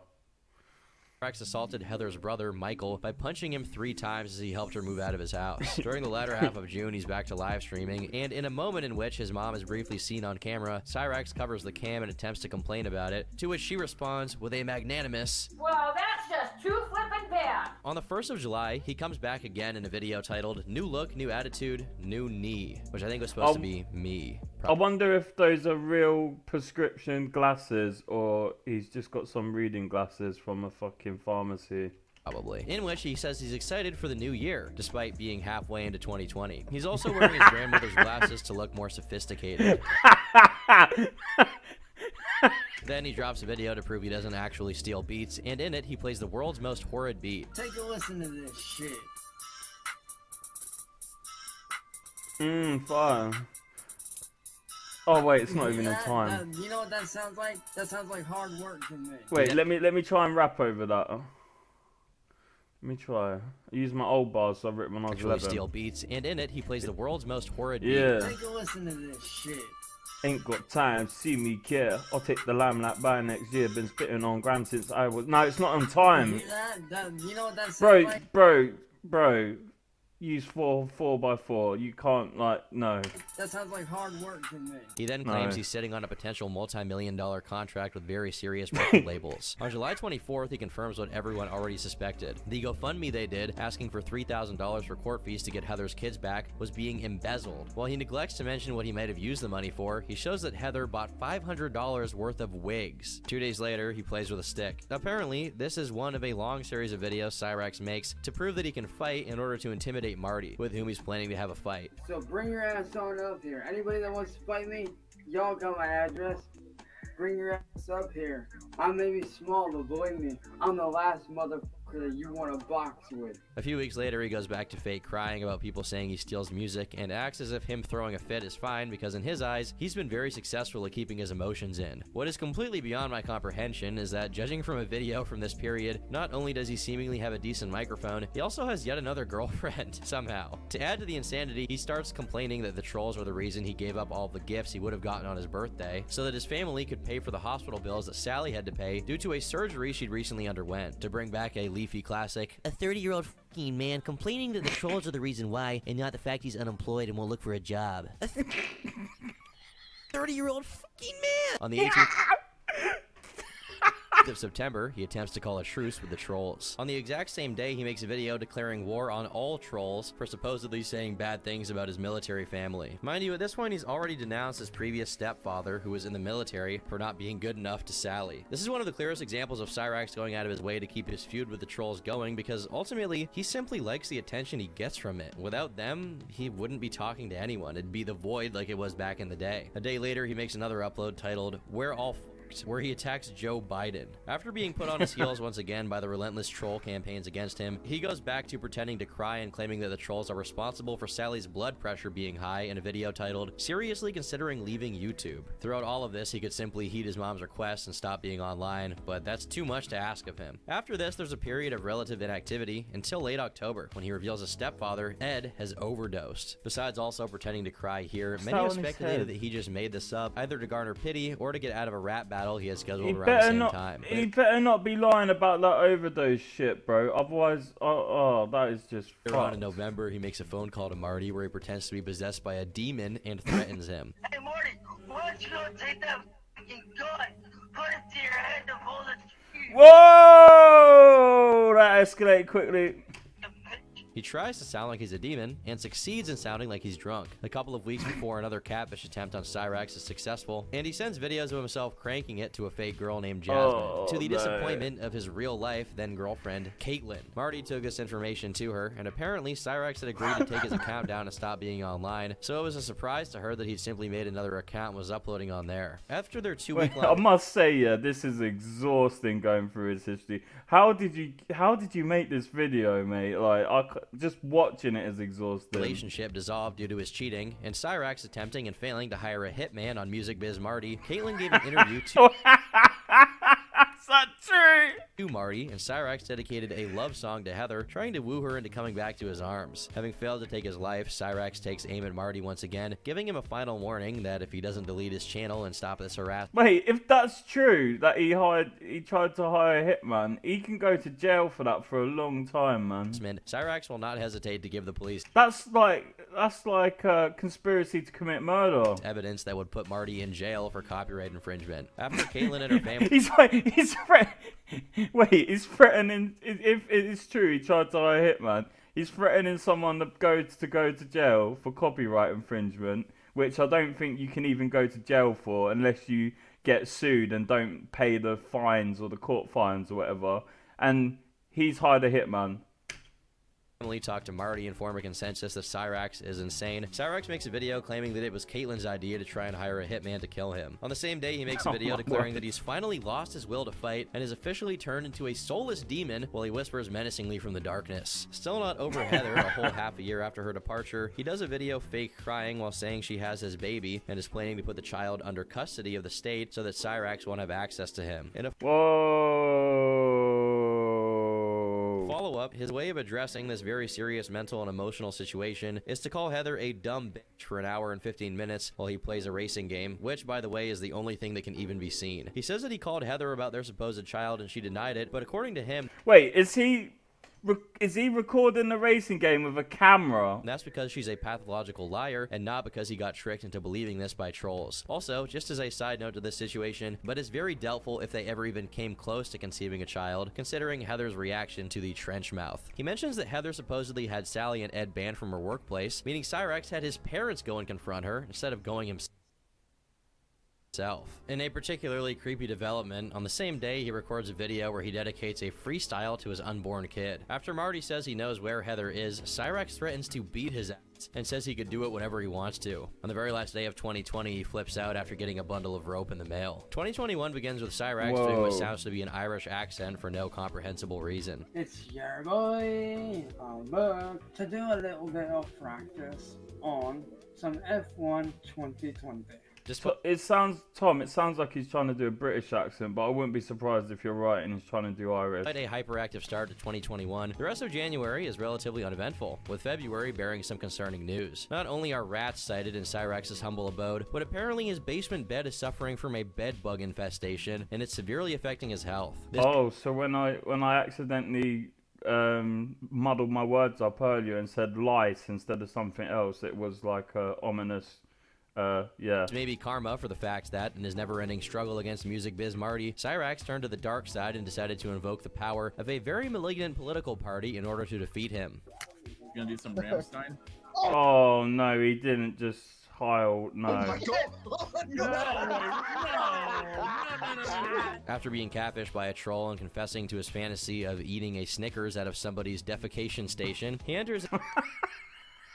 Cyraxx assaulted Heather's brother, Michael, by punching him 3 times as he helped her move out of his house. During the latter half of June, he's back to live streaming, and in a moment in which his mom is briefly seen on camera, Cyraxx covers the cam and attempts to complain about it, to which she responds with a magnanimous, "Well, that's just too flippin' bad." On the 1st of July, he comes back again in a video titled New Look, New Attitude, New Knee, which I think was supposed to be me. I wonder if those are real prescription glasses or he's just got some reading glasses from a fucking pharmacy. Probably. In which he says he's excited for the new year, despite being halfway into 2020. He's also wearing his grandmother's glasses to look more sophisticated. Then he drops a video to prove he doesn't actually steal beats, and in it he plays the world's most horrid beat. Take a listen to this shit. Fire. Oh wait, it's not even in time. You know what that sounds like? That sounds like hard work to me. Wait, let me try and rap over that. Let me try. I use my old bars so I've written when I was Actually 11. steal beats, and in it he plays the world's most horrid beat. Yeah. Take a listen to this shit. Ain't got time, see me care. I'll take the limelight by next year. Been spitting on gram since I was. No, it's not on time. You know what that sounds like? Bro. Use 4x4. You can't, like, no. That sounds like hard work to me. He then claims he's sitting on a potential multi-million-dollar contract with very serious record labels. On July 24th, he confirms what everyone already suspected. The GoFundMe they did, asking for $3,000 for court fees to get Heather's kids back, was being embezzled. While he neglects to mention what he might have used the money for, he shows that Heather bought $500 worth of wigs. 2 days later, he plays with a stick. Apparently, this is one of a long series of videos Cyraxx makes to prove that he can fight in order to intimidate Marty, with whom he's planning to have a fight. So bring your ass on up here. Anybody that wants to fight me, y'all got my address. Bring your ass up here. I may be small, but believe me, I'm the last motherfucker that you want to box with. A few weeks later, he goes back to fake crying about people saying he steals music and acts as if him throwing a fit is fine because in his eyes, he's been very successful at keeping his emotions in. What is completely beyond my comprehension is that, judging from a video from this period, not only does he seemingly have a decent microphone, he also has yet another girlfriend, somehow. To add to the insanity, he starts complaining that the trolls are the reason he gave up all the gifts he would have gotten on his birthday, so that his family could pay for the hospital bills that Sally had to pay due to a surgery she'd recently underwent. To bring back a leafy classic, a 30-year-old man complaining that the trolls are the reason why and not the fact he's unemployed and won't look for a job. A 30-year-old fucking man! On the 18th of September, he attempts to call a truce with the trolls. On the exact same day, he makes a video declaring war on all trolls for supposedly saying bad things about his military family. Mind you, at this point, he's already denounced his previous stepfather, who was in the military, for not being good enough to Sally. This is one of the clearest examples of Cyraxx going out of his way to keep his feud with the trolls going, because ultimately, he simply likes the attention he gets from it. Without them, he wouldn't be talking to anyone. It'd be the void like it was back in the day. A day later, he makes another upload titled, We're All where he attacks Joe Biden. After being put on his heels once again by the relentless troll campaigns against him, he goes back to pretending to cry and claiming that the trolls are responsible for Sally's blood pressure being high in a video titled, Seriously Considering Leaving YouTube. Throughout all of this, he could simply heed his mom's request and stop being online, but that's too much to ask of him. After this, there's a period of relative inactivity until late October, when he reveals his stepfather, Ed, has overdosed. Besides also pretending to cry here, many have speculated that he just made this up, either to garner pity or to get out of a rap battle he has scheduled around the same time. He better not be lying about that overdose shit, bro. Otherwise, that is just Later on in November, he makes a phone call to Marty where he pretends to be possessed by a demon and threatens him. Hey Marty, why don't you go take that fucking gun, put it to your head to pull the trigger? Whoa! That escalated quickly. He tries to sound like he's a demon, and succeeds in sounding like he's drunk. A couple of weeks before another catfish attempt on Cyraxx is successful, and he sends videos of himself cranking it to a fake girl named Jasmine, to the disappointment of his real-life then-girlfriend, Caitlin. Marty took this information to her, and apparently Cyraxx had agreed to take his account down and stop being online, so it was a surprise to her that he'd simply made another account and was uploading on there. After their 2-week-long... I must say, yeah, this is exhausting going through his history. How did you make this video, mate? Like, just watching it is exhausting. Relationship dissolved due to his cheating, and Cyraxx attempting and failing to hire a hitman on Music Biz Marty. Caitlin gave an interview to... That's not true! To Marty, and Cyraxx dedicated a love song to Heather, trying to woo her into coming back to his arms. Having failed to take his life, Cyraxx takes aim at Marty once again, giving him a final warning that if he doesn't delete his channel and stop this harassment... Wait, if that's true, that he tried to hire a hitman, he can go to jail for that for a long time, man. Cyraxx will not hesitate to give the police... That's like a conspiracy to commit murder. ...evidence that would put Marty in jail for copyright infringement. After Caitlin and her family... he's threatening, if it is true he tried to hire a hitman, he's threatening someone to go to jail for copyright infringement, which I don't think you can even go to jail for unless you get sued and don't pay the fines or the court fines or whatever, and he's hired a hitman. talked to Marty and form a consensus that Cyraxx is insane. Cyraxx makes a video claiming that it was Caitlin's idea to try and hire a hitman to kill him. On the same day, he makes a video declaring that he's finally lost his will to fight and is officially turned into a soulless demon while he whispers menacingly from the darkness. Still not over Heather a whole half a year after her departure, he does a video fake crying while saying she has his baby and is planning to put the child under custody of the state so that Cyraxx won't have access to him. In a follow-up, his way of addressing this very serious mental and emotional situation is to call Heather a dumb bitch for an hour and 15 minutes while he plays a racing game, which, by the way, is the only thing that can even be seen. He says that he called Heather about their supposed child and she denied it, but according to him... Wait, is he recording the racing game with a camera? That's because she's a pathological liar and not because he got tricked into believing this by trolls. Also, just as a side note to this situation, but it's very doubtful if they ever even came close to conceiving a child, considering Heather's reaction to the trench mouth. He mentions that Heather supposedly had Sally and Ed banned from her workplace, meaning Cyraxx had his parents go and confront her instead of going himself. In a particularly creepy development, on the same day he records a video where he dedicates a freestyle to his unborn kid. After Marty says he knows where Heather is, Cyraxx threatens to beat his ass and says he could do it whenever he wants to. On the very last day of 2020, he flips out after getting a bundle of rope in the mail. 2021 begins with Cyraxx doing what sounds to be an Irish accent for no comprehensible reason. It's your boy, Albert, to do a little bit of practice on some F1 2020. It sounds like he's trying to do a British accent, but I wouldn't be surprised if you're right and he's trying to do Irish. Despite a hyperactive start to 2021, the rest of January is relatively uneventful, with February bearing some concerning news. Not only are rats sighted in Cyraxx's humble abode, but apparently his basement bed is suffering from a bed bug infestation, and it's severely affecting his health. So when I accidentally muddled my words up earlier and said lice instead of something else, it was like a ominous... yeah. Maybe karma for the fact that, in his never-ending struggle against music biz Marty, Cyraxx turned to the dark side and decided to invoke the power of a very malignant political party in order to defeat him. You gonna do some Rammstein? Oh no, he didn't just Heil, no. Oh my God. No. After being catfished by a troll and confessing to his fantasy of eating a Snickers out of somebody's defecation station, he enters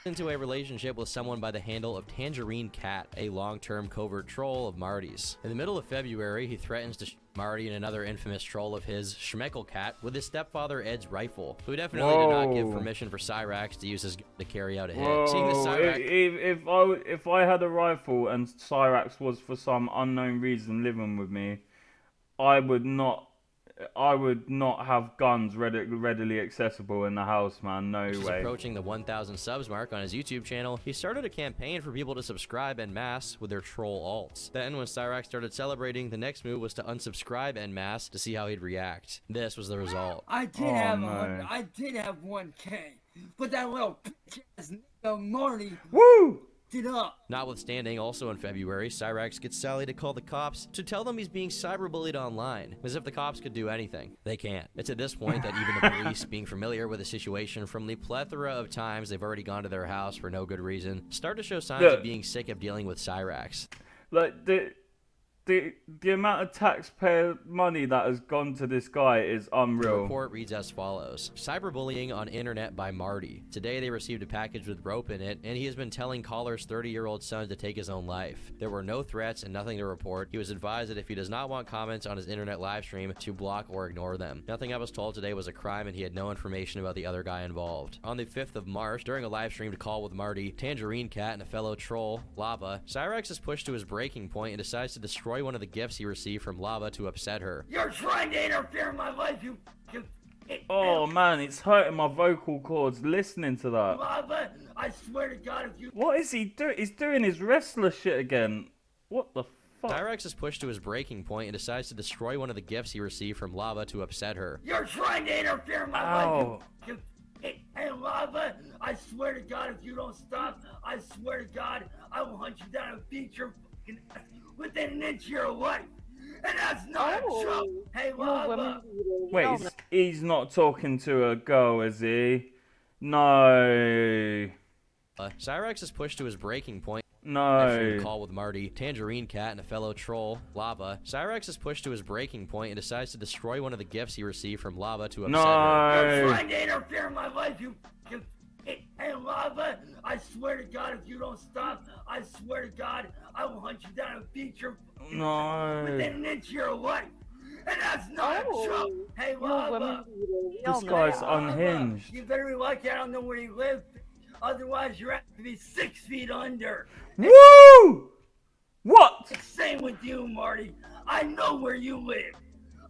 into a relationship with someone by the handle of Tangerine Cat, a long-term covert troll of Marty's. In the middle of February, he threatens to Marty and another infamous troll of his, Schmeckel Cat, with his stepfather Ed's rifle, who definitely did not give permission for Cyraxx to use his gun to carry out a hit. Seeing the Cyraxx... if I had a rifle and Cyraxx was for some unknown reason living with me, I would not have guns readily accessible in the house, man. No way. Approaching the 1,000 subs mark on his YouTube channel, he started a campaign for people to subscribe en masse with their troll alts. Then, when Cyraxx started celebrating, the next move was to unsubscribe en masse to see how he'd react. This was the result. I did have 1K, but that little bitch-ass nigga Marty... Woo! Up. Notwithstanding, also in February, Cyraxx gets Sally to call the cops to tell them he's being cyberbullied online, as if the cops could do anything. They can't. It's at this point that even the police, being familiar with the situation from the plethora of times they've already gone to their house for no good reason, start to show signs of being sick of dealing with Cyraxx. Like, the amount of taxpayer money that has gone to this guy is unreal. The report reads as follows. Cyberbullying on internet by Marty. Today they received a package with rope in it, and he has been telling caller's 30-year-old son to take his own life. There were no threats and nothing to report. He was advised that if he does not want comments on his internet live stream, to block or ignore them. Nothing I was told today was a crime, and he had no information about the other guy involved. On the 5th of March, during a live streamed call with Marty, Tangerine Cat, and a fellow troll, Lava, Cyraxx is pushed to his breaking point and decides to destroy one of the gifts he received from Lava to upset her. You're trying to interfere in my life, you... Oh man, it's hurting my vocal cords listening to that. Lava, I swear to God, if you... What is he doing? He's doing his wrestler shit again. What the fuck? Cyraxx is pushed to his breaking point and decides to destroy one of the gifts he received from Lava to upset her. You're trying to interfere in my life, you... Hey, Lava, I swear to God, if you don't stop, I swear to God, I will hunt you down and beat your fucking ass within an inch of your life. And that's not a joke. Hey, Lava. Wait, he's not talking to a girl, is he? No. Cyraxx is pushed to his breaking point. After No. the call with Marty, Tangerine Cat, and a fellow troll, Lava, Cyraxx is pushed to his breaking point and decides to destroy one of the gifts he received from Lava to upset her. You're trying to interfere in my life, you fucking Hey, Lava, I swear to God, if you don't stop, I swear to God, I will hunt you down and beat your No. within an inch of your life. And that's not a joke. Hey, Lava. This guy's unhinged. You better be lucky I don't know where you live. Otherwise, you're have to be 6 feet under. Woo! What? Same with you, Marty. I know where you live.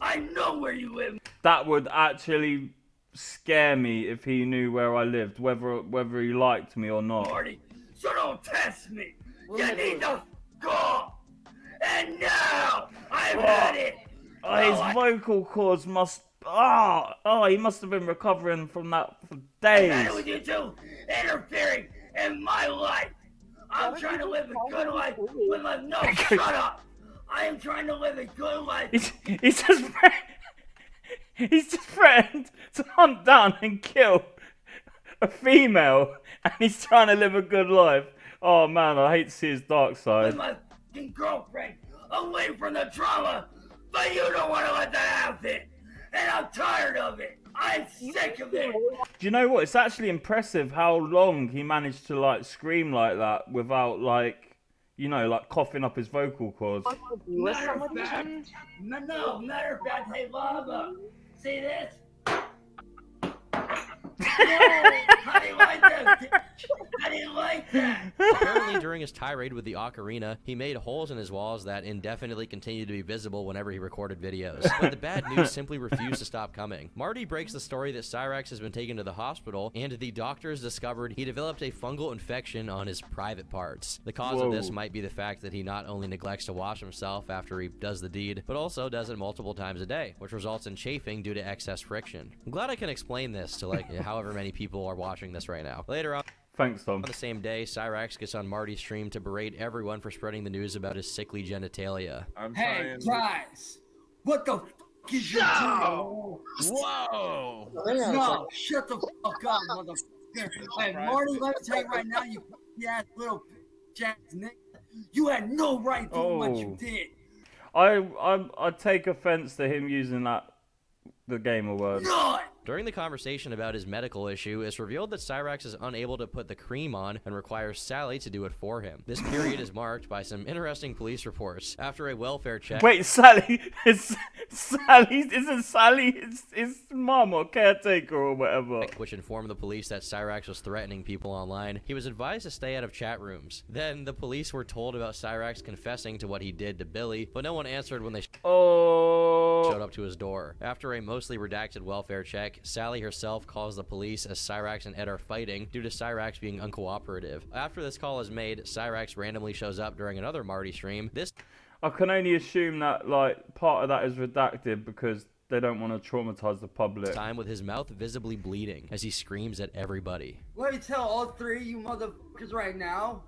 I know where you live. That would actually scare me if he knew where I lived, whether he liked me or not. Marty, so don't test me. You need to go. And now I've had it. His vocal cords must. He must have been recovering from that for days. I've had it with you two interfering in my life. I'm trying to live a good life with my no. Shut up. I am trying to live a good life. He's just threatened to hunt down and kill a female, and he's trying to live a good life. Oh man, I hate to see his dark side. With my fucking girlfriend, away from the drama, but you don't want to let that happen, and I'm tired of it. I'm sick of it. Do you know what? It's actually impressive how long he managed to like scream like that without like, you know, like coughing up his vocal cords. Matter of fact, hey Lava, see this? How do you like that? How do you like that? Apparently, during his tirade with the ocarina, he made holes in his walls that indefinitely continued to be visible whenever he recorded videos. But the bad news simply refused to stop coming. Marty breaks the story that Cyraxx has been taken to the hospital, and the doctors discovered he developed a fungal infection on his private parts. The cause of this might be the fact that he not only neglects to wash himself after he does the deed, but also does it multiple times a day, which results in chafing due to excess friction. I'm glad I can explain this to like however many people are watching this right now. Later on. Thanks, Tom. On the same day, Cyraxx gets on Marty's stream to berate everyone for spreading the news about his sickly genitalia. Hey, guys! What the f*** is your deal? Whoa! No, shut the fuck up, motherfucker. Hey, Marty, let me tell you right now, you ass little jack nigga. You had no right doing what you did. I take offense to him using the gamer word. During the conversation about his medical issue, it's revealed that Cyraxx is unable to put the cream on and requires Sally to do it for him. This period is marked by some interesting police reports. After a welfare check... Wait, Sally? Isn't Sally his mom or caretaker or whatever? Which informed the police that Cyraxx was threatening people online. He was advised to stay out of chat rooms. Then the police were told about Cyraxx confessing to what he did to Billy, but no one answered when they showed up to his door. After a mostly redacted welfare check, Sally herself calls the police as Cyraxx and Ed are fighting due to Cyraxx being uncooperative. After this call is made, Cyraxx randomly shows up during another Marty stream. I can only assume that like part of that is redacted because they don't want to traumatize the public. Time with his mouth visibly bleeding as he screams at everybody. Let me tell all three of you motherfuckers right now,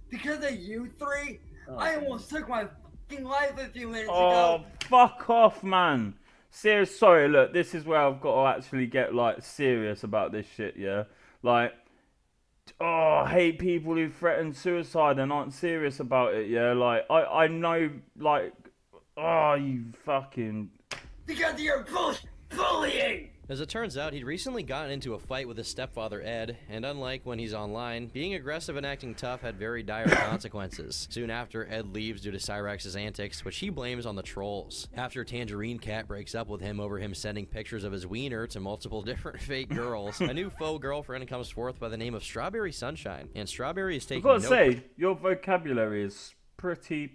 because of you three, I almost took my fucking life a few minutes ago. Oh, fuck off, man. Sorry, look, this is where I've got to actually get, like, serious about this shit, yeah? Like, I hate people who threaten suicide and aren't serious about it, yeah? Like, I know, like, you fucking... Because of your bullying! As it turns out, he'd recently gotten into a fight with his stepfather, Ed, and unlike when he's online, being aggressive and acting tough had very dire consequences. Soon after, Ed leaves due to Cyraxx's antics, which he blames on the trolls. After Tangerine Cat breaks up with him over him sending pictures of his wiener to multiple different fake girls, a new faux girlfriend comes forth by the name of Strawberry Sunshine, and Strawberry is taking I've got to say, your vocabulary is pretty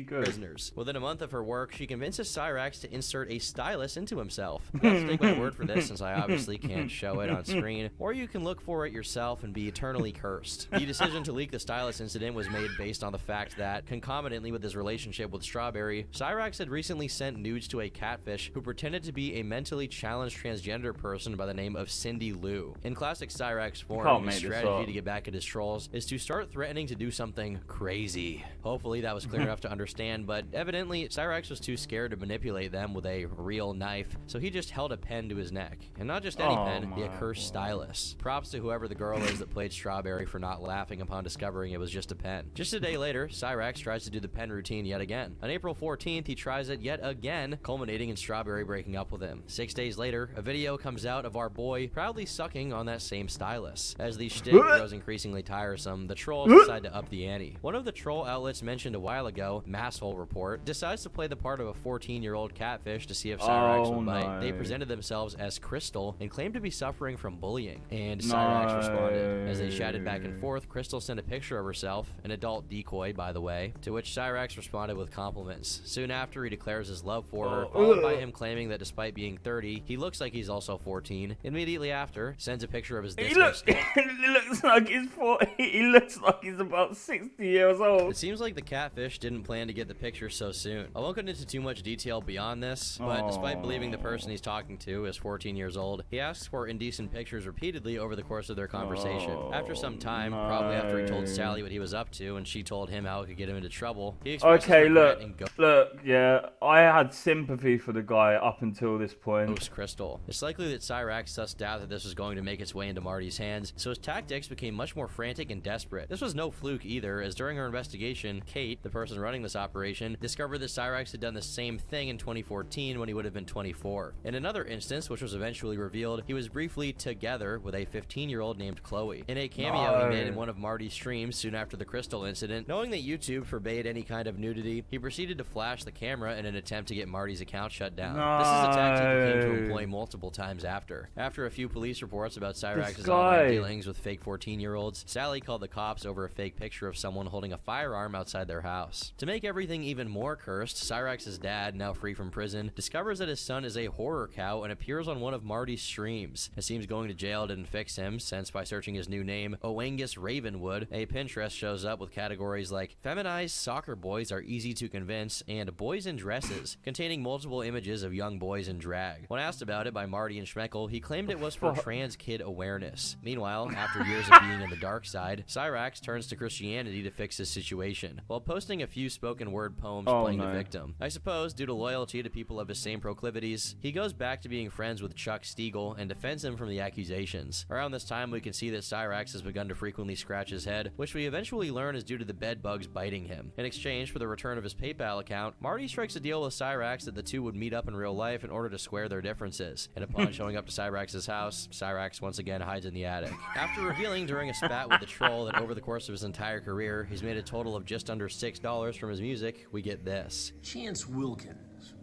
good. Prisoners. Within a month of her work, she convinces Cyraxx to insert a stylus into himself. You have to take my word for this since I obviously can't show it on screen, or you can look for it yourself and be eternally cursed. The decision to leak the stylus incident was made based on the fact that, concomitantly with his relationship with Strawberry, Cyraxx had recently sent nudes to a catfish who pretended to be a mentally challenged transgender person by the name of Cindy Lou. In classic Cyraxx form, his strategy to get back at his trolls is to start threatening to do something crazy. Hopefully Hopefully that was clear enough to understand, but evidently Cyraxx was too scared to manipulate them with a real knife, so he just held a pen to his neck. And not just any pen, the accursed stylus. Props to whoever the girl is that played Strawberry for not laughing upon discovering it was just a pen. Just a day later, Cyraxx tries to do the pen routine yet again. On April 14th, he tries it yet again, culminating in Strawberry breaking up with him. 6 days later, a video comes out of our boy proudly sucking on that same stylus. As the shtick grows increasingly tiresome, the trolls decide to up the ante. One of the troll outlets mentioned a while ago, Masshole Report, decides to play the part of a 14-year-old catfish to see if Cyraxx would bite. They presented themselves as Crystal and claimed to be suffering from bullying, and Cyraxx responded. As they chatted back and forth, Crystal sent a picture of herself, an adult decoy by the way, to which Cyraxx responded with compliments. Soon after, he declares his love for her, followed by him claiming that despite being 30, he looks like he's also 14. Immediately after, sends a picture of his disco stick. He looks like he's 40. He looks like he's about 60 years old. It seems like the catfish didn't plan to get the picture so soon. I won't get into too much detail beyond this, but despite believing the person he's talking to is 14 years old, he asks for indecent pictures repeatedly over the course of their conversation. After some time, probably after he told Sally what he was up to and she told him how it could get him into trouble, he expresses regret and look, yeah, I had sympathy for the guy up until this point. Crystal. It's likely that Cyraxx sussed out that this was going to make its way into Marty's hands, so his tactics became much more frantic and desperate. This was no fluke either, as during her investigation, Kate, the person running this operation, discovered that Cyraxx had done the same thing in 2014 when he would have been 24. In another instance, which was eventually revealed, he was briefly together with a 15-year-old named Chloe. In a cameo he made in one of Marty's streams soon after the Crystal incident, knowing that YouTube forbade any kind of nudity, he proceeded to flash the camera in an attempt to get Marty's account shut down. This is a tactic he came to employ multiple times after. After a few police reports about Cyraxx's online dealings with fake 14-year-olds, Sally called the cops over a fake picture of someone holding a firearm outside their house. To make everything even more cursed, Cyraxx's dad, now free from prison, discovers that his son is a horror cow and appears on one of Marty's streams. It seems going to jail didn't fix him, since by searching his new name, Oangus Ravenwood, a Pinterest shows up with categories like feminized soccer boys are easy to convince and boys in dresses, containing multiple images of young boys in drag. When asked about it by Marty and Schmeckel, he claimed it was for trans kid awareness. Meanwhile, after years of being on the dark side, Cyraxx turns to Christianity to fix his situation, while posting a few spoken word poems playing the victim. I suppose, due to loyalty to people of his same proclivities, he goes back to being friends with Chuck Stiegel and defends him from the accusations. Around this time, we can see that Cyraxx has begun to frequently scratch his head, which we eventually learn is due to the bed bugs biting him. In exchange for the return of his PayPal account, Marty strikes a deal with Cyraxx that the two would meet up in real life in order to square their differences, and upon showing up to Cyraxx's house, Cyraxx once again hides in the attic. After revealing during a spat with the troll that over the course of his entire career, he's made a total of just under $6 from his music, we get this. Chance Wilkins.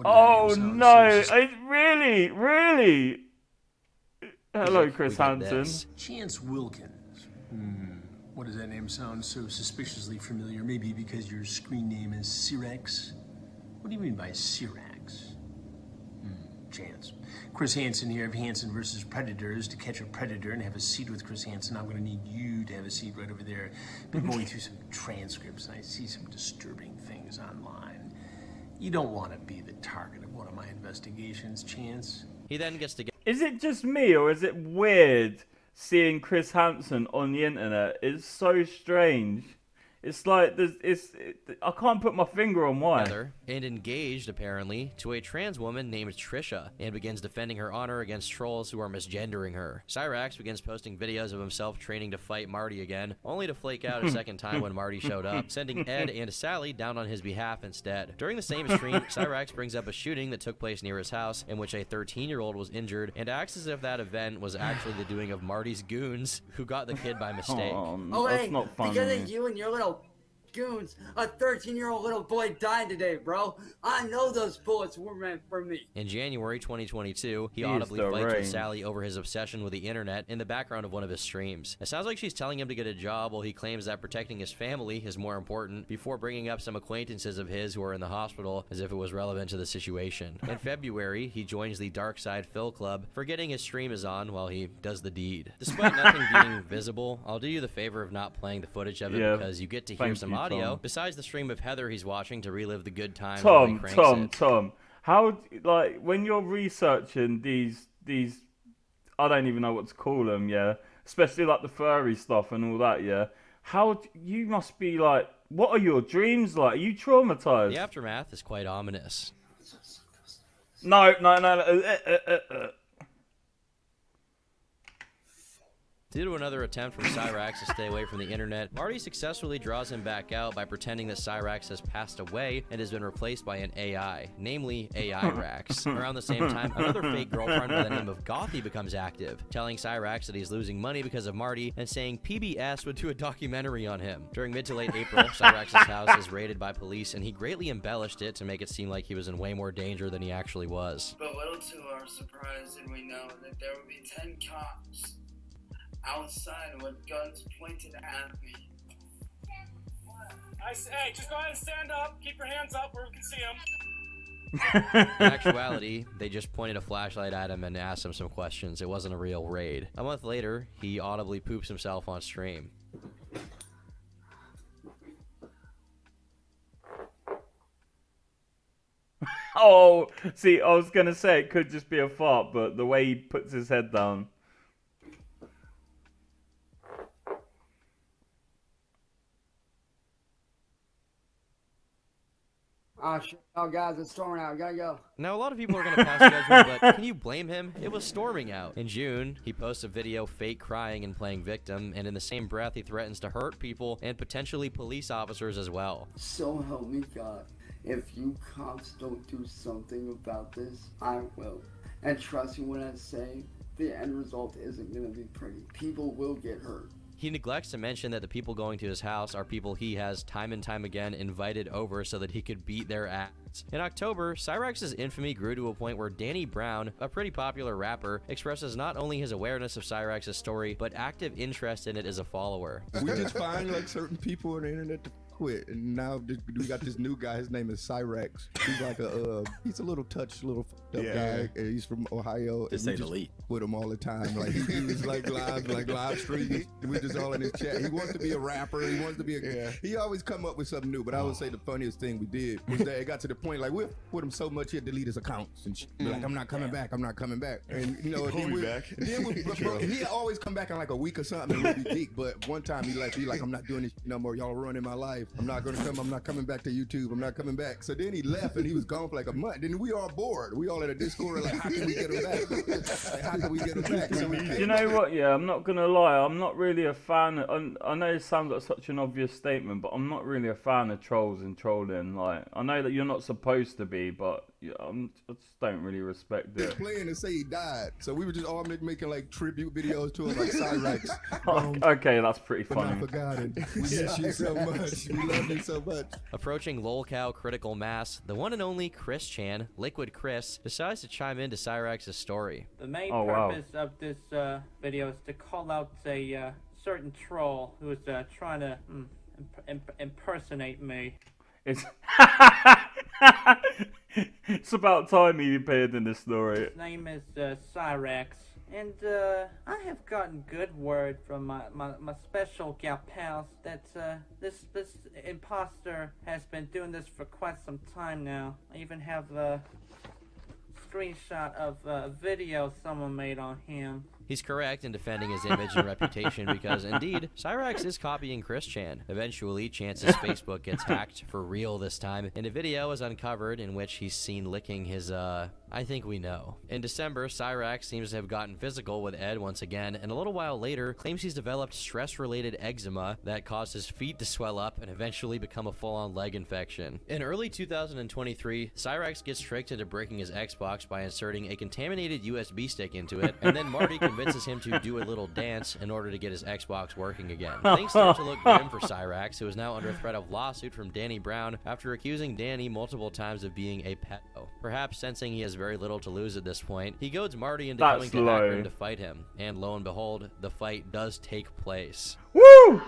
Oh no, really? Hello, Chris Hansen. Chance Wilkins. What does that name sound so suspiciously familiar? Maybe because your screen name is Cyraxx? What do you mean by Cyraxx? Chance. Chris Hansen here of Hansen versus Predators. To catch a predator and have a seat with Chris Hansen, I'm going to need you to have a seat right over there. Been going through some transcripts and I see some disturbing things online. You don't want to be the target of one of my investigations, Chance. He then gets to get... Is it just me or is it weird seeing Chris Hansen on the internet? It's so strange. It's like I can't put my finger on why. And engaged, apparently, to a trans woman named Trisha, and begins defending her honor against trolls who are misgendering her. Cyraxx begins posting videos of himself training to fight Marty again, only to flake out a second time when Marty showed up, sending Ed and Sally down on his behalf instead. During the same stream, Cyraxx brings up a shooting that took place near his house, in which a 13-year-old was injured, and acts as if that event was actually the doing of Marty's goons, who got the kid by mistake. That's not funny. Because of you and your little goons, a 13-year-old little boy died today, bro. I know those bullets were meant for me. In January 2022, he audibly fights with Sally over his obsession with the internet in the background of one of his streams. It sounds like she's telling him to get a job while he claims that protecting his family is more important, before bringing up some acquaintances of his who are in the hospital as if it was relevant to the situation. In February, he joins the Dark Side Phil Club, forgetting his stream is on while he does the deed. Despite nothing being visible, I'll do you the favor of not playing the footage of it because you get to hear some audio besides the stream of Heather he's watching to relive the good times. Tom, how, like, when you're researching these I don't even know what to call them, especially like the furry stuff and all that, how you must be like What are your dreams like? Are you traumatized? The aftermath is quite ominous. No. Due to another attempt from Cyraxx to stay away from the internet, Marty successfully draws him back out by pretending that Cyraxx has passed away and has been replaced by an AI, namely AI-Rax. Around the same time, another fake girlfriend by the name of Gothy becomes active, telling Cyraxx that he's losing money because of Marty and saying PBS would do a documentary on him. During mid to late April, Cyraxx's house is raided by police and he greatly embellished it to make it seem like he was in way more danger than he actually was. But little to our surprise did we know that there would be 10 cops outside with guns pointed at me. Hey, just go ahead and stand up. Keep your hands up where we can see them. In actuality, they just pointed a flashlight at him and asked him some questions. It wasn't a real raid. A month later, he audibly poops himself on stream. Oh, see, I was gonna say it could just be a fart, but the way he puts his head down. Oh shit, oh guys, it's storming out, gotta go. Now, a lot of people are going to pass judgment, but can you blame him? It was storming out. In June, he posts a video fake crying and playing victim, and in the same breath, he threatens to hurt people and potentially police officers as well. So help me God, if you cops don't do something about this, I will. And trust me when I say, the end result isn't gonna be pretty. People will get hurt. He neglects to mention that the people going to his house are people he has time and time again invited over so that he could beat their ass. In October, Cyraxx's infamy grew to a point where Danny Brown, a pretty popular rapper, expresses not only his awareness of Cyraxx's story, but active interest in it as a follower. We just find like certain people on the internet to quit, and now we got this new guy. His name is Cyraxx. He's like he's a little fucked up guy. And he's from Ohio. To say the least. With him all the time. Like he was like live streaming. We just all in his chat. He wants to be a rapper. He wants to be a. He always come up with something new. But I would say the funniest thing we did was that it got to the point like we put him so much he'd delete his accounts and shit. Be like, I'm not coming back. I'm not coming back. And you know, he always come back in like a week or something and we'd be geek. But one time he like I'm not doing this no more. Y'all ruining my life. I'm not coming back to YouTube. I'm not coming back. So then he left and he was gone for like a month. Then we all bored. We all in a Discord like, how can we get him back? Like, how can we get him back? So you know what? Yeah, I'm not gonna lie. I'm not really a fan. I know it sounds like such an obvious statement, but I'm not really a fan of trolls and trolling. Like, I know that you're not supposed to be, but yeah, I just don't really respect it. Playing to say he died, so we were just all making like tribute videos to him, like Cyraxx. Okay, that's pretty funny. Not forgotten. We miss you so much. We love you so much. Approaching lolcow critical mass, the one and only Chris Chan, Liquid Chris, decides to chime into Cyraxx's story. The main purpose of this video is to call out a certain troll who is trying to impersonate me. It's about time he appeared in this story. His name is Cyraxx, and I have gotten good word from my special gal pals that this imposter has been doing this for quite some time now. I even have a screenshot of a video someone made on him. He's correct in defending his image and reputation because, indeed, Cyraxx is copying Chris Chan. Eventually, Chance's Facebook gets hacked for real this time, and a video is uncovered in which he's seen licking his, I think we know. In December, Cyraxx seems to have gotten physical with Ed once again, and a little while later, claims he's developed stress-related eczema that caused his feet to swell up and eventually become a full-on leg infection. In early 2023, Cyraxx gets tricked into breaking his Xbox by inserting a contaminated USB stick into it, and then Marty convinces him to do a little dance in order to get his Xbox working again. Things start to look grim for Cyraxx, who is now under threat of lawsuit from Danny Brown after accusing Danny multiple times of being a pedo. Perhaps sensing he has very little to lose at this point, he goads Marty into coming to Akron to fight him, and lo and behold, the fight does take place. Woo!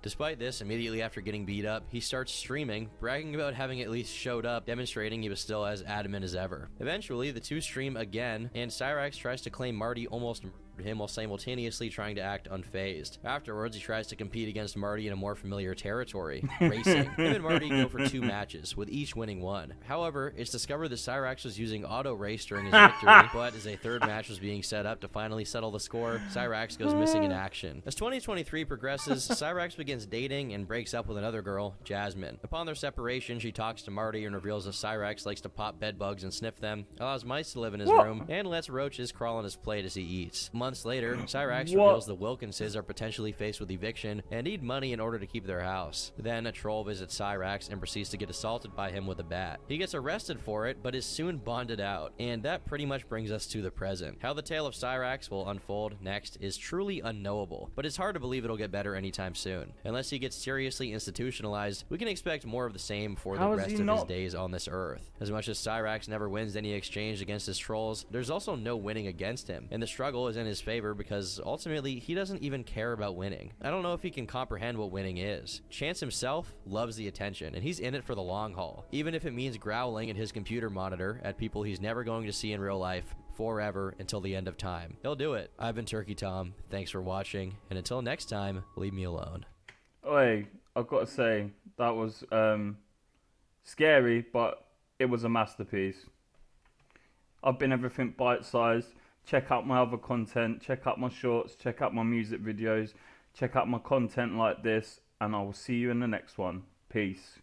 Despite this, immediately after getting beat up, he starts streaming, bragging about having at least showed up, demonstrating he was still as adamant as ever. Eventually, the two stream again, and Cyraxx tries to claim Marty almost murdered him while simultaneously trying to act unfazed. Afterwards, he tries to compete against Marty in a more familiar territory, racing. Him and Marty go for 2 matches, with each winning one. However, it's discovered that Cyraxx was using auto race during his victory, but as a 3rd match was being set up to finally settle the score, Cyraxx goes missing in action. As 2023 progresses, Cyraxx begins dating and breaks up with another girl, Jasmine. Upon their separation, she talks to Marty and reveals that Cyraxx likes to pop bed bugs and sniff them, allows mice to live in his room, and lets roaches crawl on his plate as he eats. Months later, Cyraxx reveals the Wilkinses are potentially faced with eviction and need money in order to keep their house. Then a troll visits Cyraxx and proceeds to get assaulted by him with a bat. He gets arrested for it, but is soon bonded out, and that pretty much brings us to the present. How the tale of Cyraxx will unfold next is truly unknowable, but it's hard to believe it'll get better anytime soon. Unless he gets seriously institutionalized, we can expect more of the same for the rest of his days on this earth. As much as Cyraxx never wins any exchange against his trolls, there's also no winning against him, and the struggle is in his favor because ultimately he doesn't even care about winning. I don't know if he can comprehend what winning is. Chance himself loves the attention, and he's in it for the long haul, even if it means growling at his computer monitor at people he's never going to see in real life forever until the end of time. He'll do it. I've been Turkey Tom. Thanks for watching, and until next time, leave me alone. Oi, I've got to say, that was scary, but it was a masterpiece. I've been everything bite-sized. Check out my other content, check out my shorts, check out my music videos, check out my content like this, and I will see you in the next one. Peace.